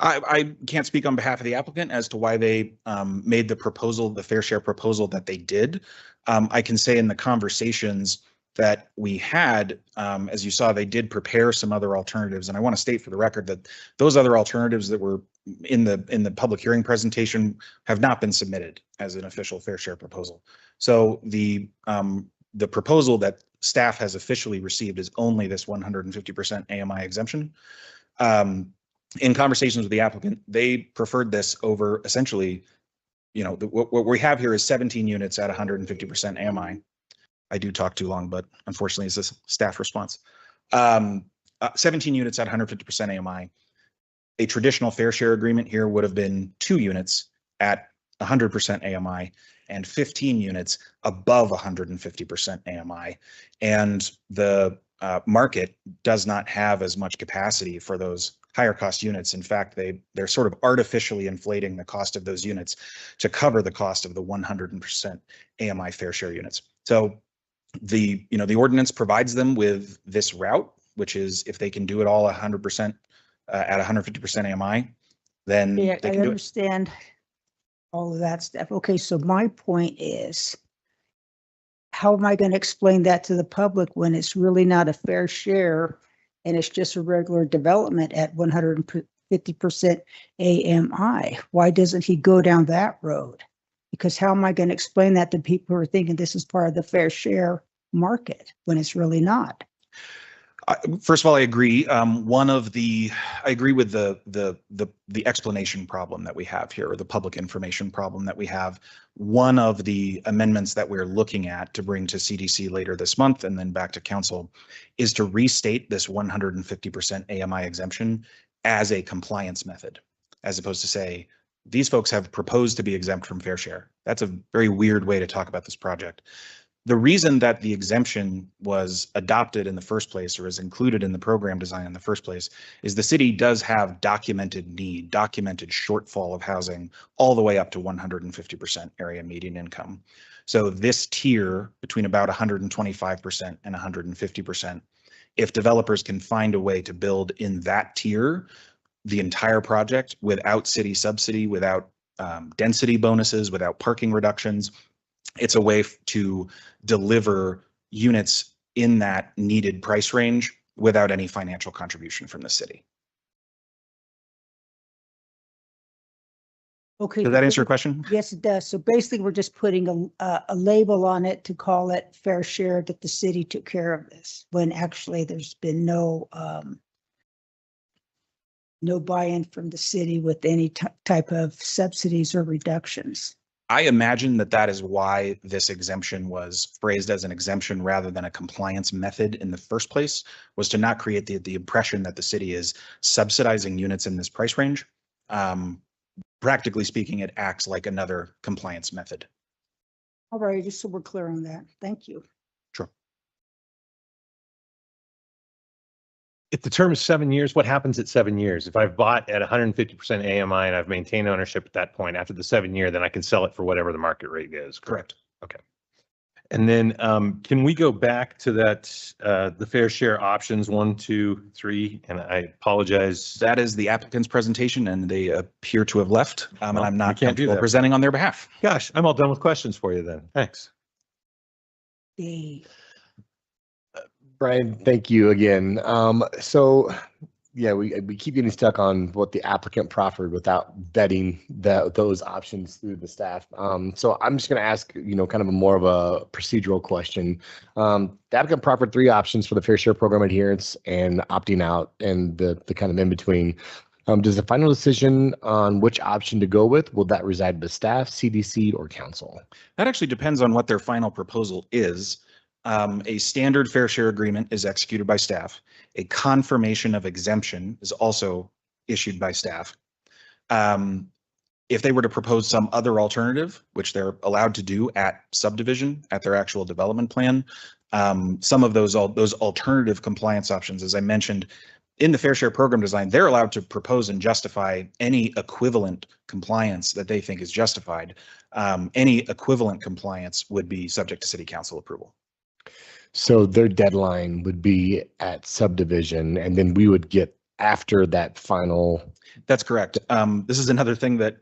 I can't speak on behalf of the applicant as to why they made the proposal, the fair share proposal that they did. I can say in the conversations that we had, as you saw, they did prepare some other alternatives. And I want to state for the record that those other alternatives that were in the public hearing presentation have not been submitted as an official fair share proposal. So the proposal that staff has officially received is only this 150% AMI exemption. In conversations with the applicant, they preferred this over essentially, you know, what we have here is 17 units at 150% AMI. I do talk too long, but unfortunately it's a staff response. 17 units at 150% AMI. A traditional fair share agreement here would have been 2 units at 100% AMI and 15 units above 150% AMI. And the market does not have as much capacity for those higher cost units. In fact, they're sort of artificially inflating the cost of those units to cover the cost of the 100% AMI fair share units. So the ordinance provides them with this route, which is if they can do it all 100% at 150% AMI, then Yeah, they I can do it. understand all of that stuff. Okay, so my point is, how am I going to explain that to the public when it's really not a fair share and it's just a regular development at 150% AMI? Why doesn't he go down that road? Because how am I going to explain that to people who are thinking this is part of the fair share market when it's really not? First of all, I agree. I agree with the explanation problem that we have here, or the public information problem that we have. One of the amendments that we're looking at to bring to CDC later this month and then back to council is to restate this 150% AMI exemption as a compliance method, as opposed to say, these folks have proposed to be exempt from fair share. That's a very weird way to talk about this project. The reason that the exemption was adopted in the first place, or is included in the program design in the first place, is the city does have documented need, documented shortfall of housing all the way up to 150% area median income. So this tier between about 125% and 150%, if developers can find a way to build in that tier, the entire project without city subsidy, without density bonuses, without parking reductions, it's a way to deliver units in that needed price range without any financial contribution from the city. Okay. Does that answer your question? Yes, it does. So basically, we're just putting a label on it to call it fair share, that the city took care of this, when actually there's been no buy-in from the city with any type of subsidies or reductions. I imagine that is why this exemption was phrased as an exemption rather than a compliance method in the first place, was to not create the impression that the city is subsidizing units in this price range. Practically speaking, it acts like another compliance method. All right, just so we're clear on that. Thank you. Sure. If the term is 7 years, what happens at 7 years? If I've bought at 150% AMI and I've maintained ownership at that point, after the 7 year, then I can sell it for whatever the market rate is. Correct. Okay. And then can we go back to that, the fair share options 1, 2, 3? And I apologize. That is the applicant's presentation and they appear to have left. And I'm not can't do comfortable that. presenting on their behalf. Gosh, I'm all done with questions for you then. Thanks. Brian, thank you again. So yeah, we keep getting stuck on what the applicant proffered without vetting those options through the staff. So I'm just going to ask, kind of more of a procedural question. The applicant proffered 3 options for the fair share program adherence and opting out, and the kind of in between. Does the final decision on which option to go with, will that reside with staff, CDC, or council? That actually depends on what their final proposal is. A standard fair share agreement is executed by staff. A confirmation of exemption is also issued by staff. If they were to propose some other alternative, which they're allowed to do at subdivision, at their actual development plan, some of those alternative compliance options, as I mentioned, in the fair share program design, they're allowed to propose and justify any equivalent compliance that they think is justified. Any equivalent compliance would be subject to city council approval. So their deadline would be at subdivision, and then we would get after that final. That's correct. This is another thing that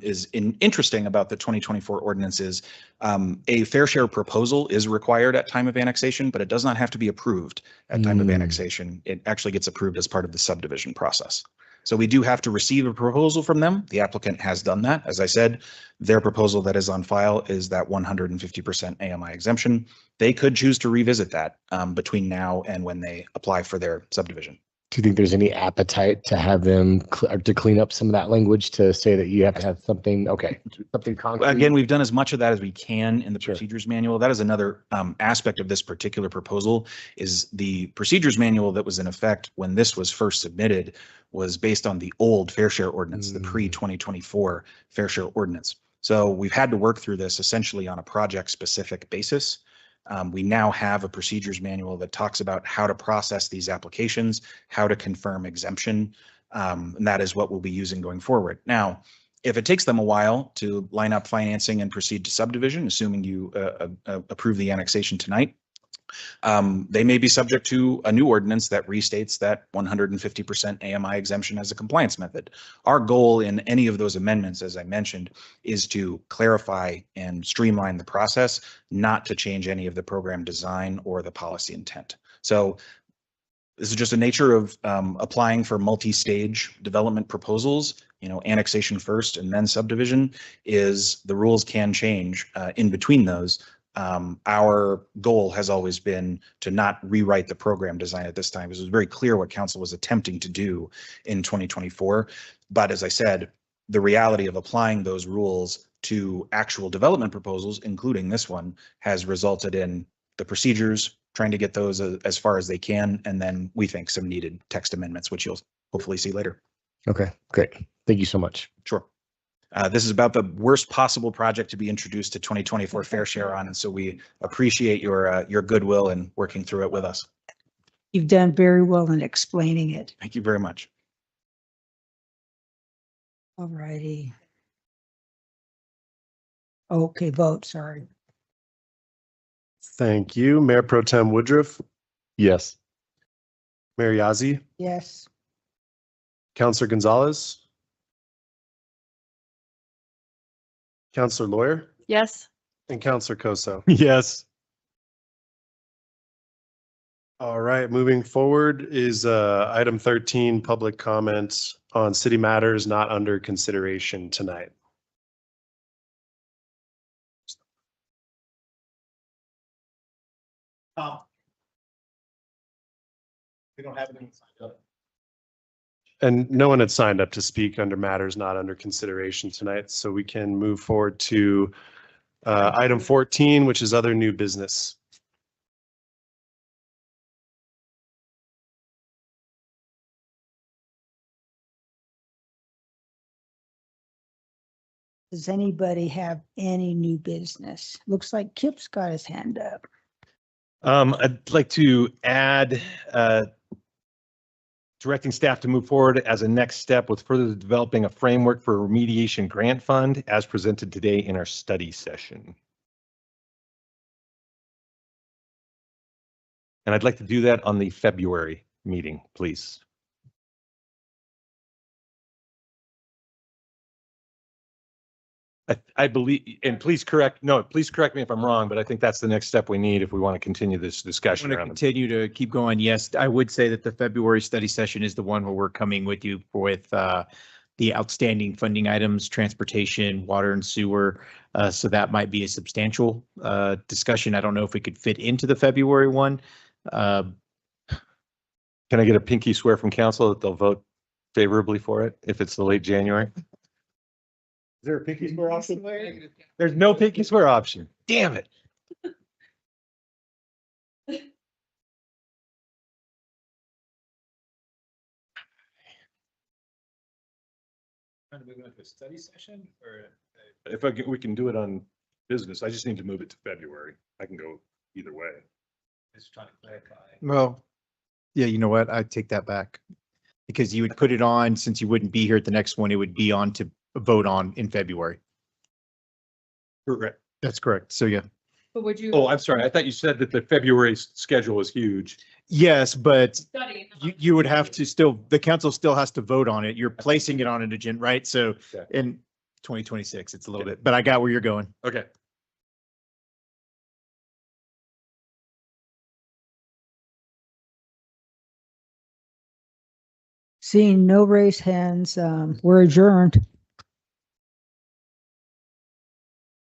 is interesting about the 2024 ordinance is a fair share proposal is required at time of annexation, but it does not have to be approved at time of annexation. It actually gets approved as part of the subdivision process. So we do have to receive a proposal from them. The applicant has done that. As I said, their proposal that is on file is that 150% AMI exemption. They could choose to revisit that between now and when they apply for their subdivision. Do you think there's any appetite to have them to clean up some of that language to say that you have to have something, okay, something concrete? Again, we've done as much of that as we can in the procedures manual. That is another aspect of this particular proposal is the procedures manual that was in effect when this was first submitted was based on the old fair share ordinance, the pre-2024 fair share ordinance. So we've had to work through this essentially on a project specific basis. We now have a procedures manual that talks about how to process these applications, how to confirm exemption, and that is what we'll be using going forward. Now, if it takes them a while to line up financing and proceed to subdivision, assuming you approve the annexation tonight, they may be subject to a new ordinance that restates that 150% AMI exemption as a compliance method. Our goal in any of those amendments, as I mentioned, is to clarify and streamline the process, not to change any of the program design or the policy intent. So this is just a nature of applying for multi-stage development proposals. You know, annexation first and then subdivision is the rules can change in between those. Our goal has always been to not rewrite the program design at this time, because it was very clear what council was attempting to do in 2024. But as I said, the reality of applying those rules to actual development proposals, including this one, has resulted in the procedures, trying to get those as far as they can, and then we think some needed text amendments, which you'll hopefully see later. Okay, great. Thank you so much. Sure. This is about the worst possible project to be introduced to 2024 Fair Share on, and so we appreciate your goodwill and working through it with us. You've done very well in explaining it. Thank you very much. All righty. Okay, vote, sorry. Thank you. Mayor Pro Tem Woodruff, Yes. Mayor Yazzie, Yes. Councilor Gonzalez, Councilor Lawyer, Yes. and Councilor Koso. Yes. All right, moving forward is item 13, public comments on city matters not under consideration tonight. We don't have anyone signed up. And no one had signed up to speak under matters not under consideration tonight, so we can move forward to item 14, which is other new business. Does anybody have any new business? Looks like Kip's got his hand up. I'd like to add directing staff to move forward as a next step with further developing a framework for a remediation grant fund as presented today in our study session. And I'd like to do that on the February meeting, please. I believe, and please correct me if I'm wrong, but I think that's the next step we need if we want to continue this discussion. I'm going to continue to keep going. Yes, I would say that the February study session is the one where we're coming with you with the outstanding funding items, transportation, water and sewer. So that might be a substantial discussion. I don't know if we could fit into the February one. Can I get a pinky swear from council that they'll vote favorably for it if it's the late January? Is there a pinky swear option? There's no pinky swear option. Damn it. A study session or If we can do it on business, I just need to move it to February. I can go either way. just trying to clarify. Well, Yeah, you know what? I take that back. Because you would put it on, since you wouldn't be here at the next one, it would be on to vote on in February. Correct. That's correct. So yeah. But would you? Oh, I'm sorry. I thought you said that the February schedule was huge. Yes, but you would have to still, the council still has to vote on it. You're placing it on an agenda, right? So Okay. in 2026, it's a little bit, but I got where you're going. Okay. Seeing no raised hands, we're adjourned.